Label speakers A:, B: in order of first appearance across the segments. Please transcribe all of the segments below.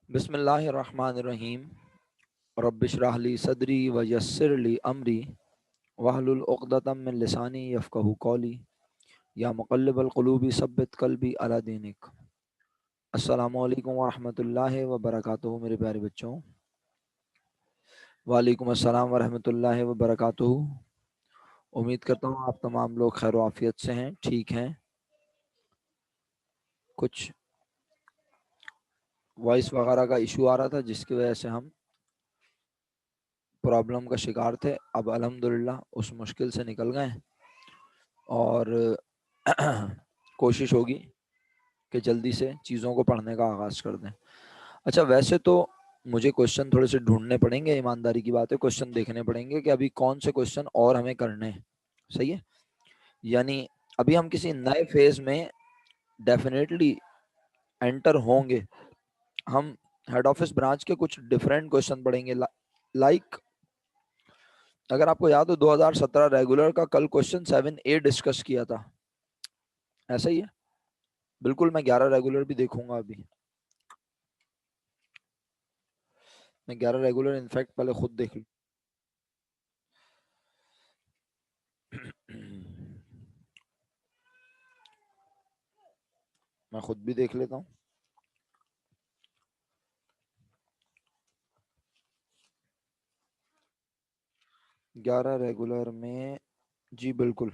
A: बिस्मिल्लाहिर्रहमानिर्रहीम। रब्बिशरह ली सदरी व यस्सिर ली अमरी वहलुल उक़दतम मिन लिसानी यफ़क़हू क़ौली या मुक़ल्लिबल क़ुलूबि सब्बित क़ल्बी अला दीनिक। अस्सलामु अलैकुम व रहमतुल्लाहि व बरकातुहू। मेरे प्यारे बच्चों, वालेकुम अस्सलाम व रहमतुल्लाहि व बरकातुहू। उम्मीद करता हूँ आप तमाम लोग खैर आफियत से हैं, ठीक हैं। कुछ वॉइस वगैरह का इशू आ रहा था जिसकी वजह से हम प्रॉब्लम का शिकार थे। अब अल्हम्दुलिल्लाह उस मुश्किल से निकल गए और कोशिश होगी कि जल्दी से चीज़ों को पढ़ने का आगाज़ कर दें। अच्छा, वैसे तो मुझे क्वेश्चन थोड़े से ढूंढने पड़ेंगे, ईमानदारी की बात है, क्वेश्चन देखने पड़ेंगे कि अभी कौन से क्वेश्चन और हमें करने हैं। सही है, यानी अभी हम किसी नए फेज में डेफिनेटली एंटर होंगे। हम हेड ऑफिस ब्रांच के कुछ डिफरेंट क्वेश्चन पढ़ेंगे। लाइक अगर आपको याद हो 2017 रेगुलर का कल क्वेश्चन 7A डिस्कस किया था, ऐसा ही है बिल्कुल। मैं 11 रेगुलर भी देखूंगा अभी। मैं 11 रेगुलर इनफैक्ट पहले खुद देख लूँ। मैं खुद भी देख लेता हूँ। 11 रेगुलर में, जी बिल्कुल।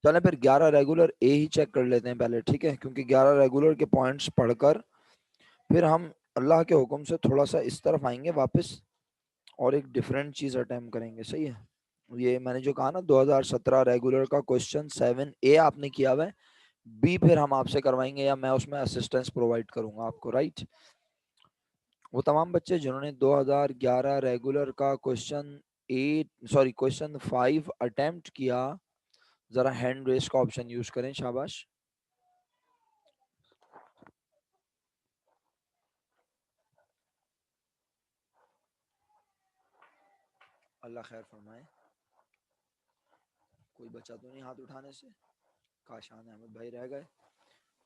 A: चलें फिर 11 रेगुलर ए ही चेक कर लेते हैं पहले, ठीक है, क्योंकि 11 रेगुलर के पॉइंट्स पढ़कर फिर हम अल्लाह के हुक्म से थोड़ा सा इस तरफ आएंगे वापस और एक डिफरेंट चीज अटेम्प्ट करेंगे। सही है, ये मैंने जो कहा ना 2017 रेगुलर का क्वेश्चन 7A आपने किया हुआ है, बी फिर हम आपसे करवाएंगे या मैं उसमें असिस्टेंस प्रोवाइड करूंगा आपको, राइट। वो तमाम बच्चे जिन्होंने 2011 रेगुलर का क्वेश्चन 5 अटेम्प्ट किया, जरा हैंड रेस का ऑप्शन यूज करें, शाबाश। अल्लाह खैर फरमाए। कोई बचा तो नहीं हाथ उठाने से? काशान अहमद भाई रह गए,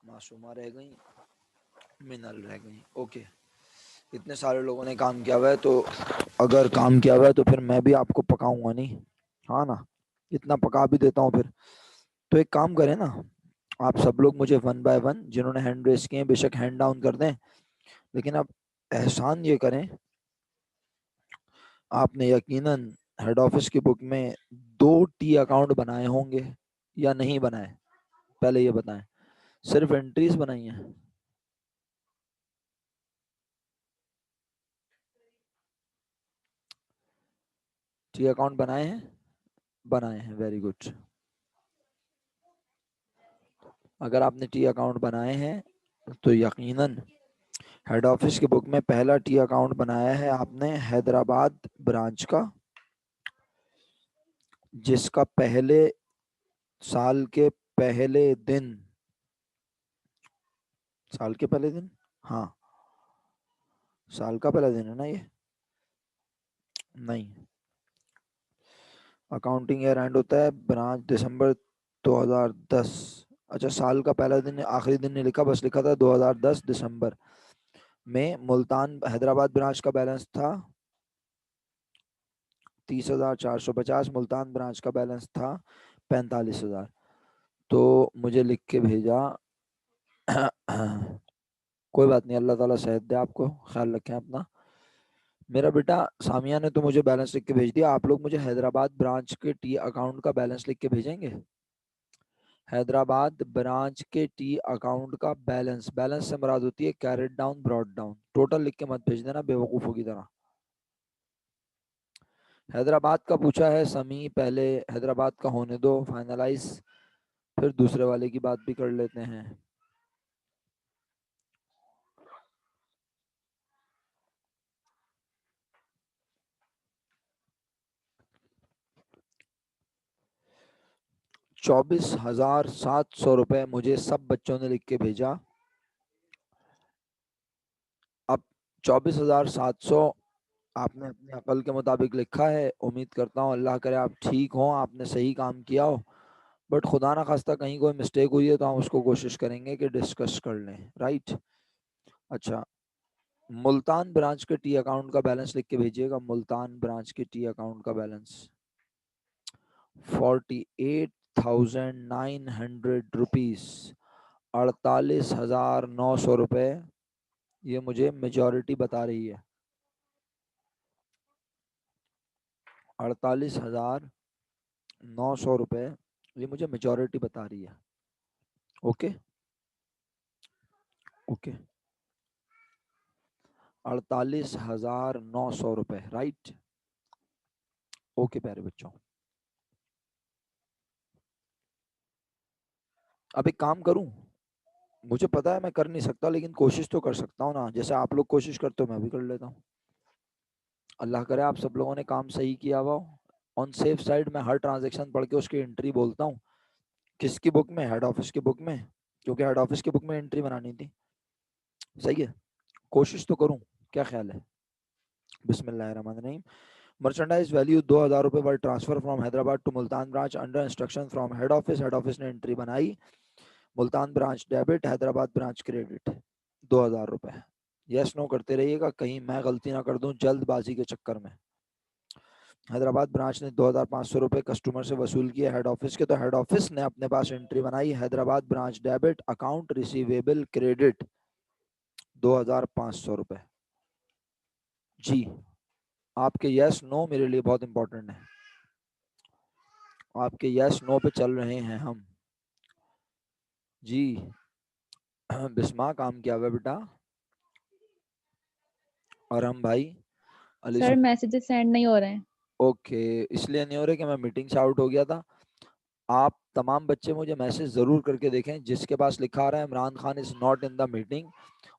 A: मासूमा रह गई, मिनल रह गई। ओके, इतने सारे लोगों ने काम किया हुआ है, तो अगर काम किया हुआ है तो फिर मैं भी आपको पकाऊंगा नहीं, हाँ ना। इतना पका भी देता हूँ फिर। तो एक काम करें ना, आप सब लोग मुझे वन बाय वन जिन्होंने हैंड रेस किए हैं बेशक हैंड डाउन कर दें, लेकिन आप एहसान ये करें, आपने यकीनन हेड ऑफिस की बुक में 2T अकाउंट बनाए होंगे या नहीं बनाए, पहले ये बताएं। सिर्फ एंट्रीज बनाई हैं? T अकाउंट बनाए हैं? बनाए हैं, वेरी गुड। अगर आपने T अकाउंट बनाए हैं तो यकीनन हेड ऑफिस की बुक में पहला T अकाउंट बनाया है आपने हैदराबाद ब्रांच का, जिसका पहले साल के पहले दिन, साल के पहले दिन, हाँ साल का पहला दिन है ना ये? नहीं, अकाउंटिंग ईयर एंड होता है ब्रांच दिसंबर 2010। अच्छा, साल का पहला दिन आखिरी दिन नहीं लिखा, बस लिखा था 2010 दिसंबर में मुल्तान हैदराबाद ब्रांच का बैलेंस था 30,450, मुल्तान ब्रांच का बैलेंस था 45,000। तो मुझे लिख के भेजा कोई बात नहीं, अल्लाह ताला सेहत दे आपको, ख्याल रखें अपना। मेरा बेटा सामिया ने तो मुझे बैलेंस लिख के भेज दिया, आप लोग मुझे हैदराबाद ब्रांच के T अकाउंट का बैलेंस लिख के भेजेंगे? हैदराबाद ब्रांच के T अकाउंट का बैलेंस, बैलेंस से मुराद होती है carried down brought down, total लिख के मत भेज देना बेवकूफ़ों की तरह। हैदराबाद का पूछा है समी, पहले हैदराबाद का होने दो फाइनलाइज, फिर दूसरे वाले की बात भी कर लेते हैं। ₹24,700 मुझे सब बच्चों ने लिख के भेजा। अब 24,700 आपने अपनी अकल के मुताबिक लिखा है, उम्मीद करता हूँ अल्लाह करे आप ठीक हो, आपने सही काम किया हो। बट खुदा ना खास्ता कहीं कोई मिस्टेक हुई है तो हम उसको कोशिश करेंगे कि डिस्कस कर लें, राइट। अच्छा, मुल्तान ब्रांच के टी अकाउंट का बैलेंस लिख के भेजिएगा। मुल्तान ब्रांच के टी अकाउंट का बैलेंस 48,900 रुपीज, 48,900 रुपये। ये मुझे मेजॉरिटी बता रही है, 48,900 रुपये ये मुझे मेजॉरिटी बता रही है। ओके ओके, 48,900 रुपये, राइट। ओके प्यारे बच्चों, अब एक काम करूं, मुझे पता है मैं कर नहीं सकता लेकिन कोशिश तो कर सकता हूँ ना। जैसे आप लोग कोशिश करते हो मैं भी कर लेता हूँ। अल्लाह करे आप सब लोगों ने काम सही किया हुआ हो। ऑन सेफ साइड मैं हर ट्रांजैक्शन पढ़ के उसकी एंट्री बोलता हूँ। किसकी बुक में? हेड ऑफिस की बुक में, क्योंकि हेड ऑफिस की बुक में एंट्री बनानी थी। सही है, कोशिश तो करूँ, क्या ख्याल है? बिस्मिल्लाहिर्रहमानिर्रहीम। मर्चेंडाइज वैल्यू 2,000 रुपये were transfer from Hyderabad to Multan branch under instruction from head office. Head office ने एंट्री बनाई, Multan branch debit, Hyderabad branch credit 2,000 रुपये। यस नो करते रहिएगा, कहीं मैं गलती ना कर दूं जल्दबाजी के चक्कर में। हैदराबाद ब्रांच ने 2,500 रुपये कस्टमर से वसूल किए हेड ऑफिस के, तो हेड ऑफिस ने अपने पास एंट्री बनाई, Hyderabad branch debit account receivable credit 2,500 रुपये। जी, आपके यस नो मेरे लिए बहुत इंपॉर्टेंट है। आपके यस नो पे चल रहे हैं हम। जी बिस्मा काम किया हुआ बेटा। और हम भाई अली
B: सर मैसेजेस सेंड नहीं हो रहे हैं।
A: ओके, इसलिए नहीं हो रहे कि मैं मीटिंग से आउट हो गया था। आप तमाम बच्चे मुझे मैसेज जरूर करके देखें, जिसके पास लिखा आ रहा है Imran Khan is not in the meeting,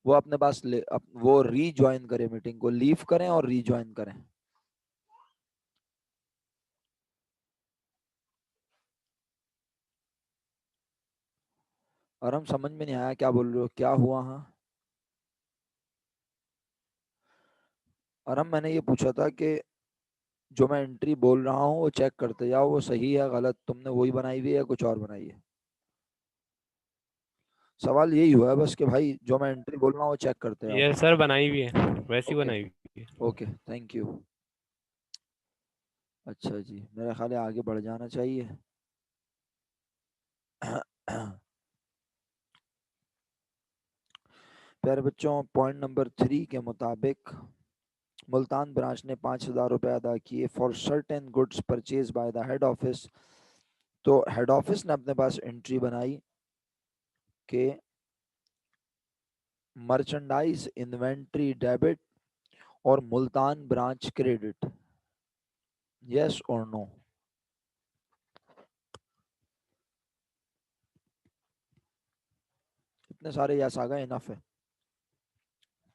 A: वो अपने पास वो रीज्वाइन करें, मीटिंग को लीव करें और रीज्वाइन करें। और हम समझ में नहीं आया क्या बोल रहे हो, क्या हुआ? हाँ, और हम मैंने ये पूछा था कि जो मैं एंट्री बोल रहा हूँ वो चेक करते जाओ, वो सही है गलत, तुमने वही बनाई हुई है या कुछ और बनाई है? सवाल यही हुआ है बस कि भाई जो मैं एंट्री बोल रहा हूँ वो चेक करते जाओ।
C: ये सर बनाई हुई है, वैसी
A: ओके
C: बनाई हुई है।
A: Okay, thank you. अच्छा जी, मेरा ख्याल है आगे बढ़ जाना चाहिए। प्यारे बच्चों, पॉइंट नंबर 3 के मुताबिक मुल्तान ब्रांच ने 5,000 रुपये अदा किए for certain goods purchase by the head office. तो हेड ऑफिस ने अपने पास एंट्री बनाई कि मर्चेंडाइज इन्वेंट्री डेबिट और मुल्तान ब्रांच क्रेडिट। यस और नो? इतने सारे यस आ गए, इनफ है।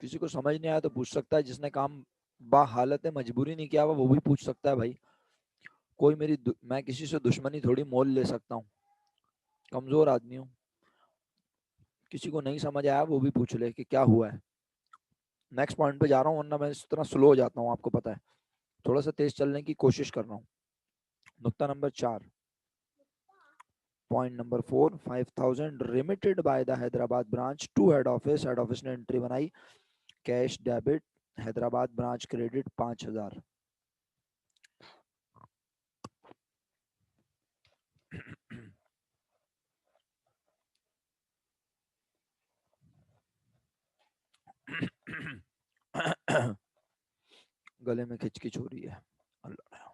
A: किसी को समझ नहीं आया तो पूछ सकता है, जिसने काम बा हालत मजबूरी नहीं किया हुआ वो भी पूछ सकता है भाई। कोई मैं किसी से दुश्मनी थोड़ी मोल ले सकता हूँ, कमजोर आदमी हूँ। किसी को नहीं समझ आया वो भी पूछ ले कि क्या हुआ है। नेक्स्ट पॉइंट पे जा रहा हूँ, वरना मैं इस तरह स्लो हो जाता हूँ, आपको पता है। थोड़ा सा तेज चलने की कोशिश कर रहा हूँ। नुक्ता number 4, point number 4, 5,000 remitted by the Hyderabad branch to head office. Head office ने एंट्री बनाई, cash debit, Hyderabad branch credit 5,000। गले में खिचकिच हो रही है, अल्लाह।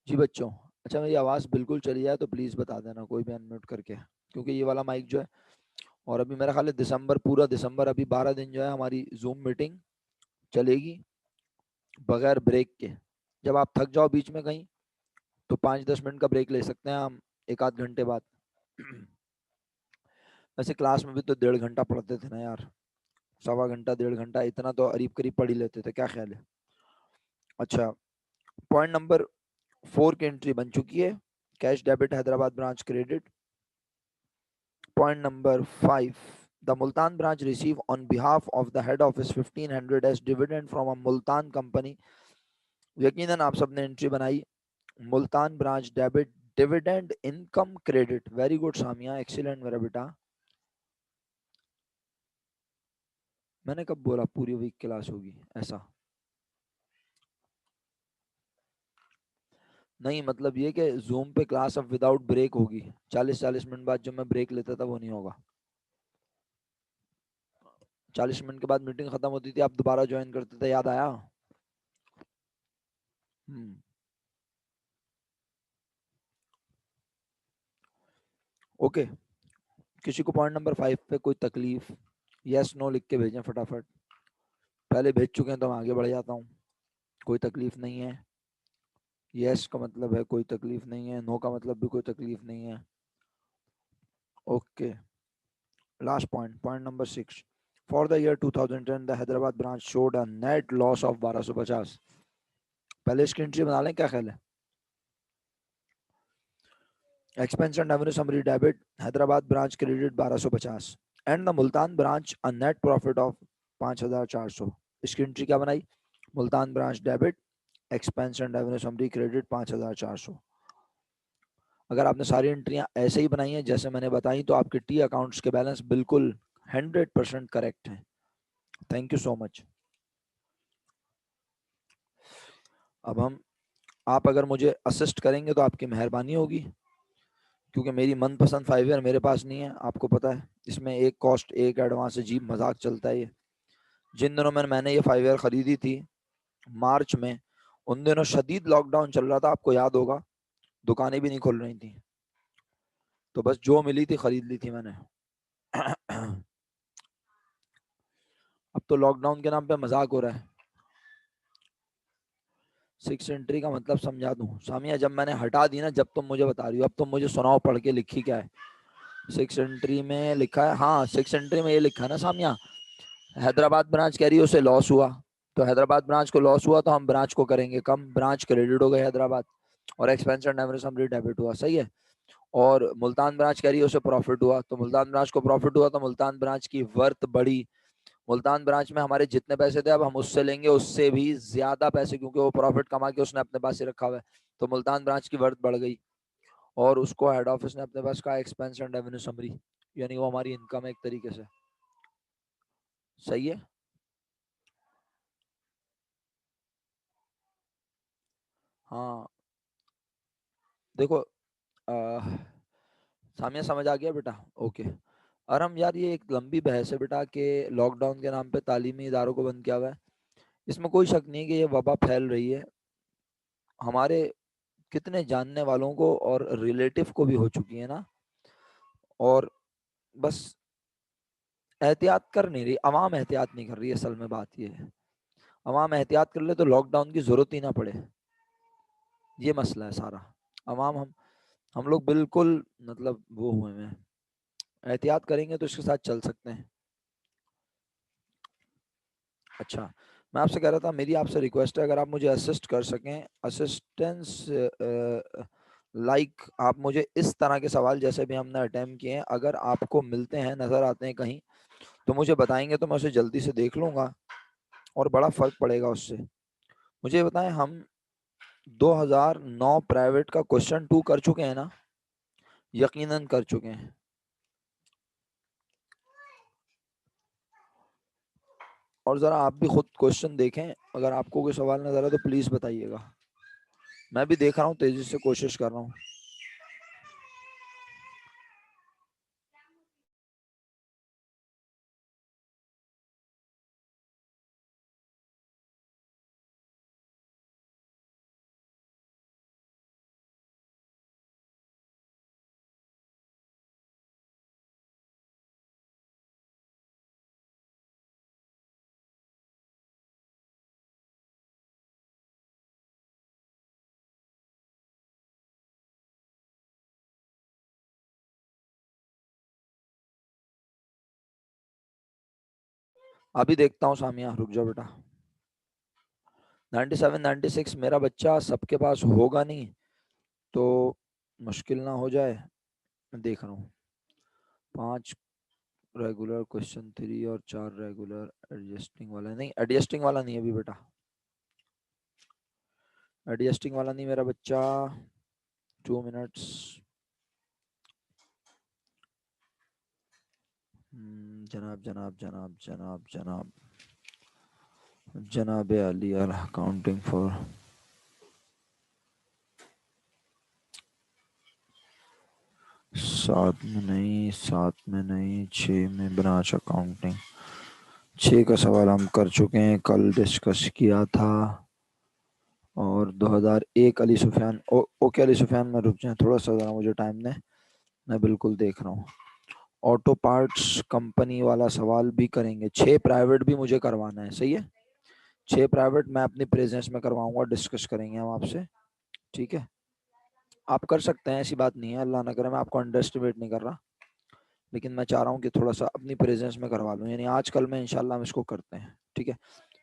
A: जी बच्चों, अच्छा मेरी आवाज़ बिल्कुल चली जाए तो प्लीज़ बता देना, कोई भी अनम्यूट करके, क्योंकि ये वाला माइक जो है, और अभी मेरा ख्याल है दिसंबर, पूरा दिसंबर, अभी 12 दिन जो है हमारी जूम मीटिंग चलेगी बगैर ब्रेक के। जब आप थक जाओ बीच में कहीं तो 5-10 मिनट का ब्रेक ले सकते हैं हम, एक आध घंटे बाद। वैसे क्लास में भी तो 1.5 घंटा पढ़ते थे ना यार, सवा घंटा 1.5 घंटा, इतना तो करीब करीब पढ़ ही लेते थे, क्या ख्याल है? अच्छा, पॉइंट नंबर 4 की एंट्री बन चुकी है, cash debit Hyderabad branch credit. Point number 5. The Multan branch receive on behalf of the head office 1,500 as dividend from a Multan company. यकीनन आप सबने एंट्री बनाई, Multan branch debit dividend income credit, very good Samiya, excellent मेरा बेटा। मैंने कब बोला पूरी वीक क्लास होगी ऐसा? नहीं, मतलब ये कि जूम पे क्लास अब विदाउट ब्रेक होगी, 40-40 मिनट बाद जो मैं ब्रेक लेता था वो नहीं होगा। 40 मिनट के बाद मीटिंग खत्म होती थी, आप दोबारा ज्वाइन करते थे, याद आया? हम्म। ओके, किसी को पॉइंट नंबर 5 पे कोई तकलीफ? यस नो लिख के भेजें फटाफट, पहले भेज चुके हैं तो मैं आगे बढ़ जाता हूँ। कोई तकलीफ नहीं है। यस का मतलब है कोई तकलीफ नहीं है, नो का मतलब भी कोई तकलीफ नहीं है। Okay, last point, point number 6। For the year 2010 the Hyderabad branch showed a net loss of 1250। पहले इसकी एंट्री बना लें, क्या ख्याल है? Expense and revenue summary debit, Hyderabad branch credit 1250 and the Multan branch a net profit of 5400। इसकी एंट्री क्या बनाई? Multan branch debit, expense and revenue summary credit 5400। अगर आपने सारी एंट्रियां ऐसे ही बनाई हैं जैसे मैंने बताई तो आपके टी अकाउंट्स के बैलेंस बिल्कुल 100% करेक्ट हैं। Thank you so much. अब हम, आप अगर मुझे असिस्ट करेंगे तो आपकी मेहरबानी होगी, क्योंकि मेरी मनपसंद 5 ईयर मेरे पास नहीं है, आपको पता है। इसमें एक कॉस्ट एक एडवांस अजीब मजाक चलता है ये। जिन दिनों में मैंने ये 5 ईयर खरीदी थी मार्च में, उन दिनों शदीद लॉकडाउन चल रहा था, आपको याद होगा, दुकानें भी नहीं खुल रही थी, तो बस जो मिली थी खरीद ली थी मैंने। अब तो लॉकडाउन के नाम पे मजाक हो रहा है। 6 एंट्री का मतलब समझा दूं सामिया, जब मैंने हटा दी ना, जब तुम मुझे बता रही हो, अब तुम मुझे सुनाओ पढ़ के लिखी क्या है। 6 एंट्री में लिखा है, हाँ 6 एंट्री में ये लिखा है ना सामिया, हैदराबाद ब्रांच कह रही है उसे लॉस हुआ, तो हैदराबाद ब्रांच को लॉस हुआ तो हम ब्रांच को करेंगे कम, ब्रांच क्रेडिट हो गई हैदराबाद, और expense and revenue summary debit हुआ, सही है। और मुल्तान ब्रांच कह रही है उसे प्रॉफिट हुआ, तो मुल्तान ब्रांच को प्रॉफिट हुआ तो मुल्तान ब्रांच की वर्थ बढ़ी। मुल्तान ब्रांच में हमारे जितने पैसे थे अब हम उससे लेंगे उससे भी ज्यादा पैसे, क्योंकि वो प्रॉफिट कमा के उसने अपने पास ही रखा हुआ है, तो मुल्तान ब्रांच की वर्थ बढ़ गई। और उसको हेड ऑफिस ने अपने पास कहा एक्सपेंस एंड रेवेन्यू समरी, यानी वो हमारी इनकम है एक तरीके से, सही है। हाँ देखो, सामिया समझ आ गया बेटा? ओके। और हम यार, ये एक लंबी बहस है बेटा कि लॉकडाउन के नाम पे तालीमी इदारों को बंद किया हुआ है। इसमें कोई शक नहीं कि ये वबा फैल रही है, हमारे कितने जानने वालों को और रिलेटिव को भी हो चुकी है ना, और बस एहतियात कर नहीं रही अवाम, एहतियात नहीं कर रही है, असल में बात ये है। अवाम एहतियात कर ले तो लॉकडाउन की जरूरत ही ना पड़े, ये मसला है सारा। अवाम, हम लोग बिल्कुल मतलब वो हुए हैं, एहतियात करेंगे तो इसके साथ चल सकते हैं। अच्छा, मैं आपसे कह रहा था, मेरी आपसे रिक्वेस्ट है, अगर आप मुझे असिस्ट कर सकें, असिस्टेंस लाइक आप मुझे इस तरह के सवाल जैसे भी हमने अटेम्प्ट किए हैं, अगर आपको मिलते हैं, नज़र आते हैं कहीं, तो मुझे बताएंगे तो मैं उसे जल्दी से देख लूँगा और बड़ा फ़र्क पड़ेगा उससे। मुझे बताएं, हम 2009 प्राइवेट का क्वेश्चन 2 कर चुके हैं ना? यकीनन कर चुके हैं। और ज़रा आप भी खुद क्वेश्चन देखें, अगर आपको कोई सवाल नज़र आए तो प्लीज़ बताइएगा। मैं भी देख रहा हूँ, तेज़ी से कोशिश कर रहा हूँ। अभी देखता हूँ सामिया, रुक जाओ बेटा। 97 96 मेरा बच्चा सबके पास होगा नहीं, तो मुश्किल ना हो जाए, मैं देख रहा हूँ। 5 रेगुलर क्वेश्चन 3 और 4 रेगुलर, एडजस्टिंग वाला नहीं, एडजस्टिंग वाला नहीं अभी बेटा, एडजस्टिंग वाला नहीं मेरा बच्चा। 2 minutes. जनाब जनाब जनाब जनाब जनाब जनाब अली अल काउंटिंग फॉर 7 में नहीं, 7 में नहीं, 6 में ब्रांच अकाउंटिंग। 6 का सवाल हम कर चुके हैं, कल डिस्कस किया था। और 2001 अली सुफियान। ओके अली सुफियान, मैं रुक जाए थोड़ा सा, ज़रा मुझे टाइम दे, मैं बिल्कुल देख रहा हूँ। ऑटो पार्ट्स कंपनी वाला सवाल भी करेंगे। 6 प्राइवेट भी मुझे करवाना है, सही है। 6 प्राइवेट मैं अपनी प्रेजेंस में करवाऊंगा, डिस्कस करेंगे हम आपसे, ठीक है। आप कर सकते हैं, ऐसी बात नहीं है, अल्लाह ना करे, मैं आपको अंडर एस्टिमेट नहीं कर रहा, लेकिन मैं चाह रहा हूँ कि थोड़ा सा अपनी प्रेजेंस में करवा लूँ, यानी आज कल में इंशाल्लाह हम इसको करते हैं, ठीक है।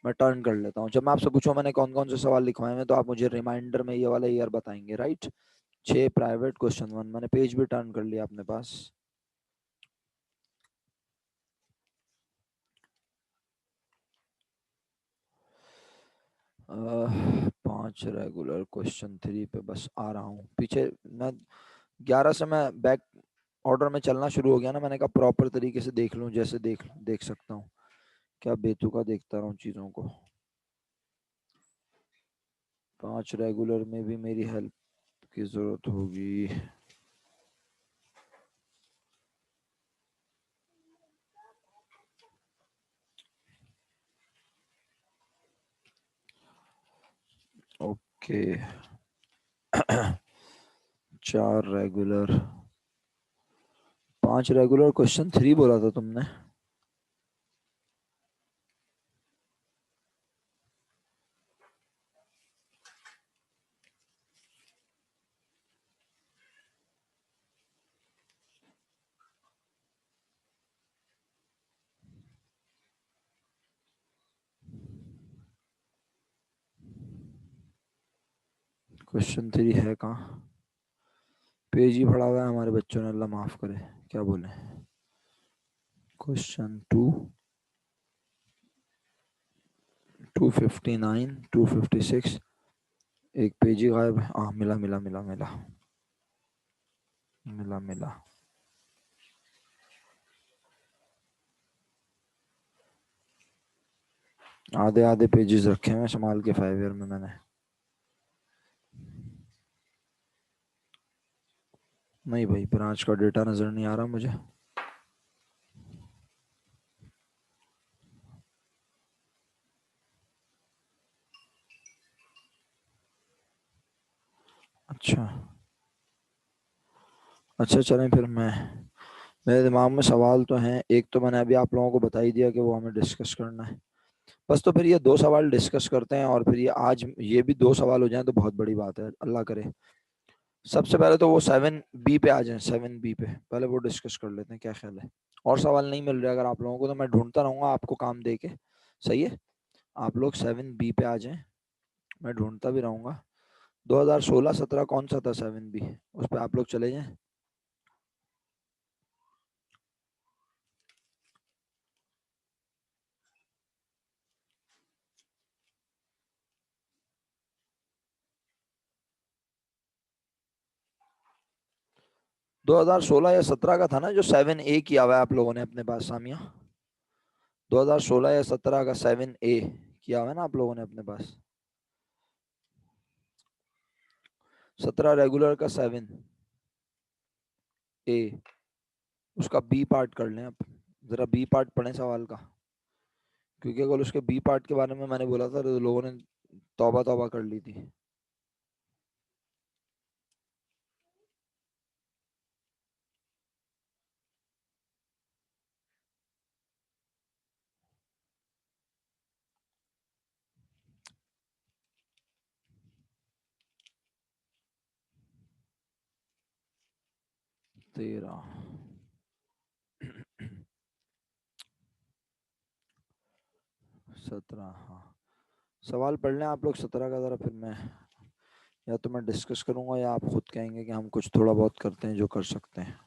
A: मैं टर्न कर लेता हूँ। जब मैं आपसे पूछूँ मैंने कौन कौन से सवाल लिखवाए हैं, तो आप मुझे रिमाइंडर में ये वाला ईयर बताएंगे, राइट। 6 प्राइवेट क्वेश्चन 1, मैंने पेज भी टर्न कर लिया अपने पास। अह, 5 रेगुलर क्वेश्चन 3 पे बस आ रहा हूँ पीछे। मैं 11 से मैं बैक ऑर्डर में चलना शुरू हो गया ना, मैंने कहा प्रॉपर तरीके से देख लूँ, जैसे देख देख सकता हूँ, क्या बेतुका देखता रहूँ चीज़ों को। 5 रेगुलर में भी मेरी हेल्प की ज़रूरत होगी। ओके 4 रेगुलर, 5 रेगुलर क्वेश्चन 3 बोला था तुमने। क्वेश्चन 3 है कहाँ? पेज ही पढ़ा हुआ है हमारे बच्चों ने, अल्लाह माफ करे, क्या बोले। क्वेश्चन 2, 259, 256, एक पेज ही गायब है। मिला मिला मिला मिला मिला मिला। आधे आधे पेजेस रखे हैं संभाल के 5 ईयर में मैंने। नहीं भाई, ब्रांच का डेटा नजर नहीं आ रहा मुझे। अच्छा अच्छा, चलें फिर। मेरे दिमाग में सवाल तो हैं, एक तो मैंने अभी आप लोगों को बता ही दिया कि वो हमें डिस्कस करना है। बस तो फिर ये 2 सवाल डिस्कस करते हैं, और फिर ये आज ये भी 2 सवाल हो जाएं तो बहुत बड़ी बात है, अल्लाह करे। सबसे पहले तो वो 7B पे आ जाएं, 7B पे पहले वो डिस्कस कर लेते हैं, क्या ख्याल है। और सवाल नहीं मिल रहे अगर आप लोगों को, तो मैं ढूंढता रहूंगा आपको काम दे के, सही है। आप लोग 7B पे आ जाएं, मैं ढूंढता भी रहूंगा। 2016-17 कौन सा था 7B, उस पर आप लोग चले जाएं। 2016 या 17 का था ना जो 7A किया हुआ है आप लोगों ने अपने पास, सामिया। 2016 या 17 का 7A किया हुआ है ना आप लोगों ने अपने पास। 17 रेगुलर का 7A, उसका बी पार्ट कर लें आप। जरा बी पार्ट पढ़ें सवाल का, क्योंकि अगर उसके बी पार्ट के बारे में मैंने बोला था तो लोगों ने तौबा तौबा कर ली थी। तेरह 17, हाँ। सवाल पढ़ लें आप लोग 17 का, जरा फिर मैं, या तो मैं डिस्कस करूंगा या आप खुद कहेंगे कि हम कुछ थोड़ा बहुत करते हैं जो कर सकते हैं।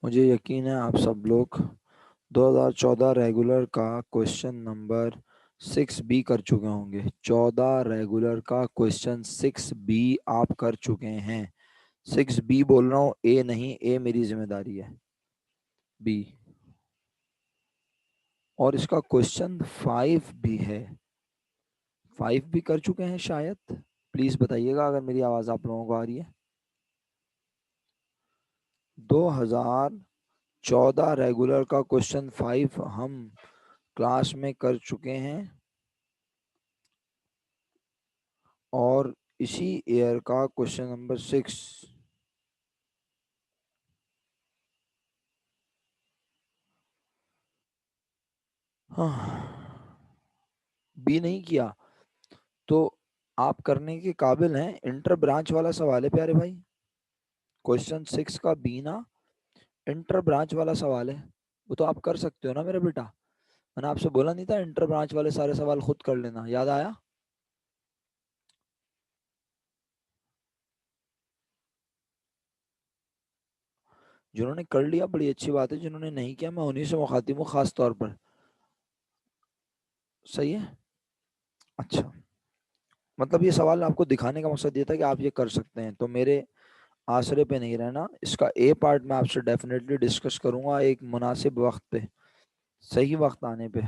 A: मुझे यकीन है आप सब लोग 2014 रेगुलर का क्वेश्चन नंबर 6B कर चुके होंगे। 14 रेगुलर का क्वेश्चन 6B आप कर चुके हैं। 6B बोल रहा हूँ, ए नहीं, ए मेरी जिम्मेदारी है, बी। और इसका क्वेश्चन 5 भी है। 5 भी कर चुके हैं शायद। प्लीज बताइएगा अगर मेरी आवाज आप लोगों को आ रही है। 2014 रेगुलर का क्वेश्चन 5 हम क्लास में कर चुके हैं और इसी ईयर का क्वेश्चन नंबर 6 हाँ बी नहीं किया तो आप करने के काबिल हैं। इंटर ब्रांच वाला सवाल है प्यारे भाई। क्वेश्चन 6 का बी ना इंटर ब्रांच वाला सवाल है। वो तो आप कर सकते हो ना मेरा बेटा। मैंने आपसे बोला नहीं था इंटर ब्रांच वाले सारे सवाल खुद कर लेना, याद आया? जिन्होंने कर लिया बड़ी अच्छी बात है, जिन्होंने नहीं किया मैं उन्हीं से मुखातिब हूँ खास तौर पर। सही है। अच्छा, मतलब ये सवाल आपको दिखाने का मकसद ये था कि आप ये कर सकते हैं, तो मेरे आसरे पे नहीं रहना। इसका ए पार्ट मैं आपसे डेफिनेटली डिस्कस करूंगा एक मुनासिब वक्त पे, सही वक्त आने पे।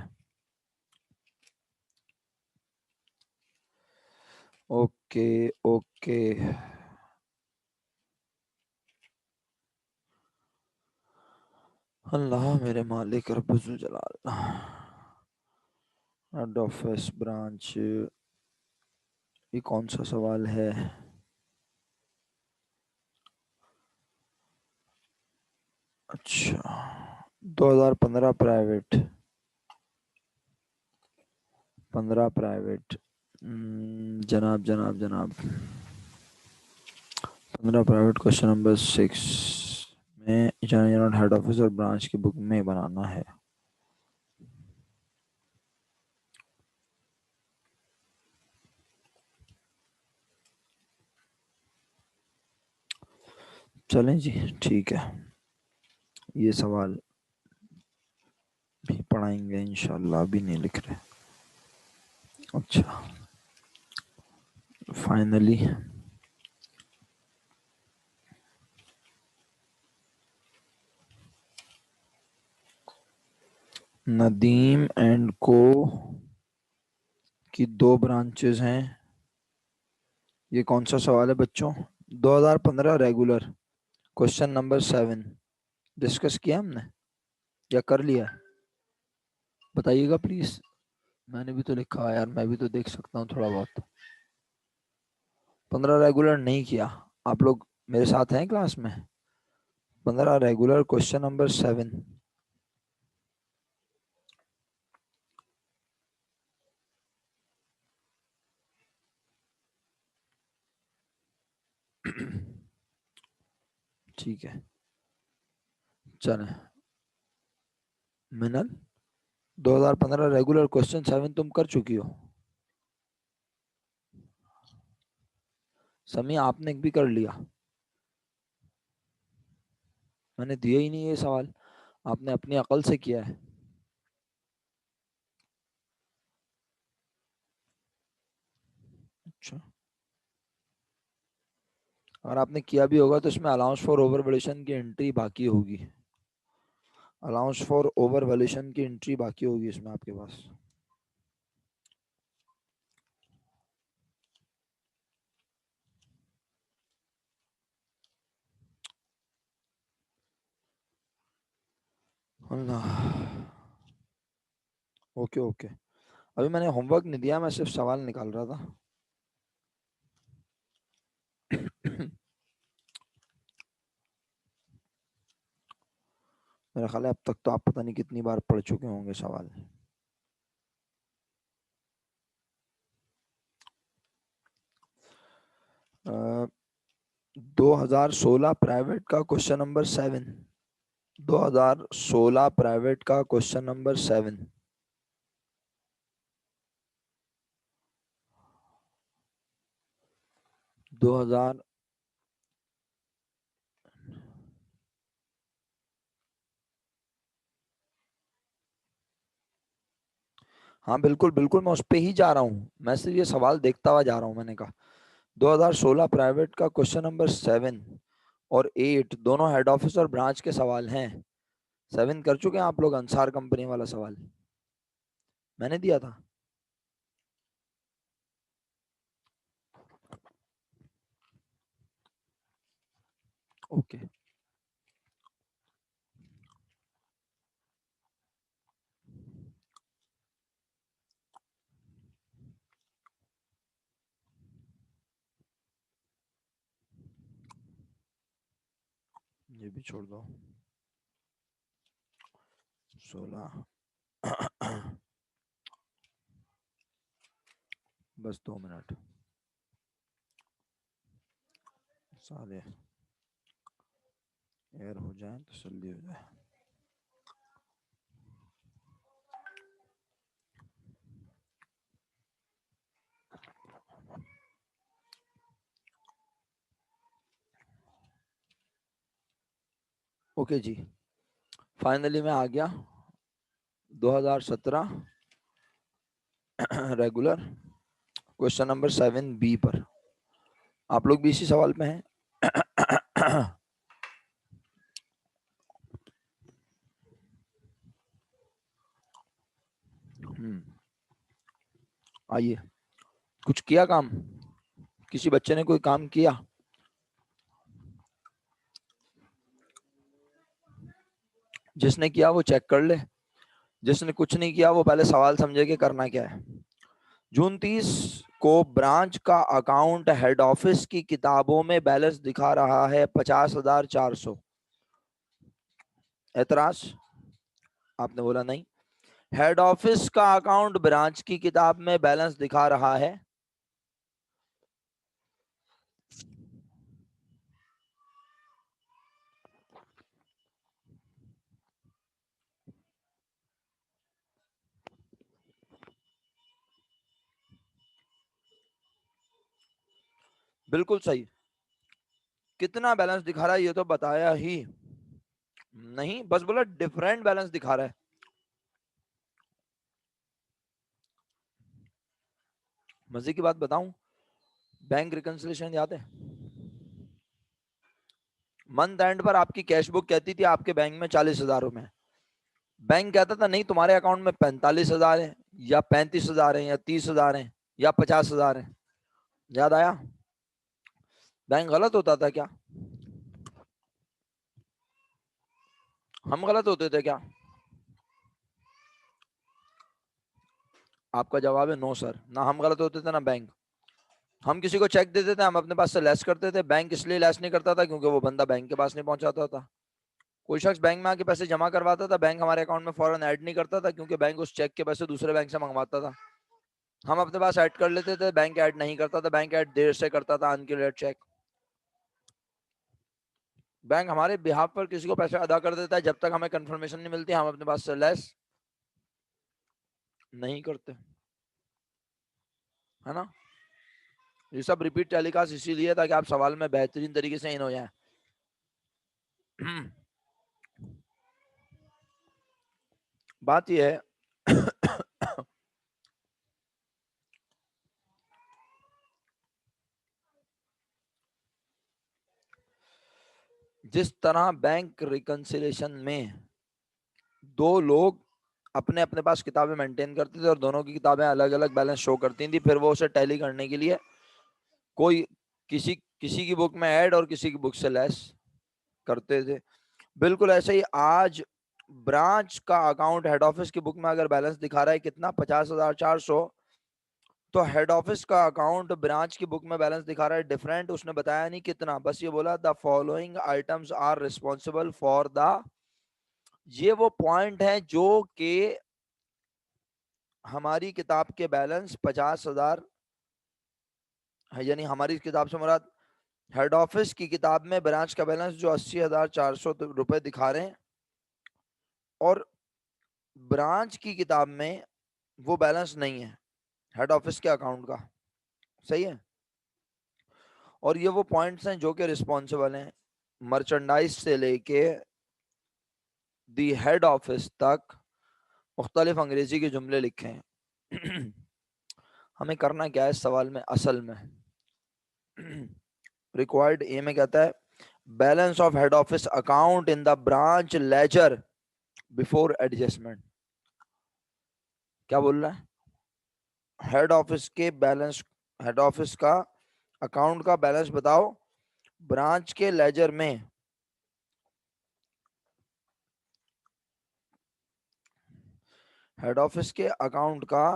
A: Okay okay. अल्लाह मेरे मालिक रब्बुल जलाल। हेड ऑफिस ब्रांच, ये कौन सा सवाल है? अच्छा, 2015 प्राइवेट, 15 प्राइवेट। जनाब जनाब जनाब, 15 प्राइवेट क्वेश्चन नंबर 6 में यूनाइटेड हेड ऑफिस और ब्रांच की बुक में बनाना है। चलें जी, ठीक है, ये सवाल भी पढ़ाएंगे इंशाल्लाह। अभी नहीं लिख रहे। अच्छा, फाइनली नदीम एंड को की 2 ब्रांचेस हैं। ये कौन सा सवाल है बच्चों? 2015 रेगुलर क्वेश्चन नंबर 7 डिस्कस किया हमने या कर लिया? बताइएगा प्लीज। मैंने भी तो लिखा है यार, मैं भी तो देख सकता हूँ थोड़ा बहुत। 15 रेगुलर नहीं किया? आप लोग मेरे साथ हैं क्लास में? 15 रेगुलर क्वेश्चन नंबर 7। ठीक है, चलें। मिनल, 2015 रेगुलर क्वेश्चन 7 तुम कर चुकी हो। समी आपने भी कर लिया। मैंने दिया ही नहीं ये सवाल, आपने अपनी अकल से किया है। अच्छा, अगर आपने किया भी होगा तो इसमें अलाउंस फॉर ओवर वैल्यूएशन की एंट्री बाकी होगी। अलाउंस फॉर ओवर वैल्यूएशन की एंट्री बाकी होगी इसमें आपके पास। अल्लाह। ओके ओके, अभी मैंने होमवर्क नहीं दिया, मैं सिर्फ सवाल निकाल रहा था। मेरा ख्याल है अब तक तो आप पता नहीं कितनी बार पढ़ चुके होंगे सवाल। 2016 प्राइवेट का क्वेश्चन नंबर 7। 2016 प्राइवेट का क्वेश्चन नंबर 7। 2000 हाँ बिल्कुल बिल्कुल, मैं उस पे ही जा रहा हूँ, मैं सिर्फ ये सवाल देखता हुआ जा रहा हूँ। मैंने कहा 2016 प्राइवेट का क्वेश्चन नंबर 7 और 8 दोनों हेड ऑफिस और ब्रांच के सवाल हैं। 7 कर चुके हैं आप लोग, अंसार कंपनी वाला सवाल मैंने दिया था। ओके ये भी छोड़ दो। 16 बस 2 मिनट, सारे एयर हो जाए तो जल्दी हो जाए। ओके जी, फाइनली मैं आ गया 2017 रेगुलर क्वेश्चन नंबर 7B पर। आप लोग भी इसी सवाल पे हैं। आइए, कुछ किया काम, किसी बच्चे ने कोई काम किया? जिसने किया वो चेक कर ले, जिसने कुछ नहीं किया वो पहले सवाल समझे कि करना क्या है। जून 30 को ब्रांच का अकाउंट हेड ऑफिस की किताबों में बैलेंस दिखा रहा है 50,400। एतराज? आपने बोला नहीं। हेड ऑफिस का अकाउंट ब्रांच की किताब में बैलेंस दिखा रहा है बिल्कुल सही। कितना बैलेंस दिखा रहा है ये तो बताया ही नहीं, बस बोला डिफरेंट बैलेंस दिखा रहा है। मजे की बात बताऊं, बैंक रिकंसिलिएशन याद है? मंथ एंड पर आपकी कैश बुक कहती थी आपके बैंक में 40,000 रुपए हैं। बैंक कहता था नहीं तुम्हारे अकाउंट में 45,000 है या 35,000 है या 30,000 है या 50,000 है। याद आया? बैंक गलत होता था क्या? हम गलत होते थे क्या? आपका जवाब है नो सर, ना हम गलत होते थे ना बैंक। हम किसी को चेक देते थे, हम अपने पास से लेस करते थे, बैंक इसलिए लेस नहीं करता था क्योंकि वो बंदा बैंक के पास नहीं पहुंचाता था। कोई शख्स बैंक में आके पैसे जमा करवाता था, बैंक हमारे अकाउंट में फौरन ऐड नहीं करता था क्योंकि बैंक उस चेक के पैसे दूसरे बैंक से मंगवाता था। हम अपने पास ऐड कर लेते थे, बैंक ऐड नहीं करता था, बैंक ऐड देर से करता था अनक्लियर्ड चेक। बैंक हमारे बिहाफ पर किसी को पैसे अदा कर देता है, जब तक हमें कंफर्मेशन नहीं मिलती हम अपने पास से लेस नहीं करते, है ना? ये सब रिपीट टेलीकास्ट इसीलिए ताकि आप सवाल में बेहतरीन तरीके से इन हो जाए। बात यह है जिस तरह बैंक रिकंसिलिएशन में दो लोग अपने अपने पास किताबें मेंटेन करते थे और दोनों की किताबें अलग अलग बैलेंस शो करती थी, फिर वो उसे टैली करने के लिए कोई किसी किसी की बुक में ऐड और किसी की बुक से लेस करते थे, बिल्कुल ऐसे ही आज ब्रांच का अकाउंट हेड ऑफिस की बुक में अगर बैलेंस दिखा रहा है कितना 50,400, तो हेड ऑफिस का अकाउंट ब्रांच की बुक में बैलेंस दिखा रहा है डिफरेंट। उसने बताया नहीं कितना, बस ये बोला the following items are responsible for the, ये वो पॉइंट है जो कि हमारी किताब के बैलेंस 50,000 है, यानी हमारी किताब से मुराद हेड ऑफिस की किताब में ब्रांच का बैलेंस जो 80,400 रुपए दिखा रहे हैं और ब्रांच की किताब में वो बैलेंस नहीं है हेड ऑफिस के अकाउंट का। सही है? और ये वो पॉइंट्स हैं जो कि रिस्पॉन्सिबल हैं मर्चेंडाइज से लेके दी हेड ऑफिस तक। मुख्तलिफ अंग्रेजी के जुमले लिखे हैं, हमें करना क्या है इस सवाल में असल में? रिक्वायर्ड ए में कहता है balance of head office account in the branch ledger before adjustment. क्या बोल रहा है? हेड ऑफिस के बैलेंस, हेड ऑफिस का अकाउंट का बैलेंस बताओ ब्रांच के लेजर में। हेड ऑफिस के अकाउंट का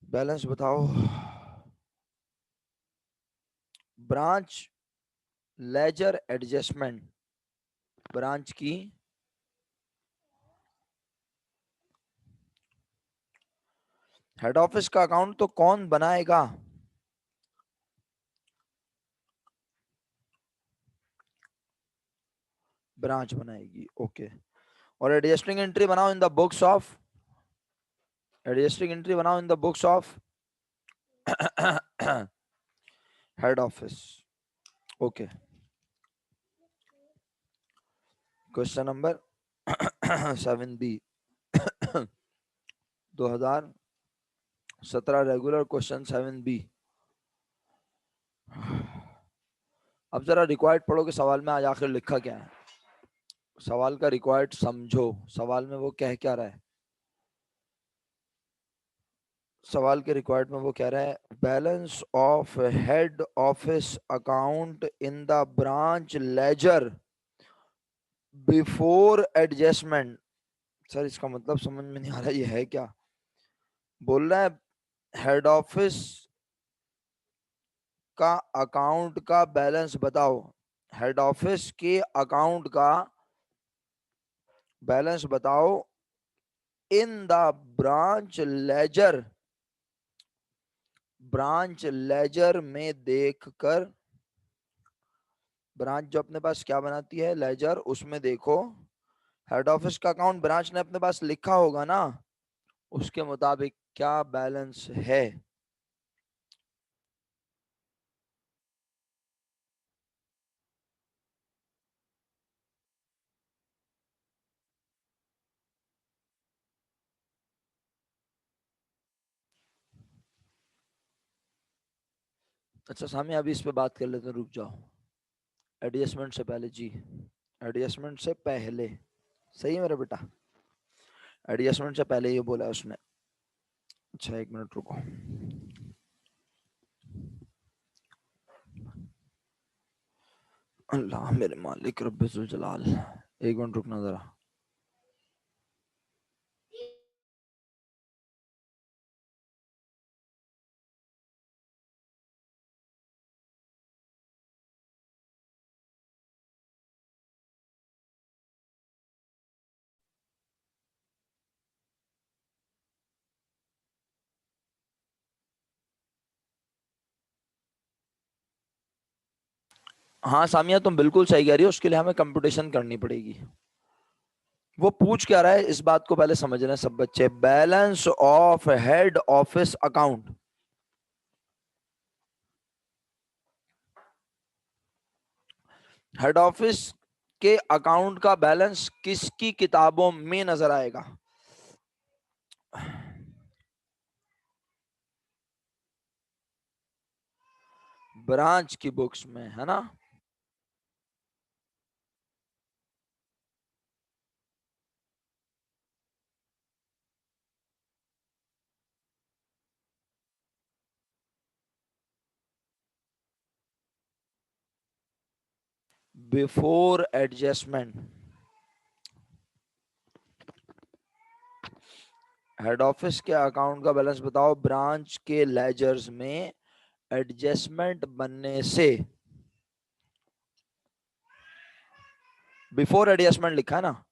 A: बैलेंस बताओ ब्रांच लेजर एडजस्टमेंट, ब्रांच की हेड ऑफिस का अकाउंट तो कौन बनाएगा? ब्रांच बनाएगी, ओके। और एडजस्टिंग एंट्री बनाओ in the books of, adjusting entry बनाओ in the books of head office, okay. Question number 7B 2017 regular question 7B। अब जरा रिक्वायर्ड पढ़ो कि सवाल में आज आखिर लिखा क्या है। सवाल का रिक्वायर्ड समझो, सवाल में वो कह क्या रहा है। सवाल के रिक्वायर्ड में वो कह रहा है balance of head office account in the branch ledger before adjustment. Sir इसका मतलब समझ में नहीं आ रहा, ये है क्या? बोल रहा है हेड ऑफिस का अकाउंट का बैलेंस बताओ, हेड ऑफिस के अकाउंट का बैलेंस बताओ in the branch ledger, branch ledger में देखकर। ब्रांच जो अपने पास क्या बनाती है, लेजर, उसमें देखो हेड ऑफिस का अकाउंट ब्रांच ने अपने पास लिखा होगा ना, उसके मुताबिक क्या बैलेंस है। अच्छा सामने अभी इस पे बात कर लेते हैं, रुक जाओ। एडजस्टमेंट से पहले जी, एडजस्टमेंट से पहले, सही है मेरा बेटा, एडजस्टमेंट से पहले ये बोला उसने। अच्छा एक मिनट रुको, अल्लाह मेरे मालिक रब्बिल जलाल, एक मिनट रुकना जरा। हाँ सामिया तुम बिल्कुल सही कह रही हो, उसके लिए हमें कंप्यूटेशन करनी पड़ेगी। वो पूछ क्या रहा है इस बात को पहले समझ रहे हैं सब बच्चे। Balance of head office account, head office के अकाउंट का बैलेंस किसकी किताबों में नजर आएगा? ब्रांच की बुक्स में, है ना। बिफोर एडजस्टमेंट, हेड ऑफिस के अकाउंट का बैलेंस बताओ ब्रांच के लेजर्स में एडजस्टमेंट बनने से। बिफोर एडजस्टमेंट लिखा है ना।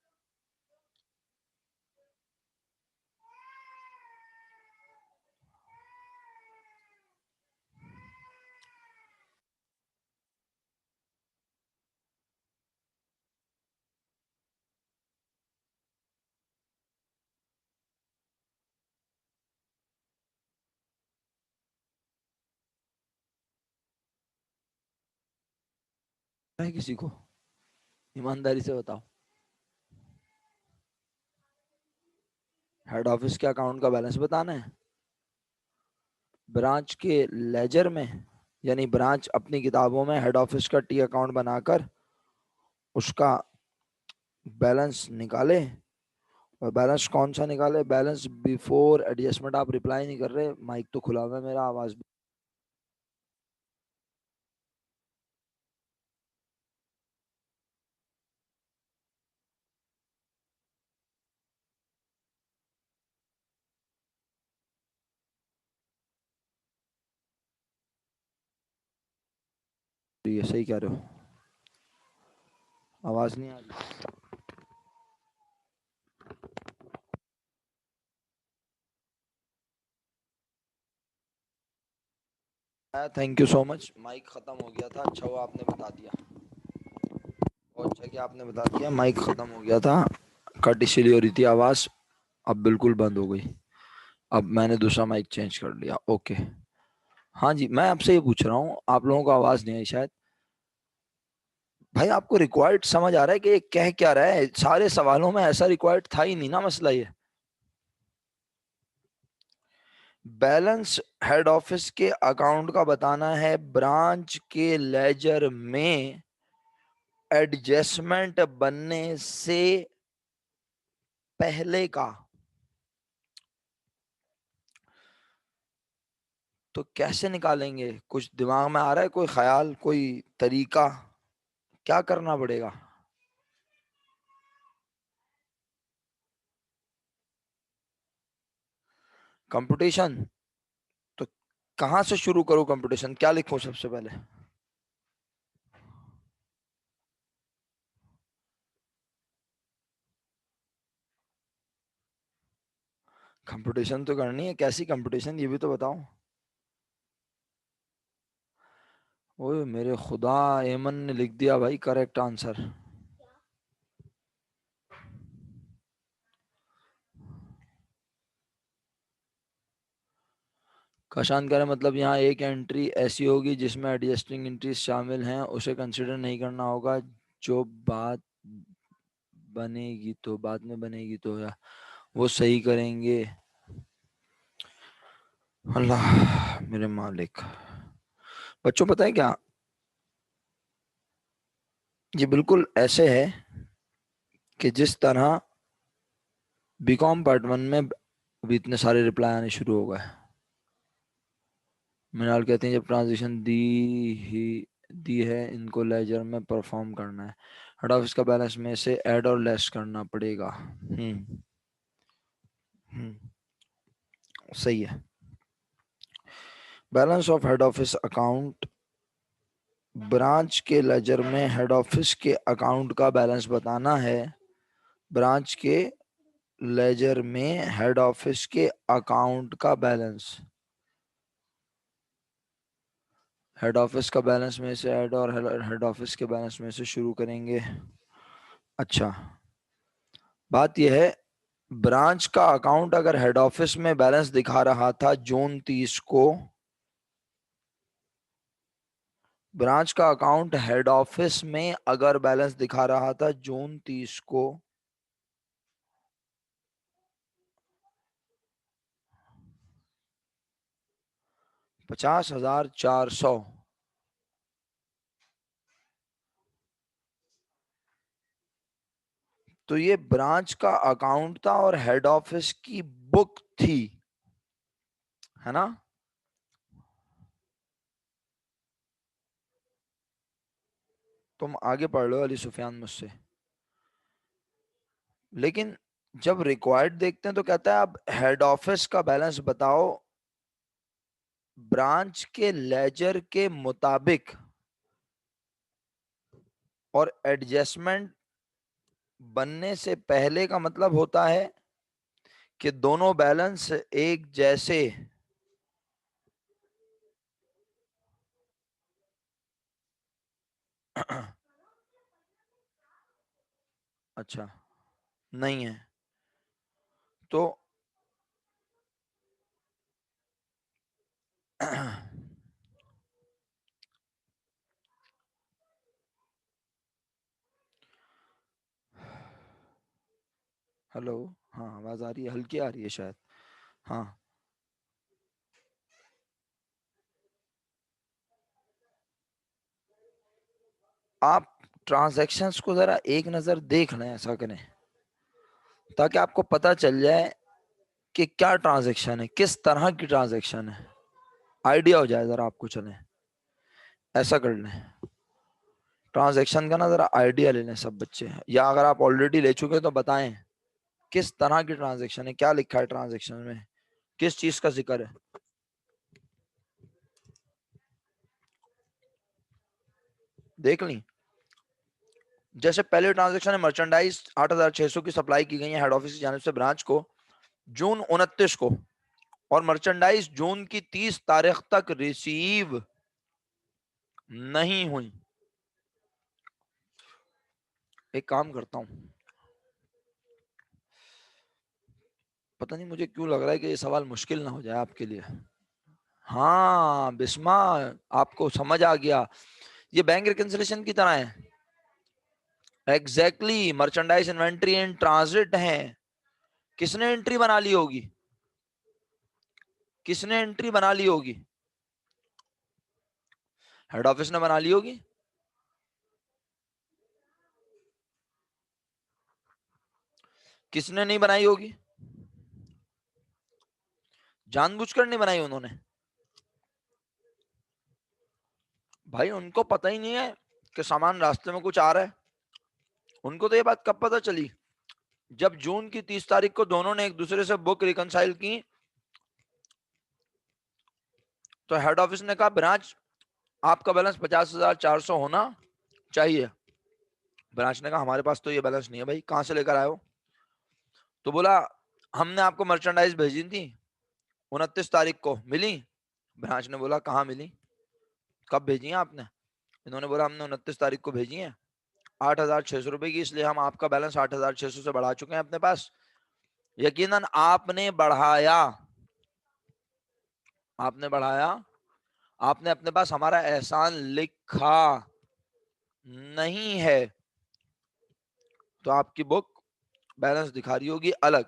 A: है किसी को? ईमानदारी से बताओ। हेड ऑफिस के अकाउंट का बैलेंस बताना है। ब्रांच के लेजर में, यानी ब्रांच अपनी किताबों में हेड ऑफिस का टी अकाउंट बनाकर उसका बैलेंस निकाले। और बैलेंस कौन सा निकाले? Balance before adjustment. आप रिप्लाई नहीं कर रहे, माइक तो खुला हुआ है मेरा, आवाज भी। ये सही कह रहे हो, आवाज नहीं आ रही। Thank you so much. Mike खत्म हो गया था, अच्छा हुआ आपने बता दिया। बहुत अच्छा कि आपने बता दिया, माइक खत्म हो गया था, कट इसीलिए हो रही थी आवाज। अब बिल्कुल बंद हो गई। अब मैंने दूसरा माइक चेंज कर लिया। ओके। हाँ जी, मैं आपसे ये पूछ रहा हूँ, आप लोगों को आवाज नहीं आई शायद। भाई आपको रिक्वायर्ड समझ आ रहा है कि ये कह क्या रहा है? सारे सवालों में ऐसा रिक्वायर्ड था ही नहीं ना, मसला ये। बैलेंस हेड ऑफिस के अकाउंट का बताना है ब्रांच के लेजर में एडजस्टमेंट बनने से पहले का। तो कैसे निकालेंगे? कुछ दिमाग में आ रहा है? कोई ख्याल, कोई तरीका? क्या करना पड़ेगा? कंपटीशन? तो कहाँ से शुरू करूँ कंपटीशन? क्या लिखूं सबसे पहले? कंपटीशन तो करनी है, कैसी कंपटीशन ये भी तो बताओ। ओए मेरे खुदा, एमन ने लिख दिया भाई करेक्ट आंसर। कशान कह रहे मतलब यहाँ एक एंट्री ऐसी होगी जिसमें एडजस्टिंग एंट्रीज शामिल हैं, उसे कंसिडर नहीं करना होगा। जो बात बनेगी तो बाद में बनेगी तो या वो सही करेंगे। अल्लाह मेरे मालिक। बच्चों पता है क्या, ये बिल्कुल ऐसे है कि जिस तरह बीकॉम पार्ट वन में अभी इतने सारे रिप्लाई आने शुरू हो गए। मृणाल कहते हैं जब ट्रांजिशन ही दी है, इनको लेजर में परफॉर्म करना है, हेड ऑफिस का बैलेंस में से ऐड और लेस करना पड़ेगा। हम्म, सही है। Balance of head office account, branch के लेजर में हेड ऑफिस के अकाउंट का बैलेंस बताना है। ब्रांच के लेजर में हेड ऑफिस के अकाउंट का बैलेंस, हेड ऑफिस का बैलेंस में से ऐड और हेड ऑफिस के बैलेंस में से शुरू करेंगे। अच्छा, बात यह है, ब्रांच का अकाउंट अगर हेड ऑफिस में बैलेंस दिखा रहा था जून 30 को, ब्रांच का अकाउंट हेड ऑफिस में अगर बैलेंस दिखा रहा था जून 30 को, 50,400, तो ये ब्रांच का अकाउंट था और हेड ऑफिस की बुक थी, है ना? तुम आगे पढ़ लो अली सुफियान मुझसे। लेकिन जब रिक्वायर्ड देखते हैं तो कहता है अब हेड ऑफिस का बैलेंस बताओ ब्रांच के लेजर के मुताबिक, और एडजस्टमेंट बनने से पहले का मतलब होता है कि दोनों बैलेंस एक जैसे। अच्छा, नहीं है तो हेलो, हाँ आवाज आ रही है, हल्की आ रही है शायद। हाँ, आप ट्रांजैक्शंस को जरा एक नजर देख लें, ऐसा करें ताकि आपको पता चल जाए कि क्या ट्रांजैक्शन है, किस तरह की ट्रांजैक्शन है, आइडिया हो जाए जरा आपको। चलें ऐसा कर लें, ट्रांजैक्शन का ना जरा आइडिया ले लें सब बच्चे, या अगर आप ऑलरेडी ले चुके हैं तो बताएं किस तरह की ट्रांजैक्शन है, क्या लिखा है ट्रांजैक्शन में, किस चीज का जिक्र है। देख ली, जैसे पहले ट्रांजैक्शन है, मर्चेंडाइज 8,600 की सप्लाई की गई है हेड ऑफिस की जानिब से ब्रांच को जून 29 को, और मर्चेंडाइज जून की 30 तारीख तक रिसीव नहीं हुई। एक काम करता हूं, पता नहीं मुझे क्यों लग रहा है कि ये सवाल मुश्किल ना हो जाए आपके लिए। हाँ बिस्मा, आपको समझ आ गया, ये बैंक रिकंसिलेशन की तरह है। Exactly, merchandise inventory in transit है। किसने एंट्री बना ली होगी, किसने एंट्री बना ली होगी? हेड ऑफिस ने बना ली होगी। किसने नहीं बनाई होगी? जानबूझकर नहीं बनाई उन्होंने। भाई उनको पता ही नहीं है कि सामान रास्ते में कुछ आ रहा है। उनको तो ये बात कब पता चली, जब जून की 30 तारीख को दोनों ने एक दूसरे से बुक रिकंसाइल की, तो हेड ऑफिस ने कहा ब्रांच आपका बैलेंस 50,400 होना चाहिए। ब्रांच ने कहा हमारे पास तो ये बैलेंस नहीं है भाई, कहां से लेकर आए हो? तो बोला हमने आपको मर्चेंडाइज भेजी थी 29 तारीख को, मिली? ब्रांच ने बोला कहाँ मिली, कब भेजी है आपने? इन्होंने बोला हमने 29 तारीख को भेजी है 8,600 रुपए की, इसलिए हम आपका बैलेंस 8,600 से बढ़ा चुके हैं अपने पास। यकीनन आपने बढ़ाया, आपने बढ़ाया, आपने अपने पास हमारा एहसान लिखा नहीं है, तो आपकी बुक बैलेंस दिखा रही होगी अलग।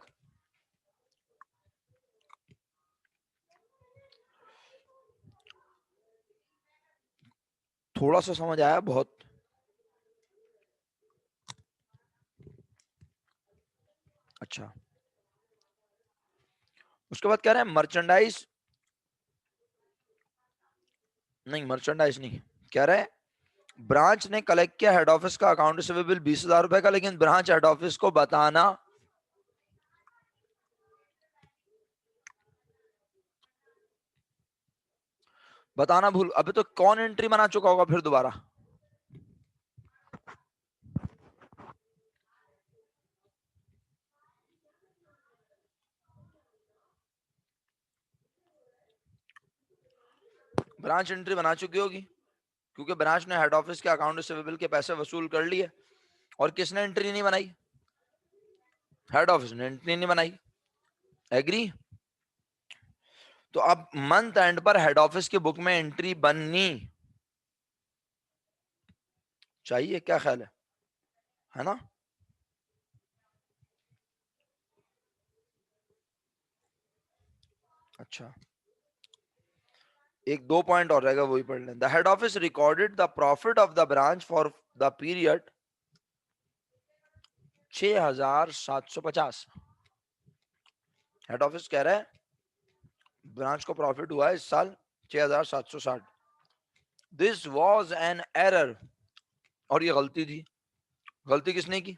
A: थोड़ा सा समझ आया? बहुत अच्छा। उसके बाद कह रहे हैं मर्चेंडाइज, नहीं मर्चेंडाइज नहीं, कह रहे हैं ब्रांच ने कलेक्ट किया हेड ऑफिस का अकाउंट रिसीवेबल 20,000 रुपए का, लेकिन ब्रांच हेड ऑफिस को बताना बताना भूल। अबे तो कौन एंट्री बना चुका होगा फिर दोबारा? ब्रांच एंट्री बना चुकी होगी, क्योंकि ब्रांच ने हेड ऑफिस के अकाउंट रिसीवेबल के पैसे वसूल कर लिए। और किसने एंट्री नहीं बनाई? हेड ऑफिस ने एंट्री नहीं बनाई। एग्री? तो अब मंथ एंड पर हेड ऑफिस की बुक में एंट्री बननी चाहिए, क्या ख्याल है ना? अच्छा, एक दो पॉइंट और रहेगा, वही पढ़ लें। The head office recorded the profit of the branch for the period 6,750। Head office कह रहा है ब्रांच को प्रॉफिट हुआ है इस साल 6,760। दिस वॉज एन एरर, और ये गलती थी। गलती किसने की?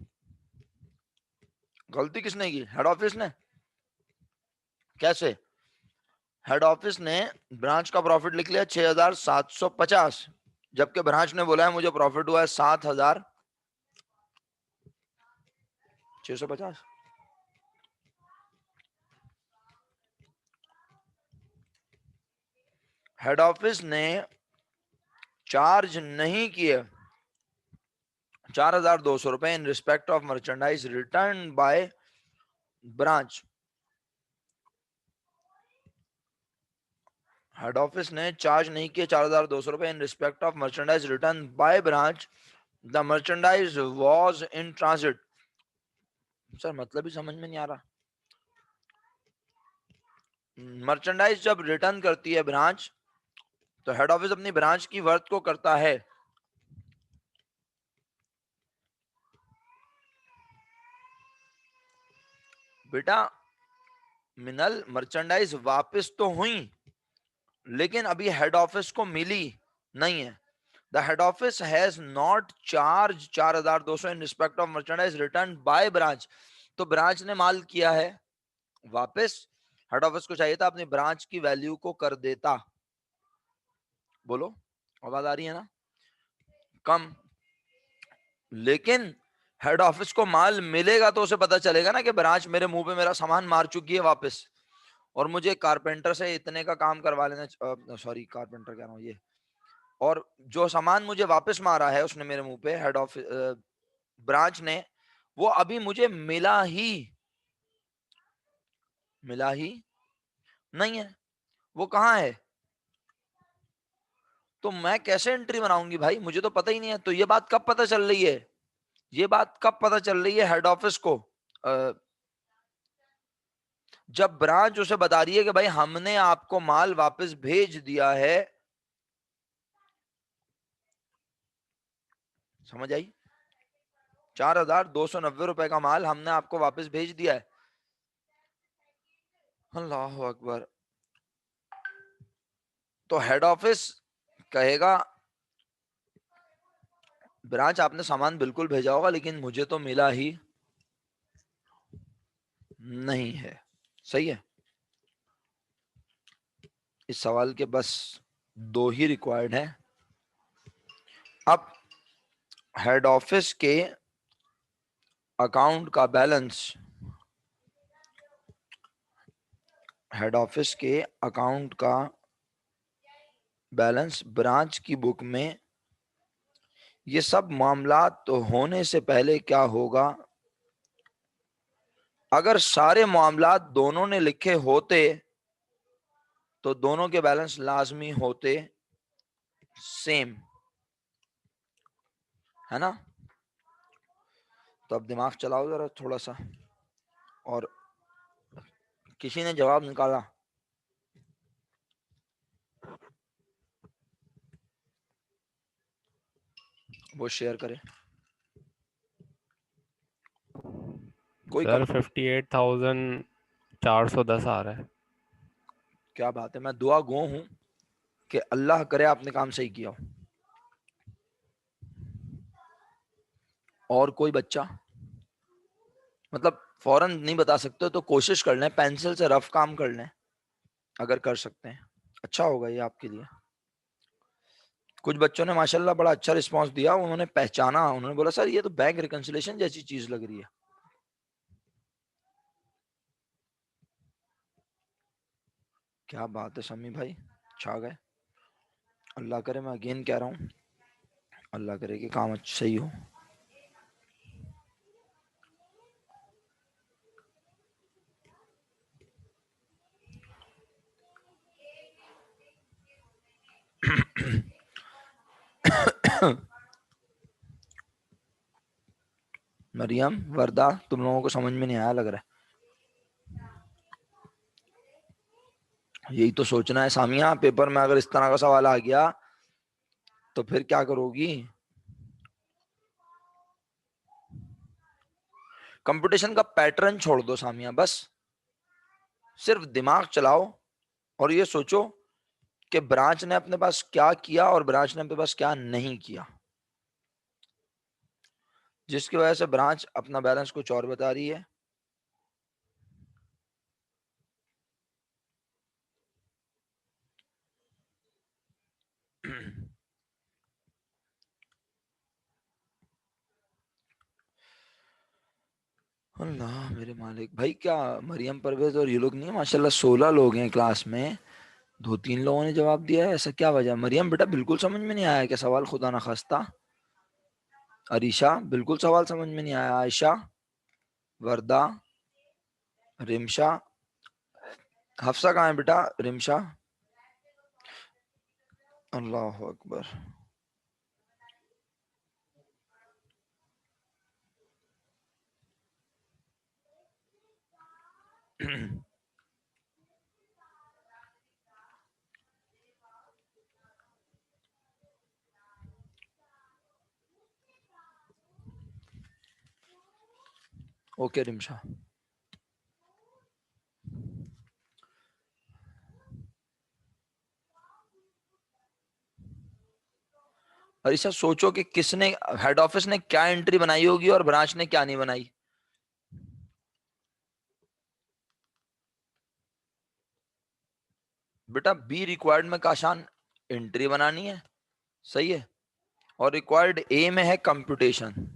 A: गलती किसने की? हेड ऑफिस ने। कैसे? हेड ऑफिस ने ब्रांच का प्रॉफिट लिख लिया 6,750, जबकि ब्रांच ने बोला है मुझे प्रॉफिट हुआ है 7,650। हेड ऑफिस ने चार्ज नहीं किए 4,200 रुपए in respect of merchandise return by branch. Head office ने चार्ज नहीं किए 4,200 रुपए in respect of merchandise return by branch. The merchandise was in transit. Sir मतलब ही समझ में नहीं आ रहा। मर्चेंडाइज जब रिटर्न करती है ब्रांच, तो हेड ऑफिस अपनी ब्रांच की वर्थ को करता है। बेटा मिनल, मर्चेंडाइज वापस तो हुई, लेकिन अभी हेड ऑफिस को मिली नहीं है। The head office has not charge 4200 in respect of merchandise return by branch. तो ब्रांच ने माल किया है वापस, हेड ऑफिस को चाहिए था अपनी ब्रांच की वैल्यू को कर देता। बोलो, आवाज आ रही है ना? कम। लेकिन हेड ऑफिस को माल मिलेगा तो उसे पता चलेगा ना कि ब्रांच मेरे मुंह पे मेरा सामान मार चुकी है वापस, और मुझे कारपेंटर से इतने का काम करवा लेना, सॉरी कारपेंटर कह रहा हूँ ये, और जो सामान मुझे वापस मारा है उसने मेरे मुंह पे, हेड ऑफिस ब्रांच ने, वो अभी मुझे मिला ही नहीं है। वो कहाँ है? तो मैं कैसे एंट्री बनाऊंगी भाई, मुझे तो पता ही नहीं है। तो ये बात कब पता चल रही है? ये बात कब पता चल रही है हेड ऑफिस को? अ, जब ब्रांच उसे बता रही है कि भाई हमने आपको माल वापस भेज दिया है। समझ आई? 4290 रुपए का माल हमने आपको वापस भेज दिया है। अल्लाह अकबर। तो हेड ऑफिस कहेगा ब्रांच आपने सामान बिल्कुल भेजा होगा, लेकिन मुझे तो मिला ही नहीं है। सही है। इस सवाल के बस दो ही रिक्वायर्ड है। अब हेड ऑफिस के अकाउंट का बैलेंस, हेड ऑफिस के अकाउंट का बैलेंस ब्रांच की बुक में, ये सब मामला तो होने से पहले क्या होगा? अगर सारे मामला दोनों ने लिखे होते तो दोनों के बैलेंस लाजमी होते सेम, है ना? तो अब दिमाग चलाओ जरा थोड़ा सा। और किसी ने जवाब निकाला? वो शेयर करे। कोई
C: सर
A: कम।
C: 58,410 आ रहा है।
A: क्या बात है, मैं दुआ गो हूं कि अल्लाह करे आपने काम सही किया हो। और कोई बच्चा, मतलब फौरन नहीं बता सकते तो कोशिश कर लें, पेंसिल से रफ काम कर लें अगर कर सकते हैं। अच्छा होगा ये आपके लिए। कुछ बच्चों ने माशाल्लाह बड़ा अच्छा रिस्पांस दिया, उन्होंने पहचाना, उन्होंने बोला सर ये तो बैंक रिकंसिलेशन जैसी चीज लग रही है। क्या बात है समी भाई, छा गए। अल्लाह करे, मैं अगेन कह रहा हूँ, अल्लाह करे कि काम अच्छा सही हो। मरियम, वर्दा, तुम लोगों को समझ में नहीं आया लग रहा है। यही तो सोचना है सामिया, पेपर में अगर इस तरह का सवाल आ गया तो फिर क्या करोगी? कंपटीशन का पैटर्न छोड़ दो सामिया, बस सिर्फ दिमाग चलाओ और ये सोचो कि ब्रांच ने अपने पास क्या किया और ब्रांच ने अपने पास क्या नहीं किया, जिसकी वजह से ब्रांच अपना बैलेंस कुछ और बता रही है। अल्लाह मेरे मालिक भाई, क्या मरियम परवेज और ये लोग नहीं है? माशाल्लाह 16 लोग हैं क्लास में, दो तीन लोगों ने जवाब दिया है, ऐसा क्या वजह? मरियम बेटा बिल्कुल समझ में नहीं आया क्या सवाल, खुदा ना खास्ता? अरीशा बिल्कुल सवाल समझ में नहीं आया? आयशा, वर्दा, रिमशा, हफ्सा कहाँ है बेटा? रिमशा, अल्लाह अकबर। ओके रिमशा। अरिशा सोचो कि किसने, हेड ऑफिस ने क्या एंट्री बनाई होगी और ब्रांच ने क्या नहीं बनाई। बेटा बी रिक्वायर्ड में काशान एंट्री बनानी है, सही है, और रिक्वायर्ड ए में है कंप्यूटेशन।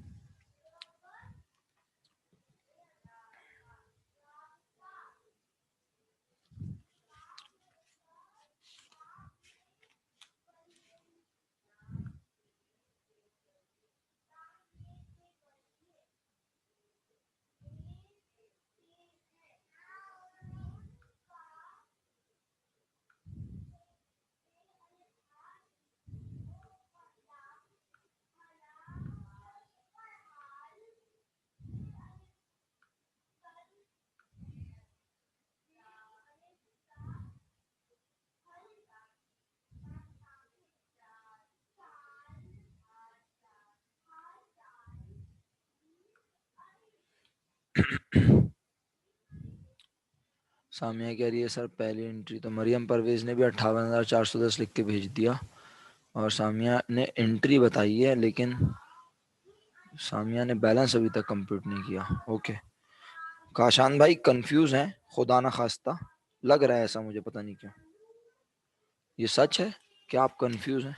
A: सामिया कह रही है सर पहली एंट्री तो मरियम परवेज ने भी 58,410 लिख के भेज दिया, और सामिया ने एंट्री बताई है, लेकिन सामिया ने बैलेंस अभी तक कंप्यूट नहीं किया। ओके काशान भाई कंफ्यूज हैं, खुदा ना खास्ता लग रहा है ऐसा मुझे, पता नहीं क्यों। ये सच है क्या आप कंफ्यूज हैं?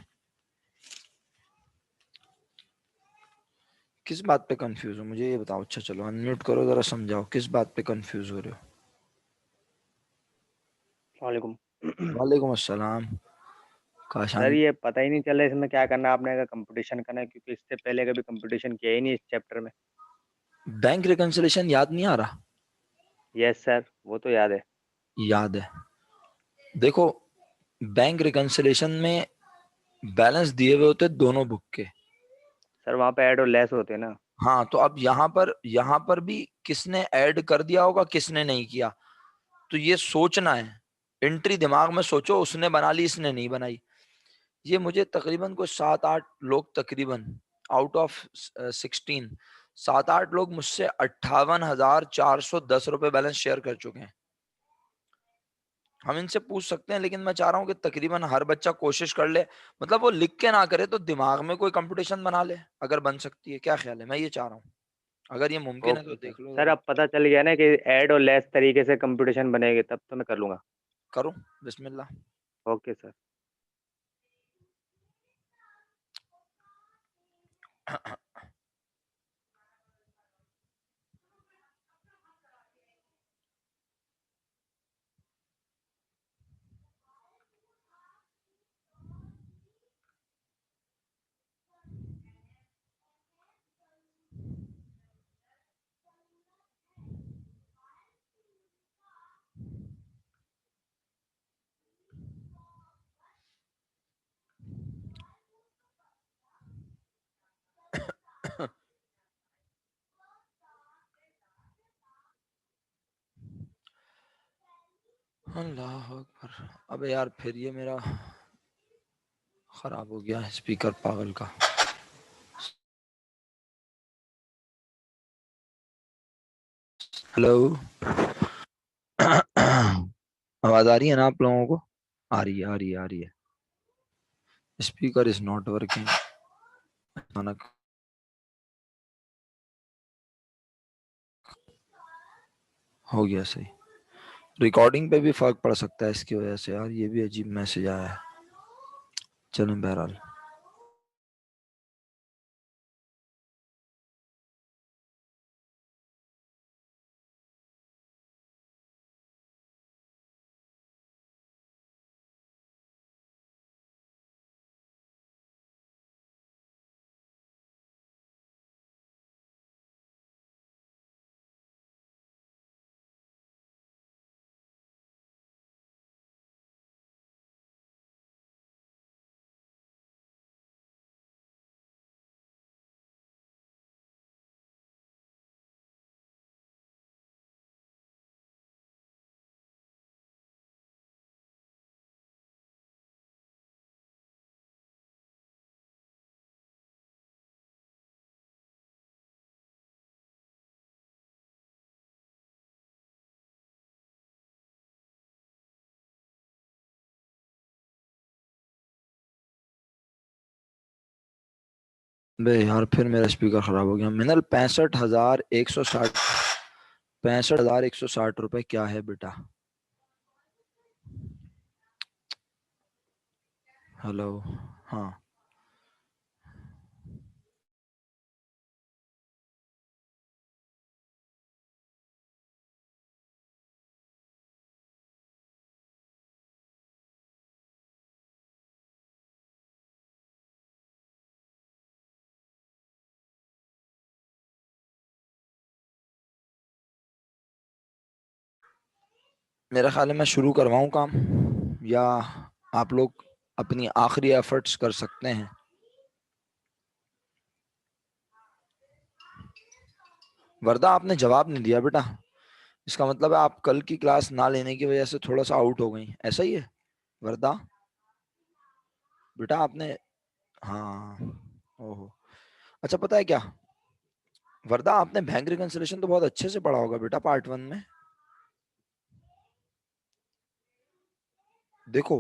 A: किस बात पे कंफ्यूज हो मुझे ये बताओ। अच्छा चलो अनम्यूट करो, जरा समझाओ किस बात पे कंफ्यूज हो रहे हो।
D: वालेकुम।
A: वालेकुम अस्सलाम।
D: सर
A: काशान
D: ये पता ही नहीं चल रहा इसमें क्या करना है, आपने अगर कंपटीशन करना है, क्योंकि इससे पहले कभी कंपटीशन किया ही नहीं इस चैप्टर में।
A: बैंक रिकंसिलेशन याद नहीं आ रहा?
D: यस सर, वो तो याद है।
A: याद है। देखो बैंक रिकंसिलेशन में बैलेंस दिए हुए होते दोनों बुक के।
D: सर वहाँ पे ऐड और लेस होते हैं ना।
A: हाँ तो अब यहाँ पर भी किसने ऐड कर दिया होगा किसने नहीं किया, तो ये सोचना है। एंट्री दिमाग में सोचो, उसने बना ली इसने नहीं बनाई। ये मुझे तकरीबन कोई 7-8 लोग, तकरीबन आउट ऑफ 16, 7-8 लोग मुझसे 58,410 रुपए बैलेंस शेयर कर चुके हैं। हम इनसे पूछ सकते हैं, लेकिन मैं चाह रहा हूँ कि तकरीबन हर बच्चा कोशिश कर ले, मतलब वो लिख के ना करे तो दिमाग में कोई कंपटीशन बना ले, अगर बन सकती है। क्या ख्याल है? मैं ये चाह रहा हूँ, अगर ये मुमकिन है तो
D: ओके सर।
A: देख लो
D: सर
A: जरा।
D: अब पता चल गया ना कि ऐड और लेस तरीके से कंपटीशन बनेगी, तब तो मैं कर लूँगा।
A: करो बिस्मिल्लाह।
D: Okay sir.
A: अल्लाह अकबर। अबे यार फिर ये मेरा खराब हो गया स्पीकर पागल का। हेलो। आवाज आ रही है ना आप लोगों को? आ रही है, आ रही है, आ रही है। Speaker is not working. अचानक हो गया सही। रिकॉर्डिंग पे भी फर्क पड़ सकता है इसकी वजह से यार, ये भी अजीब मैसेज आया है। चलो बहरहाल। बे यार फिर मेरा स्पीकर खराब हो गया। मिनल 65,160, 65,160 रुपए क्या है बेटा? हेलो। हाँ मेरा ख्याल है मैं शुरू करवाऊं काम, या आप लोग अपनी आखिरी एफर्ट्स कर सकते हैं। वरदा आपने जवाब नहीं दिया बेटा, इसका मतलब है आप कल की क्लास ना लेने की वजह से थोड़ा सा आउट हो गई, ऐसा ही है वरदा? बेटा आपने, हाँ, ओहो, अच्छा पता है क्या वरदा, आपने बैंक रिकंसिलिएशन तो बहुत अच्छे से पढ़ा होगा बेटा पार्ट 1 में। देखो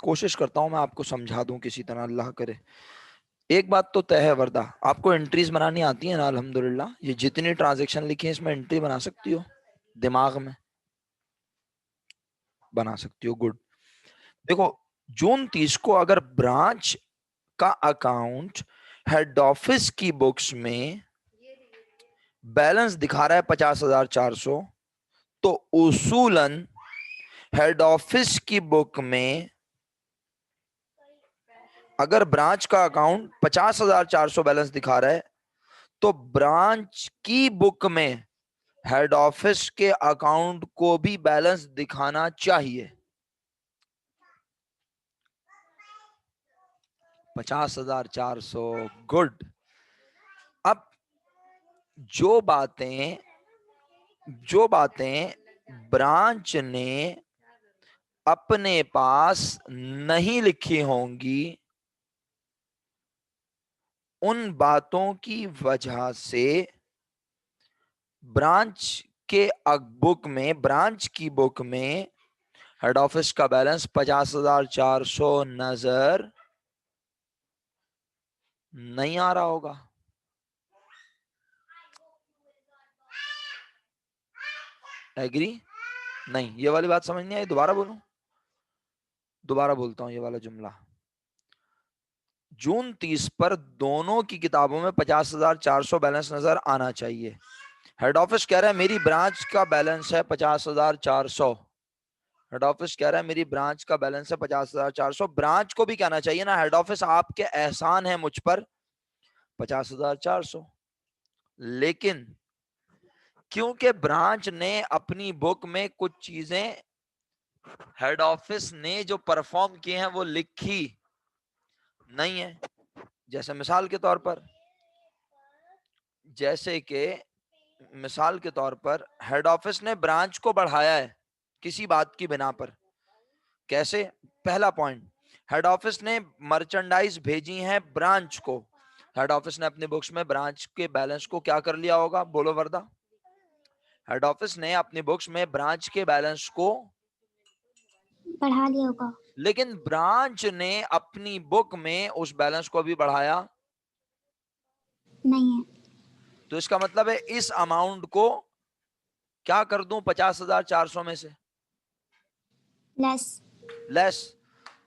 A: कोशिश करता हूं मैं आपको समझा दूं किसी तरह, अल्लाह करे। एक बात तो तय है वरदा, आपको एंट्रीज बनानी आती है ना अल्हम्दुलिल्लाह? ये जितनी ट्रांजैक्शन लिखी है इसमें एंट्री बना सकती हो दिमाग में? बना सकती हो, गुड। देखो जून 30 को अगर ब्रांच का अकाउंट हेड ऑफिस की बुक्स में बैलेंस दिखा रहा है 50,400, तो उसूलन हेड ऑफिस की बुक में अगर ब्रांच का अकाउंट 50,400 बैलेंस दिखा रहा है, तो ब्रांच की बुक में हेड ऑफिस के अकाउंट को भी बैलेंस दिखाना चाहिए। 50,400, गुड। अब जो बातें जो बातें ब्रांच ने अपने पास नहीं लिखी होंगी, उन बातों की वजह से ब्रांच की बुक में हेड ऑफिस का बैलेंस 50,400 नजर नहीं आ रहा होगा। एग्री? नहीं, ये वाली बात समझ नहीं आई, दोबारा बोलूं? दोबारा बोलता हूं ये वाला जुमला। जून 30 पर दोनों की किताबों में 50,400 बैलेंस नजर आना चाहिए। हेड ऑफिस कह रहा है मेरी ब्रांच का बैलेंस है 50,400। हेड ऑफिस कह रहा है मेरी ब्रांच का बैलेंस है 50,400। ब्रांच को भी कहना चाहिए ना हेड ऑफिस आपके एहसान है मुझ पर 50,400। लेकिन क्योंकि ब्रांच ने अपनी बुक में कुछ चीजें हेड ऑफिस ने जो परफॉर्म किए हैं वो लिखी नहीं है, जैसे मिसाल के तौर पर हेड ऑफिस ने ब्रांच को बढ़ाया है किसी बात की बिना पर। कैसे? पहला पॉइंट, हेड ऑफिस ने मर्चेंडाइज भेजी है ब्रांच को। हेड ऑफिस ने अपनी बुक्स में ब्रांच के बैलेंस को क्या कर लिया होगा, बोलो वरदा? हेड ऑफिस ने अपनी बुक्स में ब्रांच के बैलेंस को
E: बढ़ा लिया होगा।
A: लेकिन ब्रांच ने अपनी बुक में उस बैलेंस को भी बढ़ाया
E: नहीं है।
A: तो इसका मतलब है इस अमाउंट को क्या कर दूं 50,400 में से? लेस।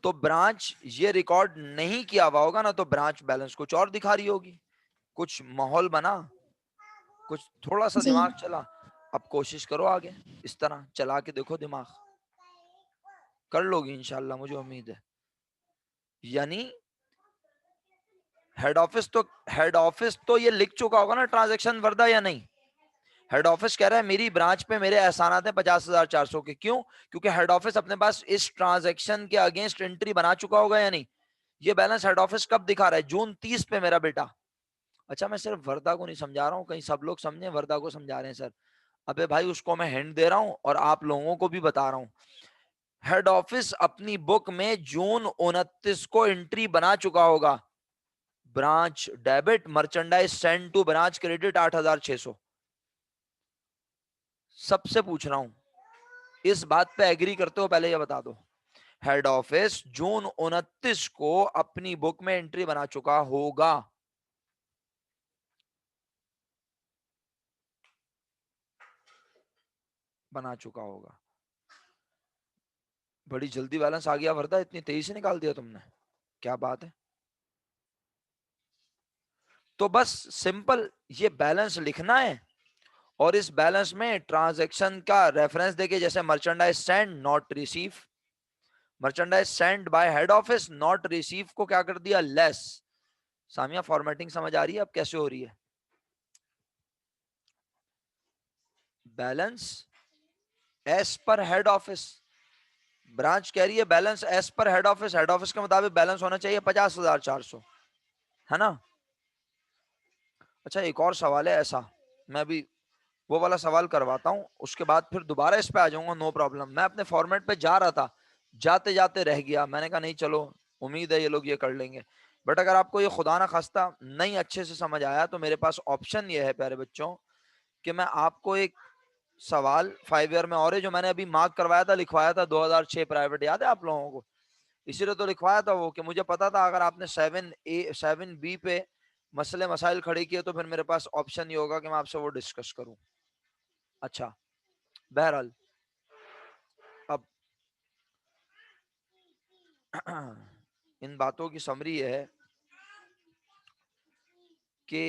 A: तो ब्रांच ये रिकॉर्ड नहीं किया हुआ होगा ना, तो ब्रांच बैलेंस कुछ और दिखा रही होगी। कुछ माहौल बना, कुछ थोड़ा सा
E: जी।
A: दिमाग चला। अब कोशिश करो आगे, इस तरह चला के देखो दिमाग, कर लोगी इंशाल्लाह, मुझे उम्मीद है। यानी हेड ऑफिस तो ये लिख चुका होगा ना ट्रांजैक्शन वरदा, या नहीं? हेड ऑफिस कह रहा है मेरी ब्रांच पे मेरे एहसानात हैं 50,400 के। क्यों? क्योंकि हेड ऑफिस अपने पास इस ट्रांजैक्शन के अगेंस्ट एंट्री बना चुका होगा या नहीं? ये बैलेंस हेड ऑफिस कब दिखा रहा है? जून 30 पे मेरा बेटा। अच्छा मैं सिर्फ वर्दा को नहीं समझा रहा हूँ, कहीं सब लोग समझे वर्दा को समझा रहे हैं सर। अबे भाई उसको मैं हिंट दे रहा हूँ और आप लोगों को भी बता रहा हूँ। हेड ऑफिस अपनी बुक में जून 29 को एंट्री बना चुका होगा, branch debit merchandise send to branch credit 8,600। सबसे पूछ रहा हूं, इस बात पे एग्री करते हो? पहले ये बता दो। हेड ऑफिस जून 29 को अपनी बुक में एंट्री बना चुका होगा बना चुका होगा। बड़ी जल्दी बैलेंस आ गया वरदा, इतनी तेजी से निकाल दिया तुमने, क्या बात है। तो बस सिंपल ये बैलेंस लिखना है और इस बैलेंस में ट्रांजैक्शन का रेफरेंस देके, जैसे merchandise send not receive, merchandise send bye head office not receive को क्या कर दिया, लेस। सामिया फॉर्मेटिंग समझ आ रही है अब कैसे हो रही है। बैलेंस एस पर हेड ऑफिस, ब्रांच कह रही है बैलेंस एस पर हेड ऑफिस, हेड ऑफिस के मुताबिक बैलेंस होना चाहिए 50,400, है ना। अच्छा एक और सवाल है ऐसा, मैं भी वो वाला सवाल करवाता हूं, उसके बाद फिर दोबारा इस पे आ जाऊंगा, नो प्रॉब्लम। मैं अपने फॉर्मेट पे जा रहा था, जाते जाते रह गया, मैंने कहा नहीं चलो उम्मीद है ये लोग ये कर लेंगे। बट अगर आपको ये खुदा ना खास्ता नहीं अच्छे से समझ आया तो मेरे पास ऑप्शन ये है प्यारे बच्चों, कि मैं आपको एक सवाल 5 ईयर में और है जो मैंने अभी मार्क करवाया था, लिखवाया था 2006 प्राइवेट, याद है आप लोगों को। इसीलिए तो लिखवाया था वो, कि मुझे पता था अगर आपने 7B पे मसले मसाइल खड़े किए तो फिर मेरे पास ऑप्शन ये होगा कि मैं आपसे वो डिस्कस करूं। अच्छा बहरहाल अब इन बातों की समरी है कि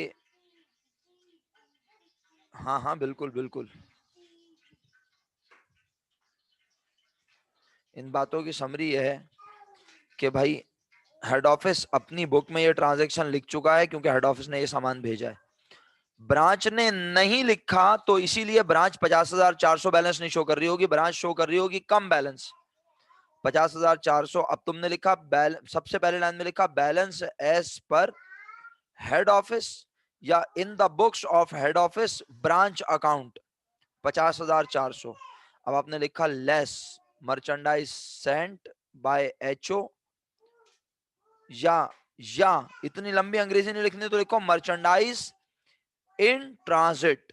A: हाँ हाँ बिल्कुल बिल्कुल, इन बातों की समरी है कि भाई हेड ऑफिस अपनी बुक में ये ट्रांजैक्शन लिख चुका है क्योंकि हेड ऑफिस ने ये सामान भेजा है। ब्रांच ने नहीं लिखा तो इसीलिए ब्रांच 50,400 बैलेंस नहीं शो कर रही होगी, ब्रांच शो कर रही होगी कम बैलेंस 50,400। अब तुमने लिखा सबसे पहले लाइन में लिखा balance as per head office या in the books of head office branch account 50,400। अब आपने लिखा less merchandise sent by HO, या इतनी लंबी अंग्रेजी नहीं लिखनी तो लिखो merchandise in transit,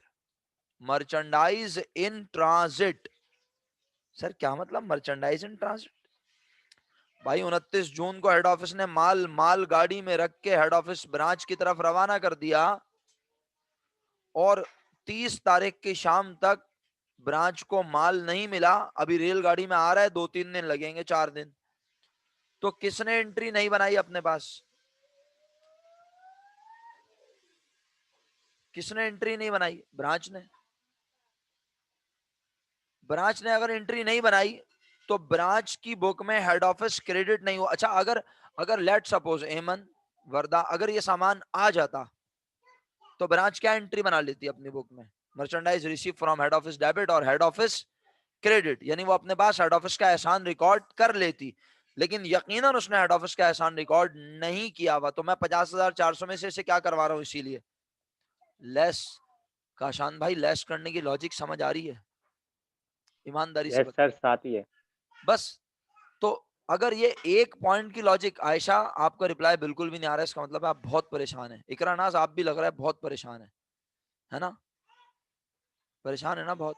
A: merchandise in transit. Sir क्या मतलब मर्चेंडाइज इन ट्रांजिट? भाई 29 जून को हेड ऑफिस ने माल गाड़ी में रख के हेड ऑफिस ब्रांच की तरफ रवाना कर दिया और 30 तारीख की शाम तक ब्रांच को माल नहीं मिला, अभी रेलगाड़ी में आ रहा है, 2-3 दिन लगेंगे, 4 दिन। तो किसने एंट्री नहीं बनाई अपने पास? किसने एंट्री नहीं बनाई? ब्रांच ने। ब्रांच ने अगर एंट्री नहीं बनाई तो ब्रांच की बुक में हेड ऑफिस क्रेडिट नहीं हुआ। अच्छा अगर अगर लेट सपोज एमन वर्दा अगर ये सामान आ जाता तो ब्रांच क्या एंट्री बना लेती अपनी बुक में, merchandise receive from head office debit और हेड ऑफिस क्रेडिट, यानी वो अपने पास हेड ऑफिस का एहसान रिकॉर्ड कर लेती। लेकिन यकीनन उसने हेड ऑफिस का एहसान रिकॉर्ड नहीं किया हुआ, तो मैं 50,400 में से इसे क्या करवा रहा हूं, इसीलिए लेस। काशान भाई लेस करने की लॉजिक समझ आ रही है? ईमानदारी से
D: यस
A: बता।
D: सर, साथ ही है।
A: बस तो अगर ये एक पॉइंट की लॉजिक, आयशा आपका रिप्लाई बिल्कुल भी नहीं आ रहा है, इसका मतलब है आप बहुत परेशान है। इकरा नाज आप भी लग रहा है बहुत परेशान है ना? परेशान है ना बहुत।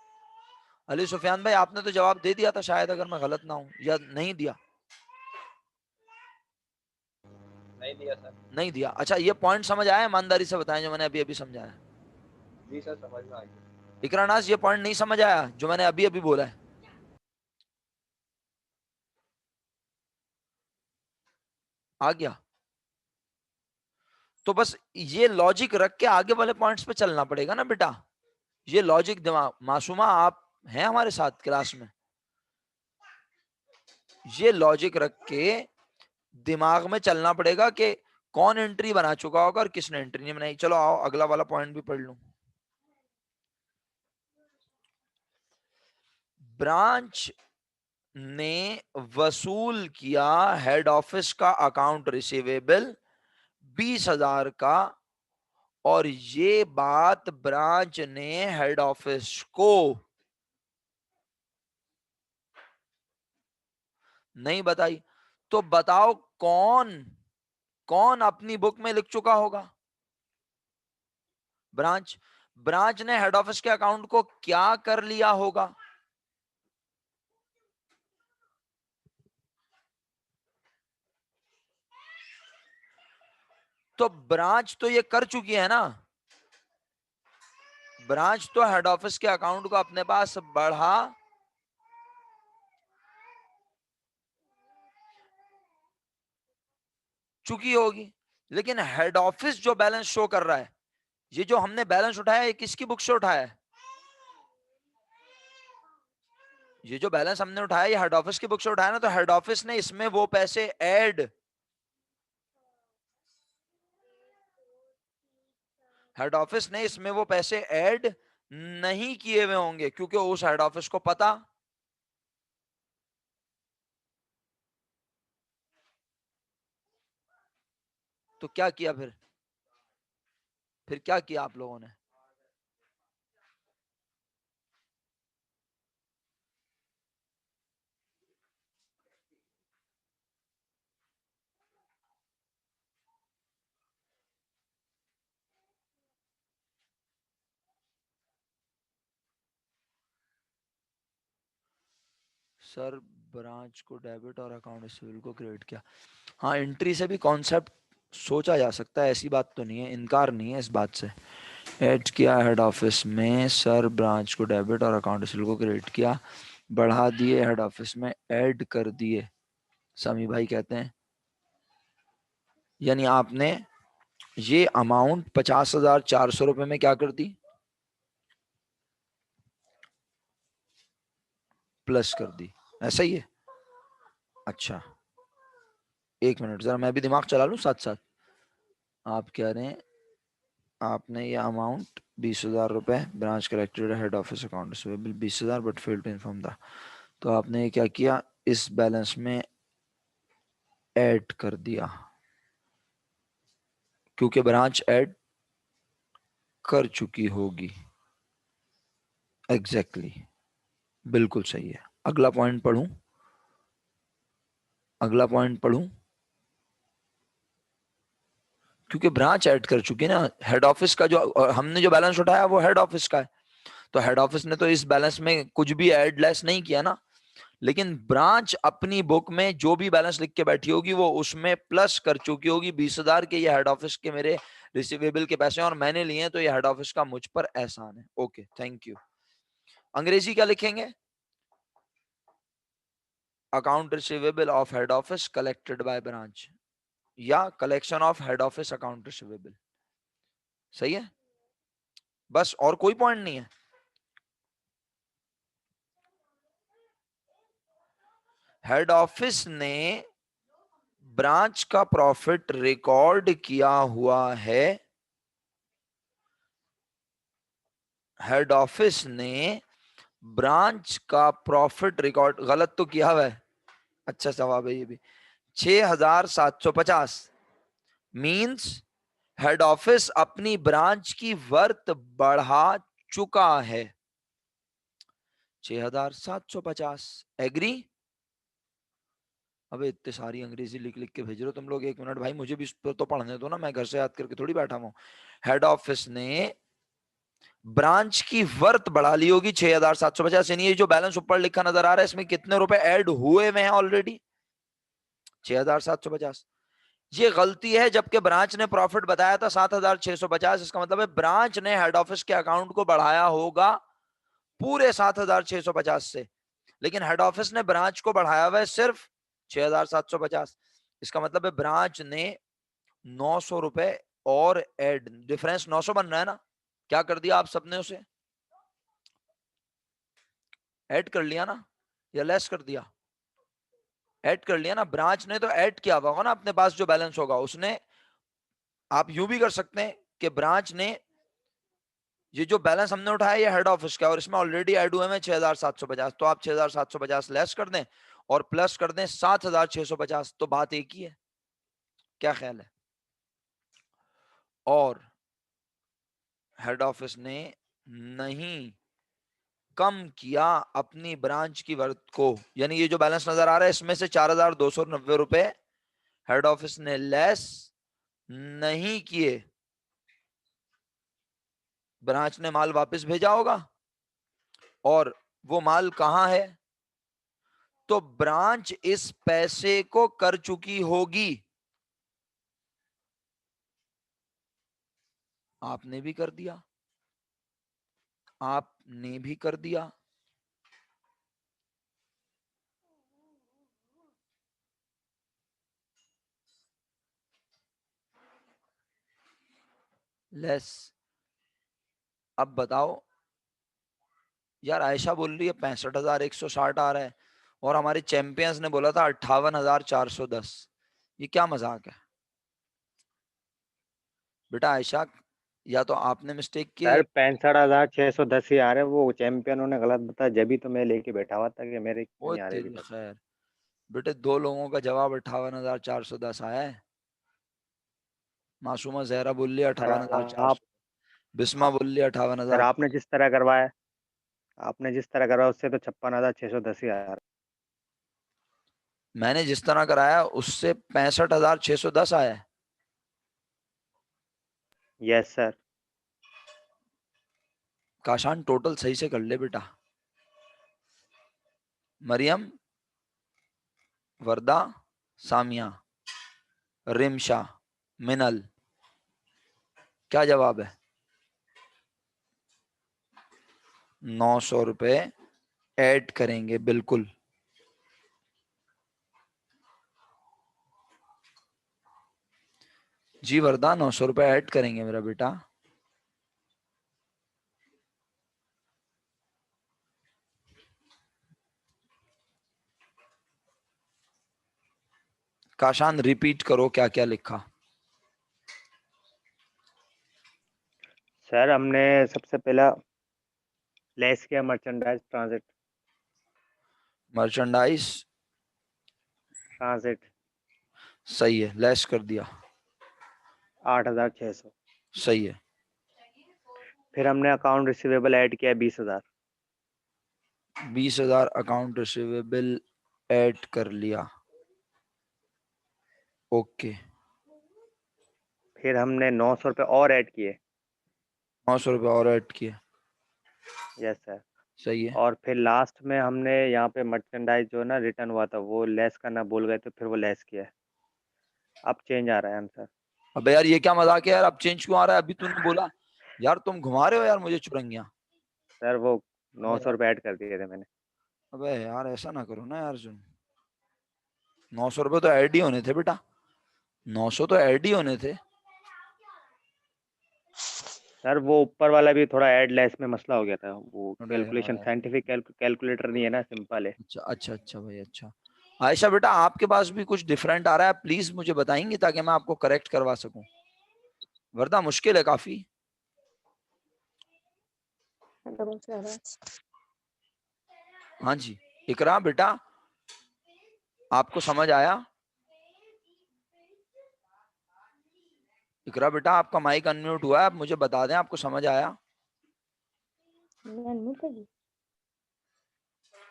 A: अली सुफियान भाई आपने तो जवाब दे दिया था शायद, अगर मैं गलत ना हूं, या नहीं दिया?
F: नहीं दिया सर।
A: नहीं दिया। अच्छा ये पॉइंट समझ आया? ईमानदारी से बताएं जो मैंने अभी अभी समझाया।
F: जी सर, समझ में आ गया।
A: इकरा नाज ये पॉइंट नहीं समझ आया जो मैंने अभी अभी बोला है? आ गया? तो बस ये लॉजिक रख के आगे वाले पॉइंट्स पे चलना पड़ेगा ना बेटा। ये लॉजिक दिमाग, मासूमा आप हैं हमारे साथ क्लास में, ये लॉजिक रख के दिमाग में चलना पड़ेगा कि कौन एंट्री बना चुका होगा और किसने एंट्री नहीं बनाई। चलो आओ अगला वाला पॉइंट भी पढ़ लूं। ब्रांच ने वसूल किया हेड ऑफिस का अकाउंट रिसीवेबल 20,000 का, और ये बात ब्रांच ने हेड ऑफिस को नहीं बताई। तो बताओ कौन कौन अपनी बुक में लिख चुका होगा? ब्रांच। ब्रांच ने हेड ऑफिस के अकाउंट को क्या कर लिया होगा? तो ब्रांच तो ये कर चुकी है ना, ब्रांच तो हेड ऑफिस के अकाउंट को अपने पास बढ़ा चुकी होगी, लेकिन हेड ऑफिस जो बैलेंस शो कर रहा है, ये जो हमने बैलेंस उठाया है, किसकी बुक से उठाया है? ये जो बैलेंस हमने उठाया ये हेड ऑफिस की बुक से उठाया ना, तो हेड ऑफिस ने इसमें वो पैसे ऐड, हेड ऑफिस ने इसमें वो पैसे ऐड नहीं किए हुए होंगे, क्योंकि उस हेड ऑफिस को पता, तो क्या किया फिर क्या किया आप लोगों ने? सर ब्रांच को डेबिट और अकाउंट रिसीवेबल को क्रेडिट किया। हाँ, एंट्री से भी कॉन्सेप्ट सोचा जा सकता है, ऐसी बात तो नहीं है, इनकार नहीं है इस बात से। ऐड किया हेड ऑफिस में, सर ब्रांच को डेबिट और अकाउंट रिसीवेबल को क्रेडिट किया, बढ़ा दिए हेड ऑफिस में, ऐड कर दिए, समी भाई कहते हैं। यानी आपने ये अमाउंट 50,400 में क्या कर दी? प्लस कर दी, ऐसा ही है? अच्छा, एक मिनट जरा मैं भी दिमाग चला लूं साथ साथ। आप कह रहे हैं आपने ये अमाउंट 20,000 रुपए branch corrected head office account receivable 20,000 but fail to inform the, तो आपने ये क्या किया, इस बैलेंस में ऐड कर दिया, क्योंकि ब्रांच ऐड कर चुकी होगी। एग्जैक्टली बिल्कुल सही है। अगला पॉइंट पढ़ूं? अगला पॉइंट पढ़ूं? क्योंकि ब्रांच ऐड कर चुकी है ना, हेड ऑफिस का जो हमने जो बैलेंस उठाया वो हेड ऑफिस का है, तो हेड ऑफिस ने तो इस बैलेंस में कुछ भी ऐड लेस नहीं किया ना, लेकिन ब्रांच अपनी बुक में जो भी बैलेंस लिख के बैठी होगी वो उसमें प्लस कर चुकी होगी 20,000 के, ये हेड ऑफिस के मेरे रिसीवेबल के पैसे हैं और मैंने लिए हैं, तो ये हेड ऑफिस का मुझ पर एहसान है। Okay, thank you. अंग्रेजी क्या लिखेंगे? Account receivable of head office collected by branch, या collection of head office account receivable. सही है, बस और कोई पॉइंट नहीं है। हेड ऑफिस ने ब्रांच का प्रॉफिट रिकॉर्ड किया हुआ है, हेड ऑफिस ने ब्रांच का प्रॉफिट रिकॉर्ड, गलत तो किया हुआ है, अच्छा जवाब है ये भी, 6,750 मींस हेड ऑफिस अपनी ब्रांच की वर्थ बढ़ा चुका है 6,750। एग्री? अबे इतने सारी अंग्रेजी लिख लिख के भेज रहे हो तुम लोग, एक मिनट भाई मुझे भी इस पर तो पढ़ने दो ना, मैं घर से याद करके थोड़ी बैठा हूं। हेड ऑफिस ने ब्रांच की वर्थ बढ़ा ली होगी 6,750, यानी ये जो बैलेंस ऊपर लिखा नजर आ रहा है इसमें कितने रुपए ऐड हुए हुए हैं ऑलरेडी? 6,750। ये गलती है, जबकि ब्रांच ने प्रॉफिट बताया था 7,650, इसका मतलब है ब्रांच ने हेड ऑफिस के अकाउंट को बढ़ाया होगा पूरे 7,650 से, लेकिन हेड ऑफिस ने ब्रांच को बढ़ाया हुआ है सिर्फ 6,750। इसका मतलब है ब्रांच ने 900 रुपए और ऐड, डिफरेंस 900 बन रहा है ना, क्या कर दिया आप सबने, उसे ऐड कर लिया ना, या लेस कर दिया? ऐड कर लिया ना, ब्रांच ने तो ऐड किया होगा ना अपने पास जो बैलेंस होगा उसने। आप यूं भी कर सकते हैं कि ब्रांच ने ये जो बैलेंस हमने उठाया ये हेड ऑफिस का और इसमें ऑलरेडी ऐड हुए हैं 6,750, तो आप 6,750 लेस कर दें और प्लस कर दें 7,650, तो बात एक ही है। क्या ख्याल है? और हेड ऑफिस ने नहीं कम किया अपनी ब्रांच की वर्थ को, यानी ये जो बैलेंस नजर आ रहा है इसमें से 4,290 रुपए हेड ऑफिस ने लेस नहीं किए, ब्रांच ने माल वापस भेजा होगा, और वो माल कहां है, तो ब्रांच इस पैसे को कर चुकी होगी, आपने भी कर दिया, आपने भी कर दिया, लेस। अब बताओ यार, आयशा बोल रही है 65,160 आ रहा है और हमारे चैंपियंस ने बोला था 58,410। ये क्या मजाक है बेटा आयशा? या तो आपने मिस्टेक किया
D: सर 65,610 ही आ रहे हैं, वो चैंपियनों ने गलत बताया, जब तो मैं लेके बैठा हुआ था कि मेरे क्यों
A: ओ
D: नहीं आ रहे अभी
A: तेरी
D: तक।
A: खैर। बेटे दो लोगों का जवाब 58,410 आया है। मासूमा जहरा बोल लिया
D: सर
A: 58,400,
D: आप
A: बिस्मा बोल लिया
D: सर
A: 58,000।
D: आपने जिस तरह करवाया, उससे तो 56,610 ही आ रहा
A: मैंने जिस तरह कराया उससे 65,610 आया है।
D: है। Yes sir.
A: काशान टोटल सही से कर ले बेटा। मरियम, वर्दा, सामिया, रिमशा, मिनल, क्या जवाब है? 900 रुपए ऐड करेंगे बिल्कुल। जी वर्दा, 900 रुपए ऐड करेंगे मेरा बेटा। काशान रिपीट करो क्या क्या लिखा।
D: सर हमने सबसे पहला लेस किया मर्चेंडाइज ट्रांजिट।
A: मर्चेंडाइज
D: ट्रांजिट
A: सही है, लेस कर दिया।
D: 8,600।
A: सही है।
D: फिर हमने अकाउंट रिसीवेबल ऐड किया 20,000।
A: 20,000 अकाउंट रिसीवेबल ऐड कर लिया। ओके।
D: फिर हमने 900 रुपये और ऐड किए।
A: 900 रुपये और ऐड किए।
D: Yes sir.
A: सही है।
D: और फिर लास्ट में हमने यहाँ पे मर्चेंडाइज जो ना रिटर्न हुआ था वो लेस करना भूल गए, तो फिर वो लेस किया है। अब चेंज आ रहा है आंसर।
A: अबे यार ये क्या मजाक है यार, अब चेंज क्यों आ रहा है? अभी तूने बोला। यार तुम घुमा रहे हो यार मुझे चुरंगिया।
D: सर वो
A: अबे
D: नौ सौ
A: यार,
D: रुपये ऐड कर दिए थे मैंने।
A: अबे यार ऐसा ना करो ना यार सुन। 900 रुपये तो ऐड ही होने थे बेटा, 900 तो ऐड ही होने थे।
D: सर वो ऊपर वाला भी थोड़ा ऐड लेस में मसला हो गया था, वो
A: अबे यार
D: कैलकुलेशन
A: ऐसा।
D: साइंटिफिक कैलकुलेटर नहीं है ना, सिंपल है।
A: अच्छा अच्छा अच्छा भाई अच्छा। आयशा बेटा आपके पास भी कुछ डिफरेंट आ रहा है, प्लीज मुझे बताएंगे ताकि मैं आपको करेक्ट करवा सकूं, वरना मुश्किल है काफी। हाँ जी। इकरा बेटा आपको समझ आया? इकरा बेटा आपका माइक अनम्यूट हुआ है, आप मुझे बता दें आपको समझ आया?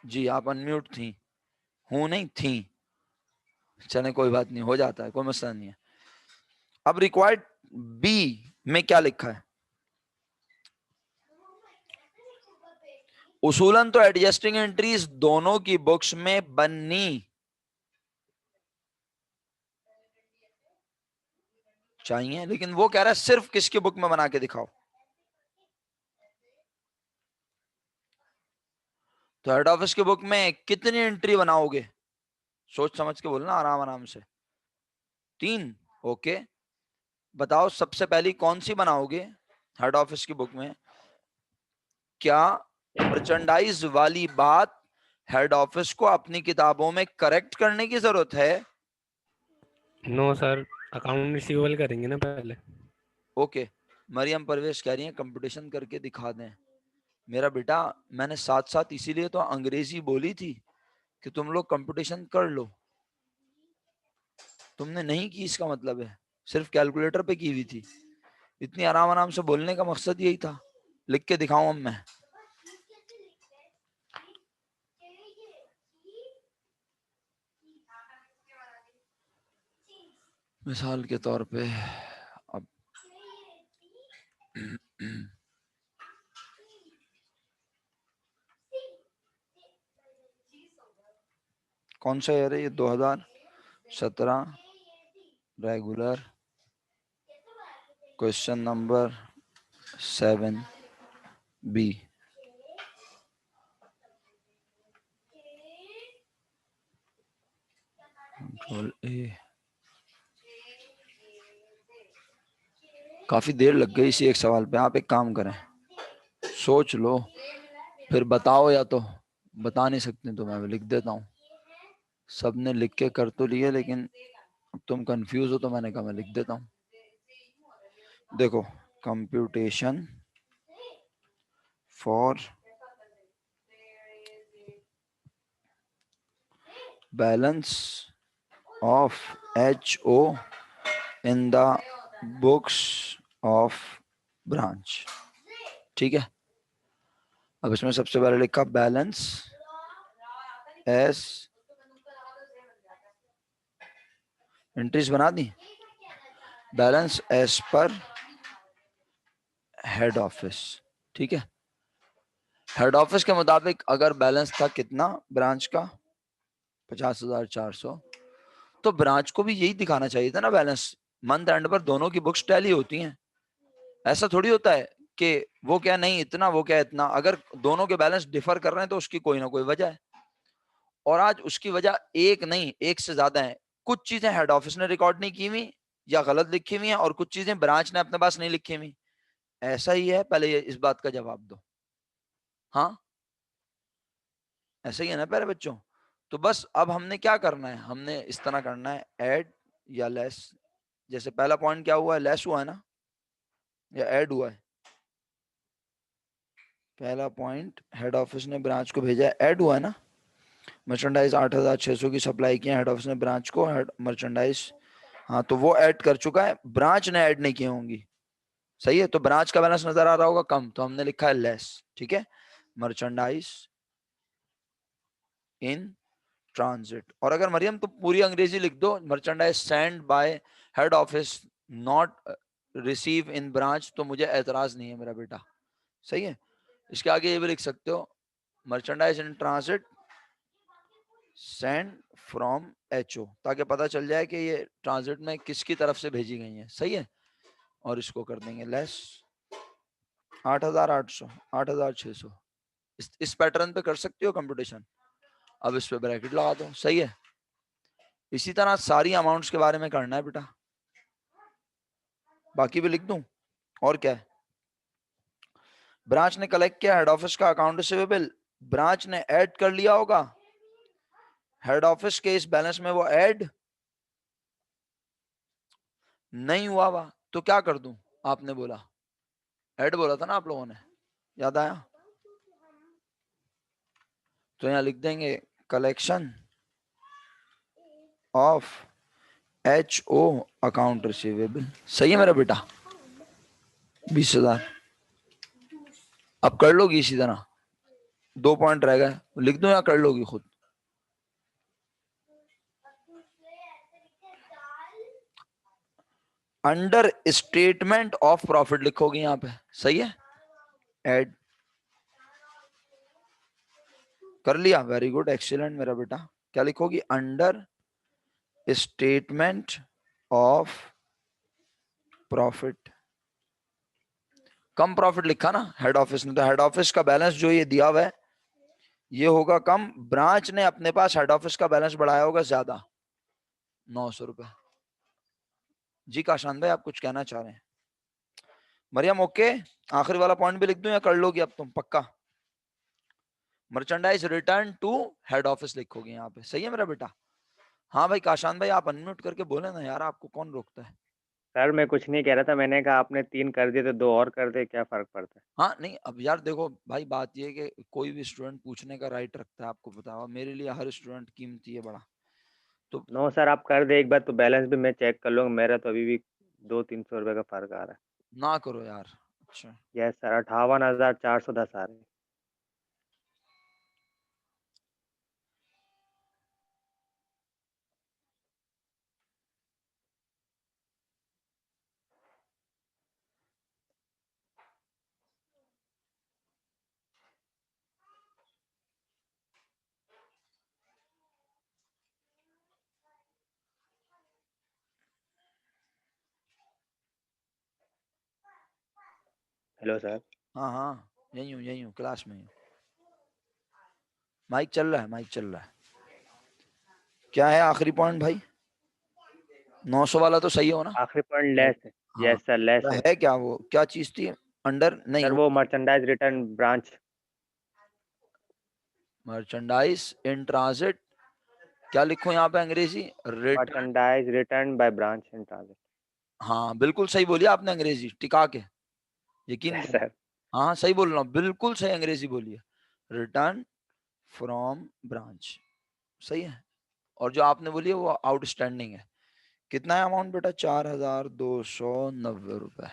A: जी आप अनम्यूट थी। हूं नहीं थी। चले कोई बात नहीं, हो जाता है, कोई मसला नहीं है। अब रिक्वायर्ड बी में क्या लिखा है? उसूलन तो एडजस्टिंग एंट्रीज दोनों की बुक्स में बननी चाहिए, लेकिन वो कह रहा है सिर्फ किसकी बुक में बना के दिखाओ। तो हेड ऑफिस की बुक में कितनी एंट्री बनाओगे? सोच समझ के बोलना, आराम आराम से। 3। ओके। बताओ सबसे पहली कौन सी बनाओगे हेड ऑफिस की बुक में? क्या मर्चेंडाइज वाली बात हेड ऑफिस को अपनी किताबों में करेक्ट करने की जरूरत है?
C: नो सर, अकाउंट रिसीवेबल करेंगे ना पहले।
A: ओके। मरियम परवेश कह रही है कंपटीशन करके दिखा दें। मेरा बेटा मैंने साथ साथ इसीलिए तो अंग्रेजी बोली थी कि तुम लोग कंपटीशन कर लो। तुमने नहीं की इसका मतलब है सिर्फ कैलकुलेटर पे की हुई थी। इतनी आराम आराम से बोलने का मकसद यही था। लिख के दिखाऊं अब मैं? मिसाल के तौर पे अब कौन सा ईयर है ये? 2017 regular question number 7 B. Control A. काफी देर लग गई इसी एक सवाल पे। आप एक काम करें, सोच लो फिर बताओ, या तो बता नहीं सकते तो मैं लिख देता हूँ। सबने लिख के कर तो लिए, लेकिन अब तुम कंफ्यूज हो तो मैंने कहा मैं लिख देता हूँ। देखो, computation for balance of HO in the books of branch. ठीक है, अब इसमें सबसे पहले लिखा बैलेंस एस, एंट्रीज बना दी, बैलेंस एस पर हेड ऑफिस। ठीक है, हेड ऑफिस के मुताबिक अगर बैलेंस था कितना ब्रांच का, 50,400, तो ब्रांच को भी यही दिखाना चाहिए था ना बैलेंस। मंथ एंड पर दोनों की बुक्स टैली होती हैं। ऐसा थोड़ी होता है कि वो क्या नहीं इतना, वो क्या इतना। अगर दोनों के बैलेंस डिफर कर रहे हैं तो उसकी कोई ना कोई वजह है, और आज उसकी वजह एक नहीं, एक से ज्यादा है। कुछ चीजें हेड ऑफिस ने रिकॉर्ड नहीं की हुई या गलत लिखी हुई हैं, और कुछ चीजें ब्रांच ने अपने पास नहीं लिखी हुई। ऐसा ही है, पहले ये इस बात का जवाब दो। हाँ, ऐसा ही है ना प्यारे बच्चों। तो बस अब हमने क्या करना है, हमने इस तरह करना है, ऐड या लेस। जैसे पहला पॉइंट क्या हुआ है, लेस हुआ है ना, या ऐड हुआ है। पहला पॉइंट हेड ऑफिस ने ब्रांच को भेजा है, ऐड हुआ है ना। मर्चेंडाइज 8,600 की सप्लाई की है हेड ऑफिस ने ब्रांच को, मर्चेंडाइज, हाँ तो वो ऐड कर चुका है, ब्रांच ने ऐड नहीं की होंगी। सही है, तो ब्रांच का बैलेंस नजर आ रहा होगा कम, तो हमने लिखा है लेस। ठीक है, मर्चेंडाइज इन ट्रांजिट। और अगर मरियम तो पूरी अंग्रेजी लिख दो, merchandise send bye head office not receive in branch, तो मुझे एतराज नहीं है मेरा बेटा। सही है, इसके आगे ये भी लिख सकते हो, merchandise in transit send from HO, ताकि पता चल जाए कि ये ट्रांजिट में किसकी तरफ से भेजी गई है। सही है, और इसको कर देंगे लेस 8,800, 8,600। इस पैटर्न पे कर सकते हो कंप्यूटेशन। अब इस पे ब्रैकेट लगा दो। सही है, इसी तरह सारी अमाउंट्स के बारे में करना है बेटा, बाकी भी लिख दूं। और क्या है, ब्रांच ने कलेक्ट किया हेड ऑफिस का अकाउंट रिसीवेबल, ब्रांच ने ऐड कर लिया होगा हेड ऑफिस के इस बैलेंस में, वो ऐड नहीं हुआ हुआ, तो क्या कर दूं। आपने बोला ऐड बोला था ना आप लोगों ने, याद आया। तो यहां लिख देंगे collection of HO account receivable. सही है मेरा बेटा, 20,000। अब कर लोगी इसी तरह, 2 पॉइंट रह गए, लिख दो या कर लोगी खुद। अंडर स्टेटमेंट ऑफ प्रॉफिट लिखोगे यहां पे। सही है, ऐड कर लिया, वेरी गुड, एक्सीलेंट मेरा बेटा। क्या लिखोगी, अंडर स्टेटमेंट ऑफ प्रॉफिट। कम प्रॉफिट लिखा ना हेड ऑफिस ने, तो हेड ऑफिस का बैलेंस जो ये दिया हुआ है ये होगा कम, ब्रांच ने अपने पास हेड ऑफिस का बैलेंस बढ़ाया होगा ज्यादा, 900 रुपए। जी काशान भाई, आप कुछ कहना चाह रहे हैं। मरियम ओके, आखिरी वाला पॉइंट भी लिख दूं या कर लोगी अब तुम पक्का। Merchandise return to head office लिखोगे यहाँ पे। सही है मेरा बेटा। हाँ भाई काशान भाई, आप अनम्यूट करके बोले ना यार, आपको कौन रोकता है।
D: सर मैं कुछ नहीं कह रहा था, मैंने कहा आपने 3 कर दिए तो 2 और कर दे, क्या फ़र्क पड़ता है?
A: हाँ नहीं, अब यार देखो भाई, बात ये है कि कोई भी स्टूडेंट पूछने का राइट रखता है, आपको पता होगा, मेरे लिए हर स्टूडेंट कीमती है बड़ा। तो
D: नो सर, आप कर दे एक बार तो बैलेंस भी मैं चेक कर लूँगा, मेरा तो अभी भी 200-300 रुपए का फ़र्क आ रहा है।
A: ना करो यार। अच्छा,
D: यस सर, 58,410 आ रहे हैं। Hello sir.
A: हाँ हाँ, यही हूँ क्लास में ही हूँ। माइक चल रहा है, माइक चल रहा है। क्या है आखिरी पॉइंट भाई। 900 वाला तो सही हो ना?
D: आखिरी पॉइंट लेस है।
A: हाँ,
D: यस सर, लेस है।
A: है क्या वो क्या चीज थी? अंडर नहीं,
D: सर वो merchandise return branch.
A: Merchandise in transit, क्या लिखूं यहाँ पे अंग्रेजी? Return.
D: Merchandise return by branch in transit.
A: हाँ बिल्कुल सही बोलिए आपने अंग्रेजी टिका के, यकीन
D: यस
A: करें।
D: सर।
A: हाँ सही बोल रहा हूँ, बिल्कुल सही अंग्रेजी बोलिए, रिटर्न फ्रॉम ब्रांच, सही है। और जो आपने बोली है वो आउटस्टैंडिंग है। कितना है अमाउंट बेटा? 4290 रुपए।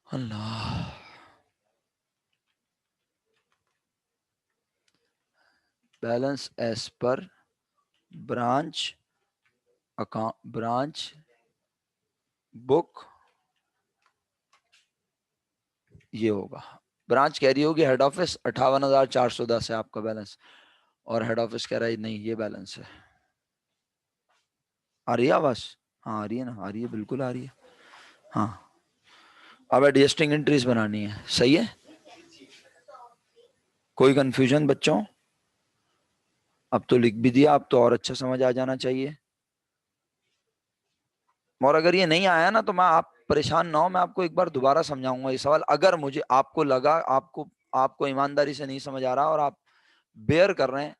A: अल्लाह, balance as per branch account, branch book, ये होगा। ब्रांच कह रही होगी हेड ऑफिस 58,410 है आपका बैलेंस, और हेड ऑफिस कह रहा है नहीं ये बैलेंस है। आ रही है आवाज? हाँ आ रही है ना, आ रही है, बिल्कुल आ रही है। हाँ अब एडजस्टिंग एंट्रीज बनानी है, सही है। कोई कंफ्यूजन बच्चों? अब तो लिख भी दिया, अब तो और अच्छा समझ आ जाना चाहिए। और अगर ये नहीं आया ना तो मैं, आप परेशान ना हो, मैं आपको एक बार दोबारा समझाऊंगा ये सवाल। अगर मुझे आपको लगा आपको आपको ईमानदारी से नहीं समझ आ रहा और आप बेयर कर रहे हैं,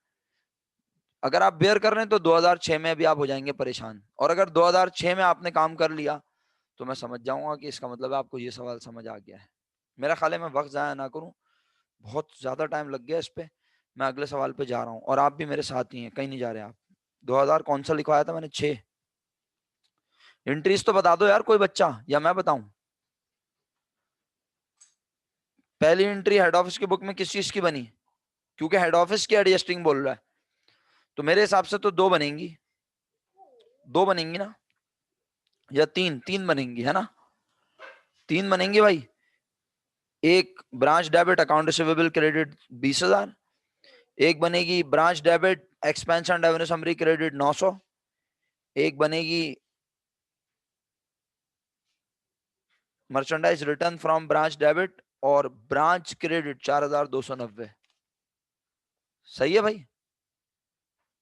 A: अगर आप बेयर कर रहे हैं तो 2006 में भी आप हो जाएंगे परेशान, और अगर 2006 में आपने काम कर लिया तो मैं समझ जाऊंगा कि इसका मतलब है आपको ये सवाल समझ आ गया है। मेरा ख्याल है मैं वक्त जाया ना करूं, बहुत ज्यादा टाइम लग गया इस पे। मैं अगले सवाल पे जा रहा हूँ और आप भी मेरे साथ ही हैं, कहीं नहीं जा रहे आप। 2000 कौन सा लिखवाया था मैंने? 6। एंट्रीज तो बता दो यार कोई बच्चा, या मैं बताऊं? पहली एंट्री हेड ऑफिस की बुक में किस चीज की बनी? क्योंकि हेड ऑफिस की एडजस्टिंग बोल रहा है, तो मेरे हिसाब से तो 2 बनेंगी, 2 बनेंगी ना, या 3, 3 बनेंगी है ना? 3 बनेंगी भाई। एक branch debit account receivable credit 20,000, एक बनेगी branch debit expansion revenue summary credit 900, एक बनेगी merchandise return from branch debit और ब्रांच क्रेडिट 4,290। सही है भाई?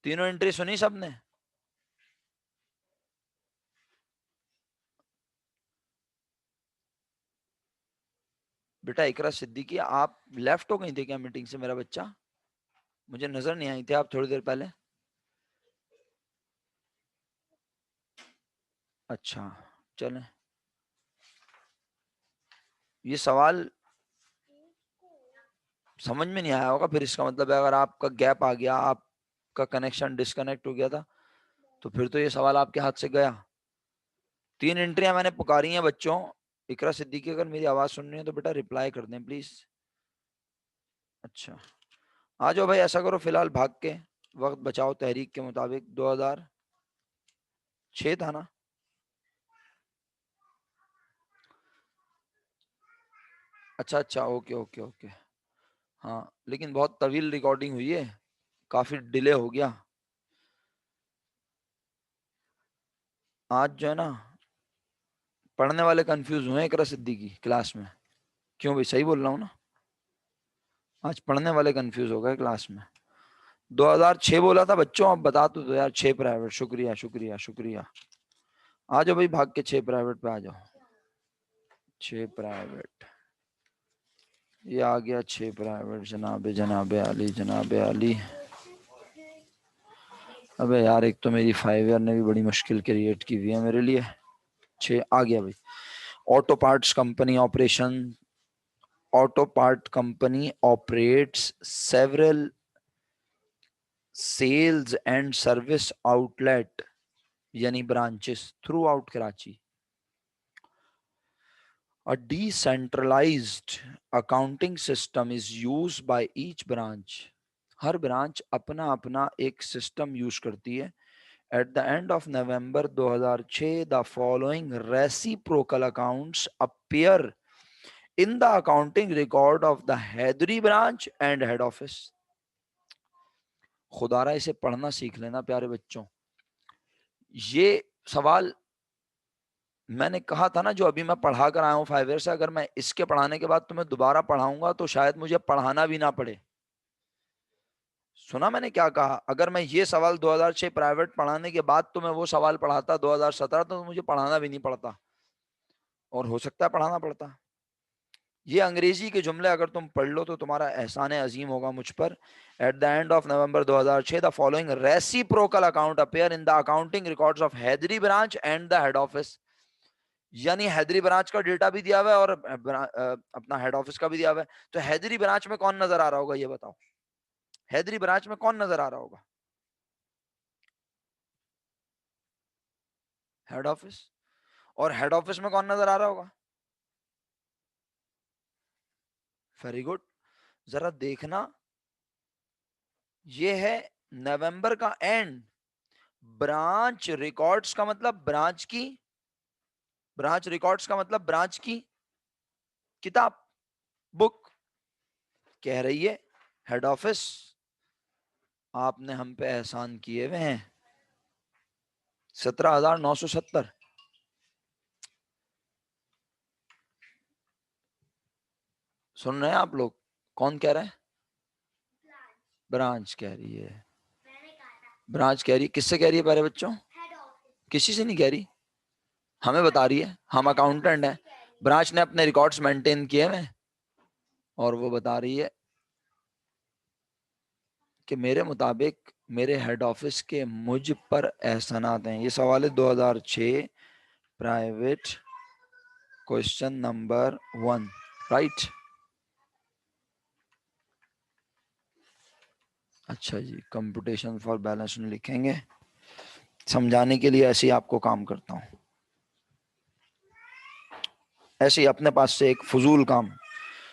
A: तीनों एंट्री सुनी सबने? बेटा इकरा सिद्दीकी, आप लेफ्ट हो गई थी क्या मीटिंग से मेरा बच्चा? मुझे नजर नहीं आई थी आप थोड़ी देर पहले। अच्छा चलें, ये सवाल समझ में नहीं आया होगा, फिर इसका मतलब है अगर आपका गैप आ गया, आपका कनेक्शन डिस्कनेक्ट हो गया था, तो फिर तो ये सवाल आपके हाथ से गया। 3 एंट्रियां मैंने पुकारी हैं बच्चों। इकरा सिद्दीकी अगर मेरी आवाज सुन रही है तो बेटा रिप्लाई कर दें प्लीज। अच्छा आ जाओ भाई, ऐसा करो फिलहाल भाग के वक्त बचाओ, तहरीक के मुताबिक 2006 था ना? अच्छा अच्छा, ओके ओके ओके। हाँ लेकिन बहुत तवील रिकॉर्डिंग हुई है, काफी डिले हो गया आज जो है ना। पढ़ने वाले कंफ्यूज हुए इकरा सिद्दीकी क्लास में। क्यों भाई, सही बोल रहा हूँ ना? आज पढ़ने वाले कंफ्यूज हो गए क्लास में। 2006 बोला था बच्चों, अब बता तो यार 6 प्राइवेट। शुक्रिया शुक्रिया शुक्रिया। आ जाओ भाई भाग के 6 प्राइवेट पे आ जाओ। 6 प्राइवेट, ये आ गया 6 प्राइवेट। जनाबे जनाबे आली जनाबे आली। अबे यार एक तो मेरी 5 ईयर ने भी बड़ी मुश्किल क्रिएट की हुई है मेरे लिए। 6 आ गया भाई। Auto parts company operation, auto part company operates several sales and service outlet यानी branches throughout Karachi. A decentralized accounting system is used by each branch. हर ब्रांच अपना अपना एक सिस्टम यूज करती है। At the end of November 2006, the following reciprocal accounts appear in the accounting record of the Hyderabad branch and head office. खुदारा इसे पढ़ना सीख लेना प्यारे बच्चों। ये सवाल मैंने कहा था ना, जो अभी मैं पढ़ा कर आया हूँ 5 ईयर से, अगर मैं इसके पढ़ाने के बाद तुम्हें दोबारा पढ़ाऊंगा तो शायद मुझे पढ़ाना भी ना पड़े। सुना मैंने क्या कहा? अगर मैं ये सवाल 2006 प्राइवेट पढ़ाने के बाद तुम्हें वो सवाल पढ़ाता 2017, तो मुझे पढ़ाना भी नहीं पड़ता, और हो सकता है पढ़ाना पड़ता। ये अंग्रेजी के जुमले अगर तुम पढ़ लो तो तुम्हारा एहसान अजीम होगा मुझ पर। At the end of November 2006 the following reciprocal account appear in the accounting records of Haidari branch and the head office. यानी हैदरी ब्रांच का डेटा भी दिया हुआ है और अपना हेड ऑफिस का भी दिया हुआ है। तो हैदरी ब्रांच में कौन नजर आ रहा होगा, ये बताओ? हैदरी ब्रांच में कौन नजर आ रहा होगा? Head office. और हेड ऑफिस में कौन नजर आ रहा होगा? Very good. जरा देखना, ये है नवंबर का एंड। ब्रांच रिकॉर्ड्स का मतलब ब्रांच की, ब्रांच रिकॉर्ड्स का मतलब ब्रांच की किताब, बुक। कह रही है हेड ऑफिस, आपने हम पे एहसान किए हुए हैं 17,970। सुन रहे हैं आप लोग? कौन कह रहा है? ब्रांच कह रही है। ब्रांच कह रही है। किससे कह रही है प्यारे बच्चों? किसी से नहीं कह रही, हमें बता रही है। हम अकाउंटेंट हैं, ब्रांच ने अपने रिकॉर्ड्स मेंटेन किए हैं और वो बता रही है कि मेरे मुताबिक मेरे हेड ऑफिस के मुझ पर एहसानात हैं। ये सवाल है 2006 प्राइवेट क्वेश्चन नंबर 1, राइट? अच्छा जी, कंप्यूटेशन फॉर बैलेंस लिखेंगे। समझाने के लिए ऐसे ही आपको काम करता हूँ, ऐसे ही अपने पास से एक फजूल काम,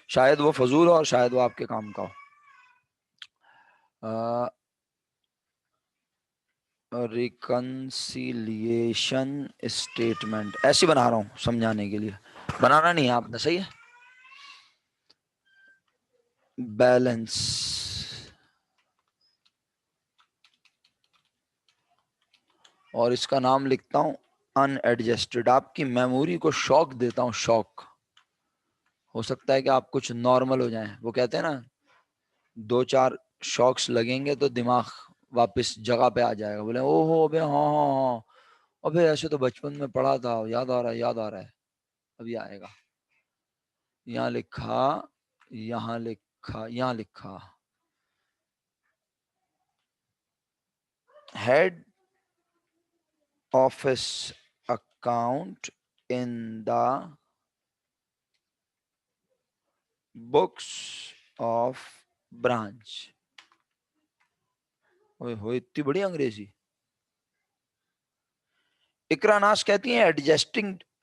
A: शायद वो फजूल हो और शायद वो आपके काम का हो। रिकंसिलिएशन स्टेटमेंट ऐसे बना रहा हूँ समझाने के लिए, बनाना नहीं है आपने, सही है? बैलेंस, और इसका नाम लिखता हूं अनएडजस्टेड। आपकी मेमोरी को शॉक देता हूं, शॉक। हो सकता है कि आप कुछ नॉर्मल हो जाएं। वो कहते हैं ना, 2-4 शॉक्स लगेंगे तो दिमाग वापस जगह पे आ जाएगा। बोले ओहो, अबे हाँ हाँ हाँ, अबे ऐसे तो बचपन में पढ़ा था, याद आ रहा है, याद आ रहा है, अभी आएगा। यहाँ लिखा, यहाँ लिखा, यहाँ लिखा, head office account in the books of branch. ओए हो, इतनी बड़ी अंग्रेजी। इकरा नाश कहती है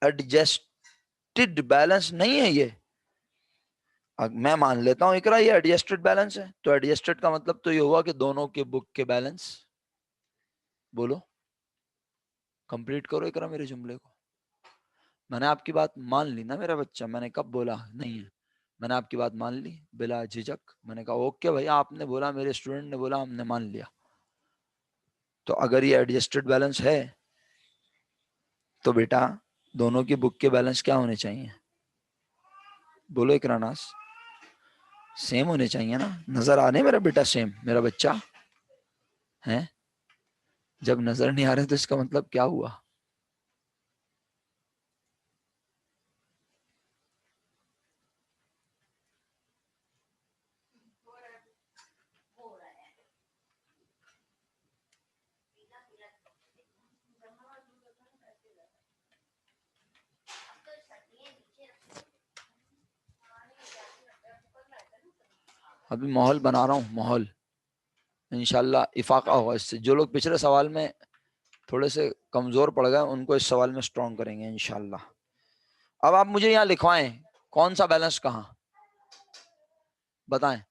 A: एडजस्टेड बैलेंस नहीं है ये। मैं मान लेता हूं इकरा ये एडजस्टेड बैलेंस है, तो एडजस्टेड का मतलब तो ये हुआ कि दोनों के बुक के बैलेंस। बोलो, कंप्लीट करो इकरा मेरे जुमले को। मैंने आपकी बात मान ली ना मेरा बच्चा, मैंने कब बोला नहीं है? मैंने आपकी बात मान ली बिला झिझक। मैंने कहा ओके भैया, आपने बोला, मेरे स्टूडेंट ने बोला, हमने मान लिया। तो अगर ये एडजस्टेड बैलेंस है तो बेटा दोनों की बुक के बैलेंस क्या होने चाहिए? बोलो इकरानास, सेम होने चाहिए ना। नजर आ रहे मेरा बेटा सेम, मेरा बच्चा है? जब नजर नहीं आ रहे तो इसका मतलब क्या हुआ? अभी माहौल बना रहा हूँ, माहौल। इंशाल्लाह इफाका होगा इससे। जो लोग पिछले सवाल में थोड़े से कमजोर पड़ गए उनको इस सवाल में स्ट्रॉन्ग करेंगे इंशाल्लाह। अब आप मुझे यहाँ लिखवाएं कौन सा बैलेंस कहाँ, बताएं।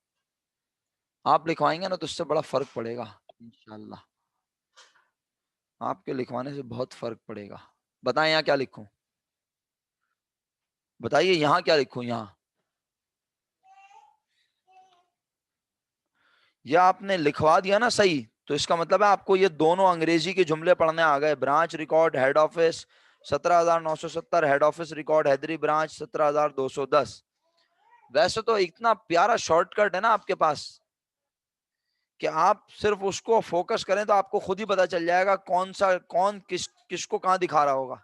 A: आप लिखवाएंगे ना तो इससे बड़ा फर्क पड़ेगा इंशाल्लाह। आपके लिखवाने से बहुत फर्क पड़ेगा। बताएं यहाँ क्या लिखूं, बताइए यहाँ क्या लिखूं। यहाँ या आपने लिखवा दिया ना सही, तो इसका मतलब है आपको ये दोनों अंग्रेजी के जुमले पढ़ने आ गए। Branch record, head office, 17,970 head office record Haidari branch 17,210। वैसे तो इतना प्यारा शॉर्टकट है ना आपके पास कि आप सिर्फ उसको फोकस करें तो आपको खुद ही पता चल जाएगा कौन किसको कहां दिखा रहा होगा।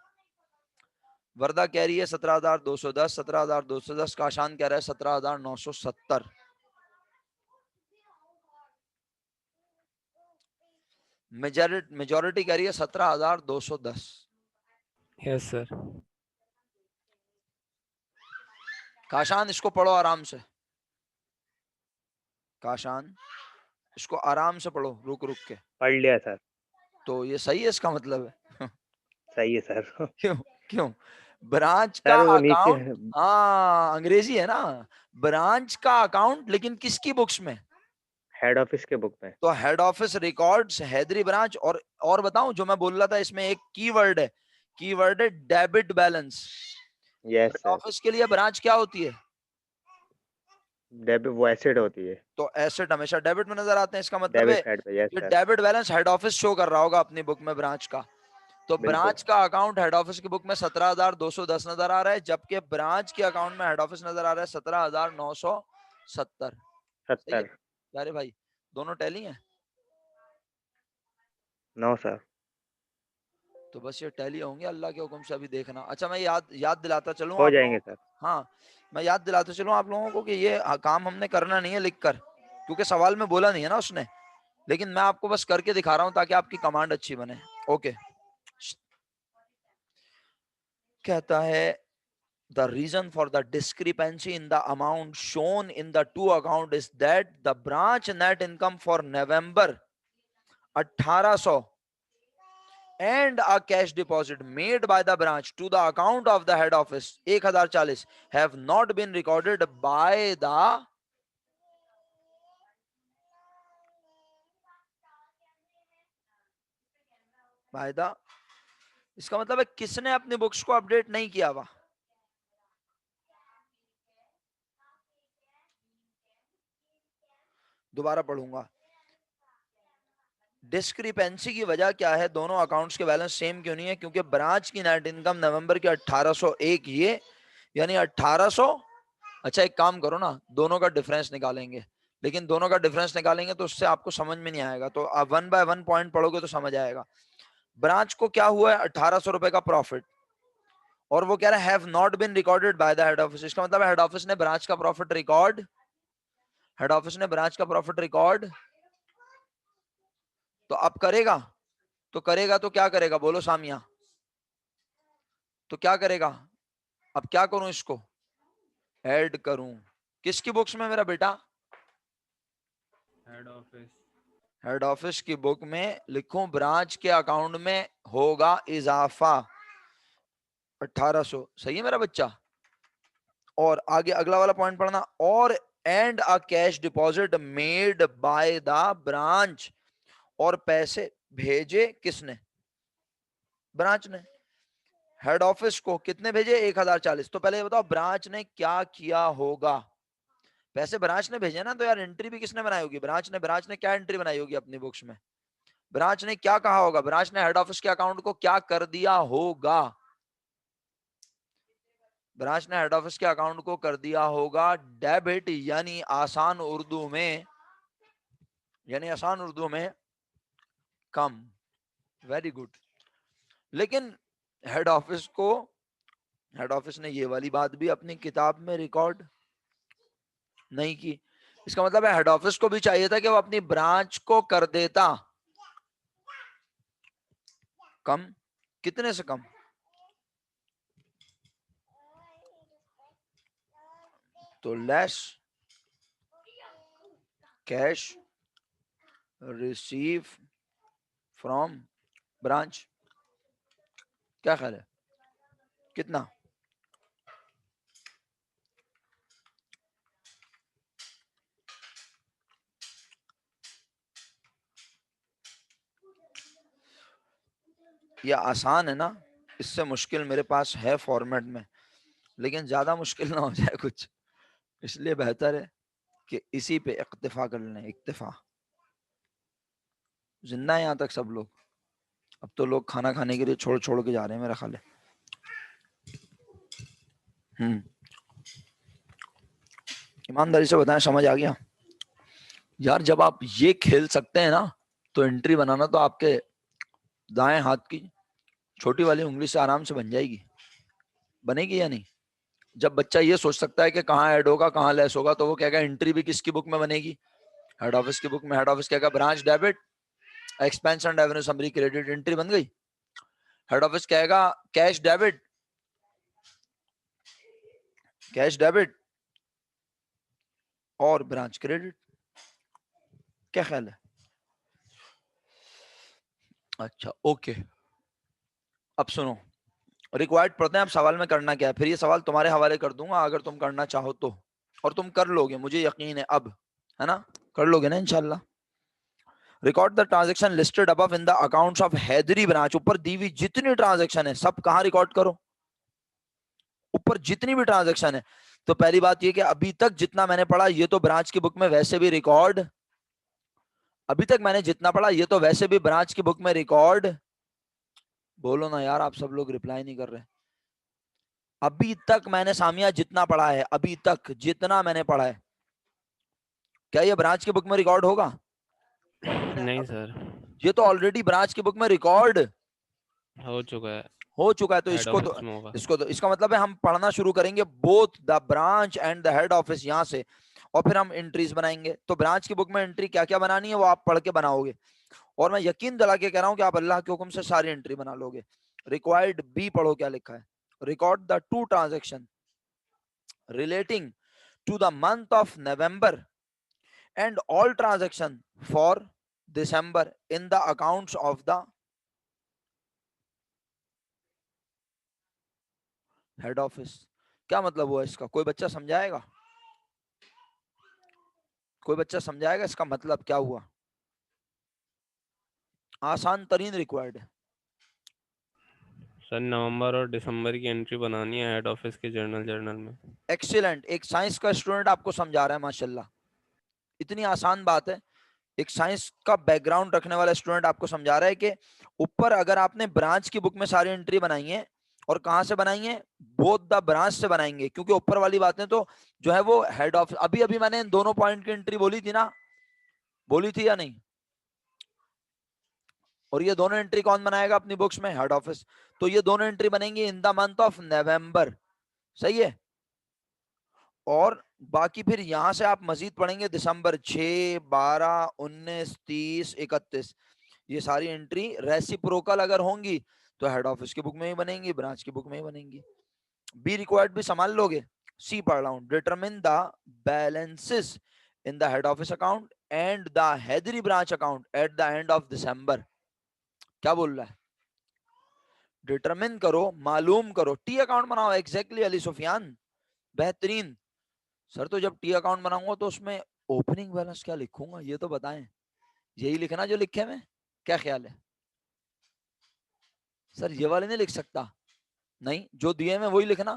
A: वर्दा कह रही है 17,210, 17,210। काशान कह रहा है 17,970। मेजोरिटी कह रही है 17,210।
C: Yes sir.
A: काशान इसको पढ़ो आराम से, काशान इसको आराम से पढ़ो, रुक रुक के।
D: पढ़ लिया सर।
A: तो ये सही है, इसका मतलब है
D: सही है सर
A: क्यों क्यों? ब्रांच का
D: सर वो नीचे
A: अकाउंट, हाँ अंग्रेजी है ना, ब्रांच का अकाउंट लेकिन किसकी बुक्स में?
D: हेड ऑफिस के बुक में।
A: तो head office records Haidari branch. और बताऊं जो मैं बोल रहा था, इसमें एक कीवर्ड है, कीवर्ड है debit balance.
D: Yes
A: head
D: sir.
A: Office के लिए ब्रांच क्या होती है?
D: डेबिट वो एसेट होती है।
A: तो एसेट हमेशा डेबिट में नजर आते हैं, इसका मतलब है
D: डेबिट साइड पे। यस
A: ये
D: sir.
A: Debit balance head office show कर रहा होगा अपनी बुक में ब्रांच का। तो
D: बिल्कुल।
A: ब्रांच का अकाउंट हेड ऑफिस की बुक में 17,210 नजर आ रहा है, जबकि ब्रांच के अकाउंट में हेड ऑफिस नजर आ रहा है 17,970। सही है
D: 70।
A: प्यारे भाई? दोनों टैली हैं?
D: 9 सर।
A: तो बस ये टैली होंगे अल्लाह के हुक्म से, अभी देखना। अच्छा मैं याद दिलाता चलूं
D: हो
A: आप लोगों
D: जाएंगे
A: को,
D: सर।
A: हाँ मैं याद दिलाता चलूं आप लोगों को कि ये काम हमने करना नहीं है लिखकर, क्योंकि सवाल में बोला नहीं है ना उसने, लेकिन मैं आपको बस करके दिखा रहा हूं ताकि आपकी कमांड अच्छी बने। ओके, कहता है the reason for the discrepancy in the amount shown in the two account is that the branch net income for November 1800 and a cash deposit made by the branch to the account of the head office 1040 have not been recorded by the इसका मतलब है किसने अपनी books को update नहीं किया हुआ। दोबारा पढ़ूंगा। डिस्क्रिपेंसी की वजह क्या है, दोनों अकाउंट्स के बैलेंस सेम क्यों नहीं है? क्योंकि ब्रांच की नेट इनकम नवंबर की 1801 ये यानी 1800। अच्छा एक काम करो ना, दोनों का डिफरेंस निकालेंगे, लेकिन दोनों का डिफरेंस निकालेंगे तो उससे आपको समझ में नहीं आएगा, तो आप 1 बाय 1 पॉइंट पढ़ोगे तो समझ आएगा। ब्रांच को क्या हुआ है? 1800 रुपए का प्रॉफिट, और वो कह रहा है have not been recorded by the head office. इसका मतलब हेड ऑफिस ने ब्रांच का प्रॉफिट रिकॉर्ड, हेड ऑफिस ने ब्रांच का प्रॉफिट रिकॉर्ड तो अब करेगा, तो क्या करेगा बोलो सामिया? तो क्या करेगा? अब क्या करूं, इसको ऐड करूं किसकी बुक्स में मेरा बेटा?
C: Head office.
A: हेड ऑफिस की बुक में लिखूं ब्रांच के अकाउंट में होगा इजाफा 1800। सही है मेरा बच्चा? और आगे अगला वाला पॉइंट पढ़ना, और and a cash deposit made by the branch, और पैसे भेजे किसने? ब्रांच ने। हेड ऑफिस को कितने भेजे? 1040। तो पहले ये बताओ ब्रांच ने क्या किया होगा? पैसे ब्रांच ने भेजे ना, तो यार एंट्री भी किसने बनाई होगी? ब्रांच ने क्या एंट्री बनाई होगी अपनी बुक्स में? ब्रांच ने क्या कहा होगा? ब्रांच ने हेड ऑफिस के अकाउंट को क्या कर दिया होगा? ब्रांच ने हेड ऑफिस के अकाउंट को कर दिया होगा डेबिट, यानी आसान उर्दू में कम। Very good. लेकिन हेड ऑफिस ने ये वाली बात भी अपनी किताब में रिकॉर्ड नहीं की। इसका मतलब है हेड ऑफिस को भी चाहिए था कि वो अपनी ब्रांच को कर देता कम। कितने से कम? तो less cash receive from branch. क्या ख्याल है कितना? यह आसान है ना? इससे मुश्किल मेरे पास है फॉर्मेट में, लेकिन ज्यादा मुश्किल ना हो जाए कुछ, इसलिए बेहतर है कि इसी पे इक्तिफा कर लें। इक्तिफा जिंदा है यहाँ तक सब लोग? अब तो लोग खाना खाने के लिए छोड़ छोड़ के जा रहे हैं मेरा ख्याल है। ईमानदारी से बताएं, समझ आ गया यार? जब आप ये खेल सकते हैं ना, तो एंट्री बनाना तो आपके दाएं हाथ की छोटी वाली उंगली से आराम से बन जाएगी। बनेगी या नहीं? जब बच्चा ये सोच सकता है कि कहाँ ऐड होगा कहाँ लेस होगा, तो वो कहेगा एंट्री भी किसकी बुक में बनेगी? हेड ऑफिस की बुक में। हेड ऑफिस कहेगा branch debit, expansion revenue summary credit, entry बन गई। हेड ऑफिस कहेगा कैश डेबिट, कैश डेबिट और ब्रांच क्रेडिट। क्या ख्याल है? अच्छा ओके, अब सुनो, रिक्वायर्ड पढ़ते हैं। अब सवाल में करना क्या है, फिर ये सवाल तुम्हारे हवाले कर दूंगा अगर तुम करना चाहो तो, और तुम कर लोगे, मुझे यकीन है अब, है ना? कर लोगे ना इंशाल्लाह। Record the transaction listed above in the accounts of Haidari branch. ऊपर दी हुई जितनी ट्रांजैक्शन है सब कहां रिकॉर्ड करो? ऊपर जितनी भी ट्रांजैक्शन है। तो पहली बात ये कि अभी तक जितना मैंने पढ़ा ये तो ब्रांच की बुक में वैसे भी रिकॉर्ड, अभी तक मैंने जितना पढ़ा ये तो वैसे भी ब्रांच की बुक में रिकॉर्ड। बोलो ना यार, आप सब लोग रिप्लाई नहीं कर रहे। अभी तक मैंने सामिया जितना पढ़ा है, अभी तक जितना मैंने पढ़ा है, क्या ये ब्रांच की बुक में रिकॉर्ड होगा?
C: नहीं सर,
A: ये तो ऑलरेडी ब्रांच की बुक में रिकॉर्ड
C: हो चुका है।
A: हो चुका है। तो
C: हेड
A: इसको तो
C: ऑफिस में होगा।
A: इसका मतलब है हम पढ़ना शुरू करेंगे both the branch and the head office यहां से, और फिर हम एंट्रीज बनाएंगे। तो ब्रांच की बुक में एंट्री क्या क्या बनानी है वो आप पढ़ के बनाओगे, और मैं यकीन दिला के कह रहा हूं कि आप अल्लाह के हुक्म से सारी एंट्री बना लोगे। रिक्वायर्ड बी पढ़ो क्या लिखा है। Record the two transaction relating to the month of November and all transaction for December in the accounts of the head office। क्या मतलब हुआ इसका? कोई बच्चा समझाएगा? कोई बच्चा समझाएगा इसका मतलब क्या हुआ? आसान तरीन रिक्वायर्ड है
C: सर नवंबर और दिसंबर की एंट्री बनानी है हेड ऑफिस के जर्नल में।
A: एक्सीलेंट। एक साइंस का स्टूडेंट आपको समझा रहा है, माशाल्लाह, इतनी आसान बात है। एक साइंस का बैकग्राउंड रखने वाला स्टूडेंट आपको समझा रहा है कि ऊपर अगर आपने ब्रांच की बुक में सारी एंट्री बनाई है, और कहां से बनाई है? बोथ द ब्रांच से बनाएंगे, क्योंकि ऊपर वाली बातें तो जो है वो हेड ऑफिस, अभी अभी मैंने इन दोनों पॉइंट की एंट्री बोली थी ना, बोली थी या नहीं? और ये दोनों एंट्री कौन बनाएगा अपनी बुक्स में? Head office. तो ये दोनों एंट्री बनेंगी इन द मंथ ऑफ नवंबर, सही है। और बाकी फिर यहां से आप मजीद पढ़ेंगे दिसंबर 6, 12, 19, 30, 31, ये सारी एंट्री रेसिप्रोकल अगर होंगी तो हेड ऑफिस की बुक में ही बनेंगी, ब्रांच की बुक में ही बनेंगी। बी रिक्वायर्ड भी संभाल लोगे। सी पढ़ रहा हूं। Determine the balances in the head office account and the Haidari branch account at the end of December. क्या बोल रहा है? डिटरमिन करो, मालूम करो। टी अकाउंट बनाओ। एग्जैक्टली अली सुफियान, बेहतरीन। सर तो जब टी अकाउंट बनाऊंगा तो उसमें ओपनिंग बैलेंस क्या लिखूंगा ये तो बताएं। यही लिखना जो लिखे में, क्या ख्याल है? सर ये वाले नहीं लिख सकता? नहीं, जो दिए में वही लिखना।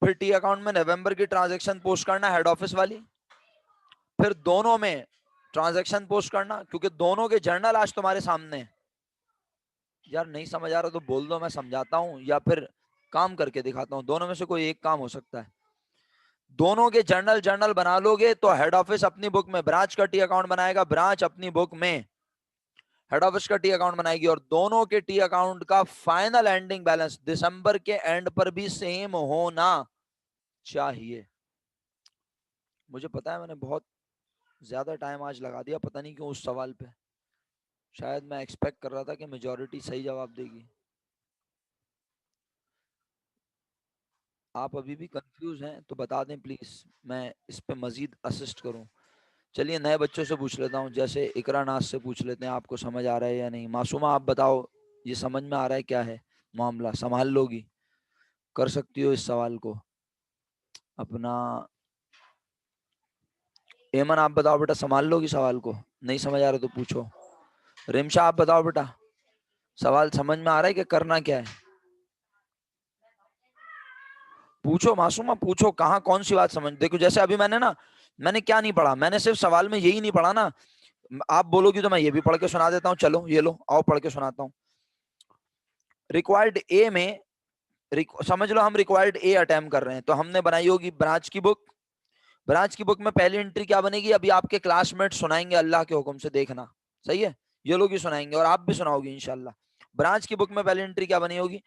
A: फिर टी अकाउंट में नवंबर की ट्रांजैक्शन पोस्ट करना हेड ऑफिस वाली, फिर दोनों में ट्रांजैक्शन पोस्ट करना, क्योंकि दोनों के जर्नल आज तुम्हारे सामने हैं। यार नहीं समझ आ रहा तो बोल दो, मैं समझाता हूँ या फिर काम करके दिखाता हूँ, दोनों में से कोई एक काम हो सकता है। दोनों के जर्नल बना लोगे तो हेड ऑफिस अपनी बुक में ब्रांच का टी अकाउंट बनाएगा, ब्रांच अपनी बुक में हेड ऑफिस का टी अकाउंट बनाएगी, और दोनों के टी अकाउंट का फाइनल एंडिंग बैलेंस दिसंबर के एंड पर भी सेम होना चाहिए। मुझे पता है मैंने बहुत ज्यादा टाइम आज लगा दिया, पता नहीं क्यों उस सवाल पे। शायद मैं एक्सपेक्ट कर रहा था कि मेजॉरिटी सही जवाब देगी। आप अभी भी कंफ्यूज हैं तो बता दें प्लीज, मैं इस पे मजीद असिस्ट करूं। चलिए नए बच्चों से पूछ लेता हूं, जैसे इकरा नाज से पूछ लेते हैं, आपको समझ आ रहा है या नहीं? मासूमा आप बताओ, ये समझ में आ रहा है क्या है मामला? संभाल लोगी? कर सकती हो इस सवाल को अपना? एमन आप बताओ बेटा, संभाल लोगी सवाल को? नहीं समझ आ रहा तो पूछो। रिमशा आप बताओ बेटा, सवाल समझ में आ रहा है कि करना क्या है? पूछो मासूमा, पूछो। कहाँ कौन सी बात समझ? देखो जैसे अभी मैंने क्या नहीं पढ़ा, मैंने सिर्फ सवाल में यही नहीं पढ़ा ना। आप बोलोगी तो मैं ये भी पढ़ के सुना देता हूँ। चलो ये लो, आओ पढ़ के सुनाता हूँ। रिक्वायर्ड ए में समझ लो हम रिक्वायर्ड ए अटेम्प्ट कर रहे हैं, तो हमने बनाई होगी ब्रांच की बुक। ब्रांच की बुक में पहली एंट्री क्या बनेगी, अभी आपके क्लासमेट सुनाएंगे अल्लाह के हुक्म से, देखना सही है, ये लोग ही सुनाएंगे और आप भी सुनाओगे इंशाल्लाह। ब्रांच की बुक में पहली एंट्री क्या बनी होगी,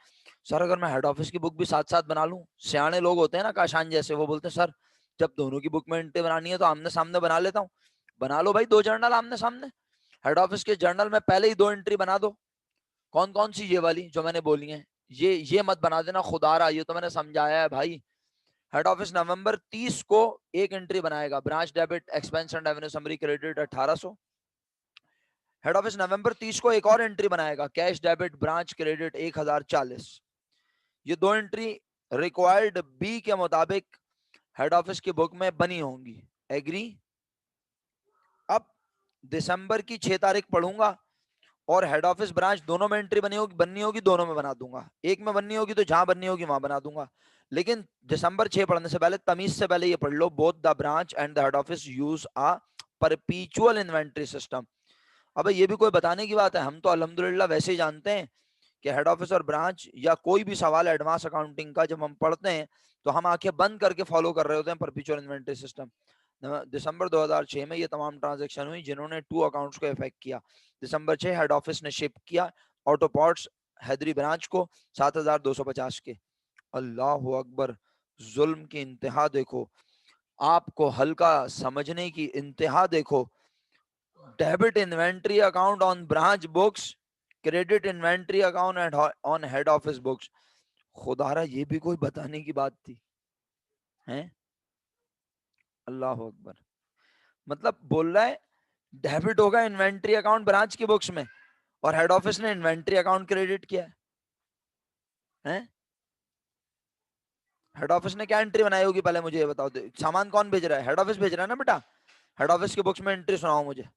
A: सर अगर मैं हेड ऑफिस की बुक भी साथ साथ बना लूं, सियाने लोग होते हैं ना काशान जैसे, वो बोलते हैं सर जब दोनों की बुक में एंट्री बनानी है तो आमने सामने बना लेता हूँ। बना लो भाई 2 जर्नल आमने सामने, हेड ऑफिस के जर्नल में पहले ही 2 एंट्री बना दो। कौन कौन सी, ये वाली जो मैंने बोली है, ये मत बना देना खुदारा, ये तो मैंने समझाया है भाई। हेड ऑफिस नवंबर 30 को एक एंट्री बनाएगा, branch debit expense and revenue summary credit 1800। Head office November 30 को एक और एंट्री बनाएगा, कैश डेबिट ब्रांच क्रेडिट 1040। ये 2 एंट्री रिक्वायर्ड बी के मुताबिक हेड ऑफिस की बुक में बनी होंगी, एग्री। अब दिसंबर की 6 तारीख पढ़ूंगा और हेड ऑफिस ब्रांच दोनों में एंट्री बननी होगी दोनों में बना दूंगा, एक में बननी होगी तो जहां बननी होगी वहां बना दूंगा। लेकिन दिसंबर 6 पढ़ने से पहले तमीज से पहले ये पढ़ लो, both the branch and the head office use a perpetual inventory system. अब ये भी कोई बताने की बात है, हम तो अल्हम्दुलिल्लाह वैसे ही जानते हैं कि हेड ऑफिस और ब्रांच या कोई भी सवाल एडवांस अकाउंटिंग का जब हम पढ़ते हैं तो हम आंखें बंद करके फॉलो कर रहे होते हैं परपेचुअल इन्वेंटरी सिस्टम। दिसंबर 2006 में ये तमाम ट्रांजैक्शन हुई जिन्होंने 2 अकाउंट्स को इफेक्ट किया। दिसंबर 6 हेड ऑफिस ने शिप किया ऑटोपॉट्स हैदरी ब्रांच को 7250 के। अल्लाह अकबर, जुल्म की इंतहा देखो, आपको हल्का समझने की इंतहा देखो। Debit inventory account on branch books, credit inventory account on head office books. खुदारा ये भी कोई बताने की बात थी हैं? अल्लाह अकबर, मतलब बोल रहा है डेबिट होगा इन्वेंट्री अकाउंट ब्रांच की बुक्स में और हेड ऑफिस ने इन्वेंट्री अकाउंट क्रेडिट किया है। हेड ऑफिस ने क्या एंट्री बनाई होगी पहले मुझे ये बताओ, सामान कौन भेज रहा है, हेड ऑफिस भेज रहा है ना बेटा। हेड ऑफिस की बुक्स में एंट्री सुनाओ मुझे,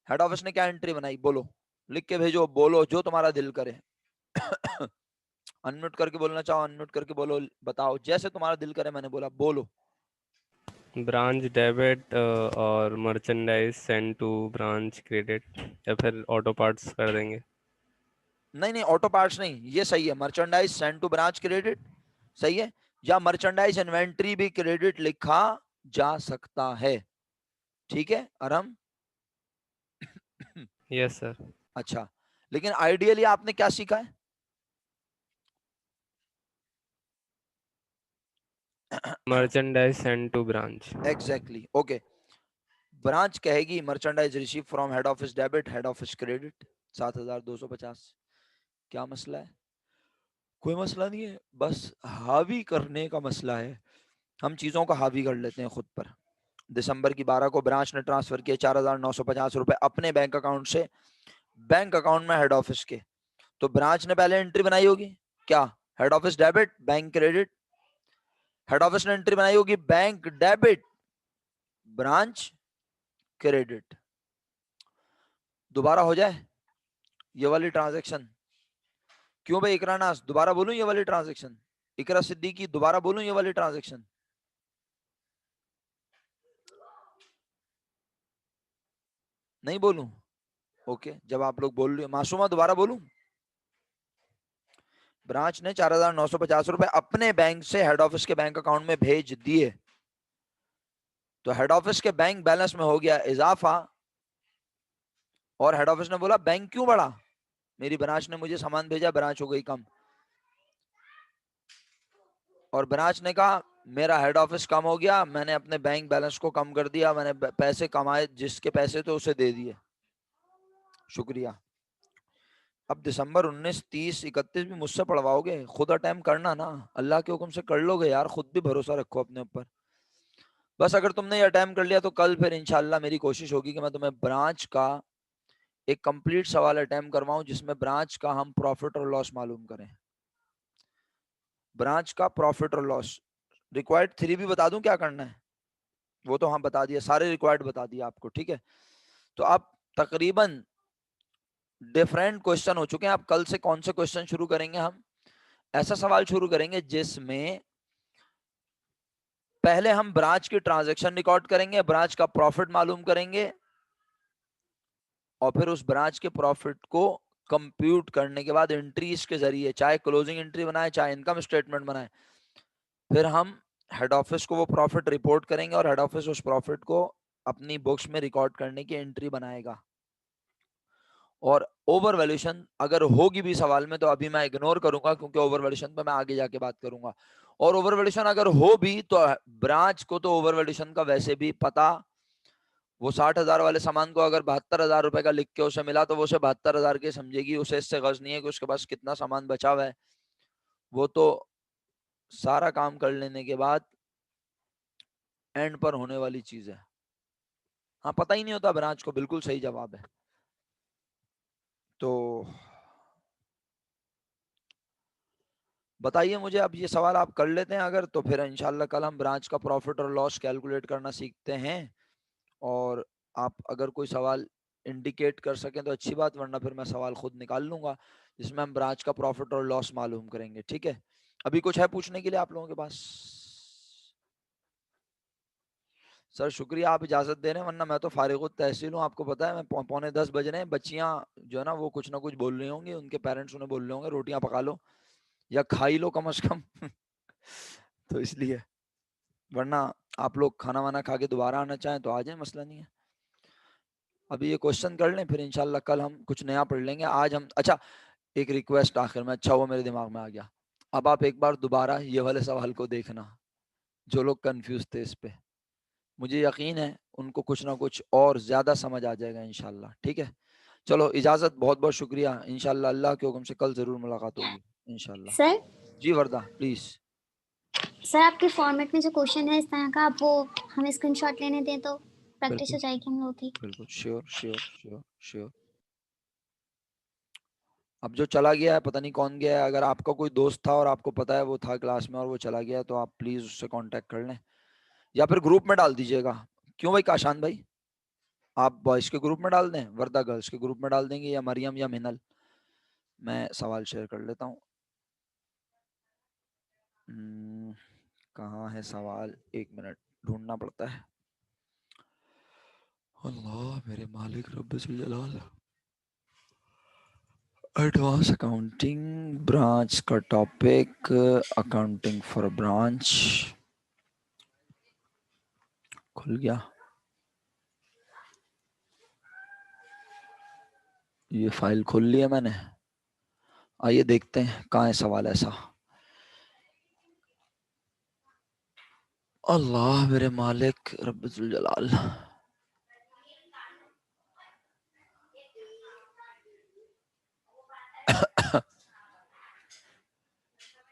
A: हेड ऑफिस ने क्या एंट्री बनाई, बोलो, लिख के भेजो, बोलो जो तुम्हारा दिल करे। अनम्यूट करके बोलना चाहो अनम्यूट करके बोलो, बताओ जैसे तुम्हारा दिल करे, मैंने बोला बोलो।
C: ब्रांच डेबिट और merchandise send to branch credit, या फिर ऑटो पार्ट्स कर देंगे।
A: नहीं नहीं ऑटो पार्ट्स नहीं, ये सही है, merchandise send to branch credit सही है, या मर्चेंडाइज इन्वेंट्री भी क्रेडिट लिखा जा सकता है, ठीक है आराम।
C: Yes sir.
A: अच्छा, लेकिन आइडियली आपने क्या सीखा है?
C: Merchandise send to branch.
A: Exactly okay. Branch कहेगी merchandise receive from head office debit, head office credit 7250। क्या मसला है? कोई मसला नहीं है, बस हावी करने का मसला है, हम चीजों को हावी कर लेते हैं खुद पर। दिसंबर की 12 को ब्रांच ने ट्रांसफर किए 4950 रुपए अपने बैंक अकाउंट से बैंक अकाउंट में हेड ऑफिस के। तो ब्रांच ने पहले एंट्री बनाई होगी क्या, head office debit bank credit. Head office ने एंट्री बनाई होगी बैंक डेबिट ब्रांच क्रेडिट। दोबारा हो जाए ये वाली ट्रांजैक्शन, क्यों भाई इकरा नास, दोबारा बोलूं ये वाली ट्रांजैक्शन, इकरा सिद्दीकी दोबारा बोलूं ये वाली ट्रांजैक्शन? नहीं बोलूं? ओके, जब आप लोग बोल रहे हो मासूमा दोबारा बोलूं। ब्रांच ने 4950 रुपए अपने बैंक से हेड ऑफिस के बैंक अकाउंट में भेज दिए, तो हेड ऑफिस के बैंक बैलेंस में हो गया इजाफा और हेड ऑफिस ने बोला बैंक क्यों बढ़ा, मेरी ब्रांच ने मुझे सामान भेजा, ब्रांच हो गई कम। और ब्रांच ने कहा मेरा हेड ऑफिस कम हो गया, मैंने अपने बैंक बैलेंस को कम कर दिया, मैंने पैसे कमाए, जिसके पैसे थे उसे दे दिए, शुक्रिया। अब दिसंबर 19, 30, 31 भी मुझसे पढ़वाओगे, खुद अटेम्प्ट करना ना, अल्लाह के हुक्म से कर लोगे यार, खुद भी भरोसा रखो अपने ऊपर। बस अगर तुमने ये अटेम्प्ट कर लिया तो कल फिर इंशाल्लाह मेरी कोशिश होगी कि मैं तुम्हें ब्रांच का एक कंप्लीट सवाल अटेम्प्ट करवाऊं जिसमें ब्रांच का हम प्रॉफिट और लॉस मालूम करें। ब्रांच का प्रॉफिट और लॉस रिक्वायर्ड 3 भी बता दूं क्या करना है, वो तो हम बता दिया, सारे रिक्वायर्ड बता दिया आपको, ठीक है। तो अब तकरीबन डिफरेंट क्वेश्चन हो चुके हैं। अब कल से कौन से क्वेश्चन शुरू करेंगे, हम ऐसा सवाल शुरू करेंगे जिसमें पहले हम ब्रांच की ट्रांजैक्शन रिकॉर्ड करेंगे, ब्रांच का प्रॉफिट मालूम करेंगे और फिर उस ब्रांच के प्रॉफिट को कंप्यूट करने के बाद एंट्रीज के जरिए, चाहे क्लोजिंग एंट्री बनाए चाहे इनकम स्टेटमेंट बनाए, फिर हम हेड ऑफिस को वो प्रॉफिट रिपोर्ट करेंगे और हेड ऑफिस उस प्रॉफिट को अपनी बुक्स में रिकॉर्ड करने की एंट्री बनाएगा। और ओवर वैल्यूएशन अगर होगी भी सवाल में तो अभी मैं इग्नोर करूंगा, क्योंकि ओवर वैल्यूएशन पे मैं आगे जाके बात करूंगा। और ओवर वैल्यूएशन अगर हो भी तो ब्रांच को तो ओवर वैल्यूएशन का वैसे भी पता, वो 60,000 वाले सामान को अगर 72,000 रुपए का लिख के उसे मिला तो वो उसे 72,000 के समझेगी, उसे इससे गज नहीं है कि उसके पास कितना सामान बचा हुआ है। वो तो सारा काम कर लेने के बाद एंड पर होने वाली चीज है। हाँ, पता ही नहीं होता ब्रांच को, बिल्कुल सही जवाब है। तो बताइए मुझे, अब ये सवाल आप कर लेते हैं अगर, तो फिर इंशाल्लाह कल हम ब्रांच का प्रॉफिट और लॉस कैलकुलेट करना सीखते हैं। और आप अगर कोई सवाल इंडिकेट कर सकें तो अच्छी बात, वरना फिर मैं सवाल खुद निकाल लूंगा जिसमें हम ब्रांच का प्रॉफिट और लॉस मालूम करेंगे। ठीक है, अभी कुछ है पूछने के लिए आप लोगों के पास? सर शुक्रिया, आप इजाजत दे रहे हैं, वरना मैं तो फारिग तहसील हूँ। आपको पता है मैं 9:45 बज रहे हैं, बच्चियां जो है ना वो कुछ ना कुछ बोल रही होंगी, उनके पेरेंट्स उन्हें बोल रहे होंगे रोटियां पका लो या खा ही लो कम से कम। तो इसलिए, वरना आप लोग खाना वाना खा के दोबारा आना चाहें तो आ जाए, मसला नहीं है। अभी ये क्वेश्चन कर लें, फिर इंशाल्लाह कल हम कुछ नया पढ़ लेंगे। आज हम, अच्छा एक रिक्वेस्ट आखिर में, अच्छा वो मेरे दिमाग में आ गया, अब आप एक बार दोबारा ये वाले सवाल को देखना, जो लोग कंफ्यूज थे इस पे, मुझे यकीन है उनको कुछ ना कुछ और ज्यादा समझ आ जाएगा इंशाल्लाह। ठीक है, चलो इजाजत, बहुत बहुत शुक्रिया। इंशाल्लाह अल्लाह के हुक्म से कल जरूर मुलाकात होगी इंशाल्लाह।
E: Sir
A: ji Warda please.
E: Sir आपके फॉर्मेट में जो क्वेश्चन है इस तरह का, आप वो हमें स्क्रीनशॉट लेने दें तो प्रैक्टिस
A: बिल्कुल
E: हो जाएगी हम लोग की।
A: बिल्कुल, श्योर श्योर श्योर श्योर। अब जो चला गया है, पता नहीं कौन गया है, अगर आपका कोई दोस्त था और आपको पता है वो था क्लास में और वो चला गया है, तो आप प्लीज उससे कांटेक्ट कर लें या फिर ग्रुप में डाल दीजिएगा। क्यों भाई काशान भाई, आप बॉयज के ग्रुप में डाल दें, वर्दा गर्ल्स के ग्रुप में डाल देंगे, या मरियम या मिनल? मैं सवाल शेयर कर लेता हूँ। कहाँ है सवाल, एक मिनट ढूंढना पड़ता है। अल्लाह मेरे मालिक रब्बे जुल जलाल। एडवांस अकाउंटिंग ब्रांच का टॉपिक, अकाउंटिंग फॉर ब्रांच खुल गया। ये फाइल खोल लिया मैंने, आइए देखते हैं कहाँ है सवाल ऐसा। अल्लाह मेरे मालिक रब्बे जुल जलाल।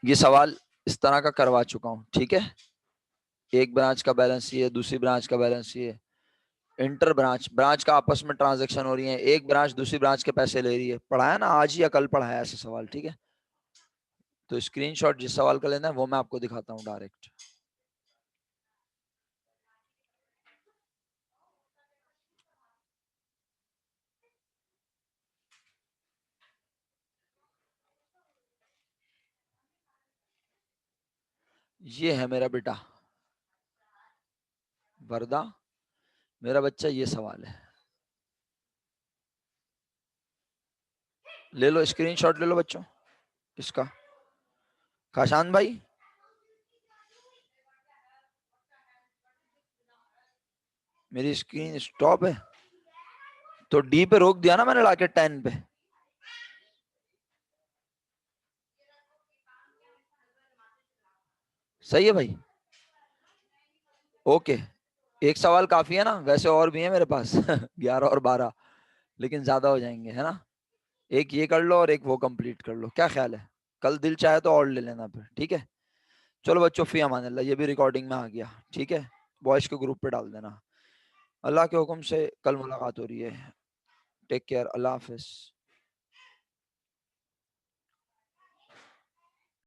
A: ये सवाल इस तरह का करवा चुका हूँ, ठीक है। एक ब्रांच का बैलेंस ये, दूसरी ब्रांच का बैलेंस ये, इंटर ब्रांच, ब्रांच का आपस में ट्रांजैक्शन हो रही है, एक ब्रांच दूसरी ब्रांच के पैसे ले रही है। पढ़ाया ना आज या कल पढ़ाया ऐसा सवाल, ठीक है। तो स्क्रीनशॉट जिस सवाल का लेना है वो मैं आपको दिखाता हूँ डायरेक्ट। ये है मेरा बेटा वर्दा, मेरा बच्चा, ये सवाल है, ले लो स्क्रीनशॉट ले लो बच्चों इसका। काशान भाई मेरी स्क्रीन स्टॉप है, तो डी पे रोक दिया ना मैंने लाके 10 पे। सही है भाई, ओके। एक सवाल काफी है ना, वैसे और भी है मेरे पास 11 और 12, लेकिन ज्यादा हो जाएंगे है ना। एक ये कर लो और एक वो कंप्लीट कर लो, क्या ख्याल है? कल दिल चाहे तो और ले लेना फिर, ठीक है। चलो बच्चों फी अमान अल्लाह, ये भी रिकॉर्डिंग में आ गया, ठीक है। बॉयज के ग्रुप पे डाल देना। अल्लाह के हुक्म से कल मुलाकात हो रही है। टेक केयर, अल्लाह हाफिज।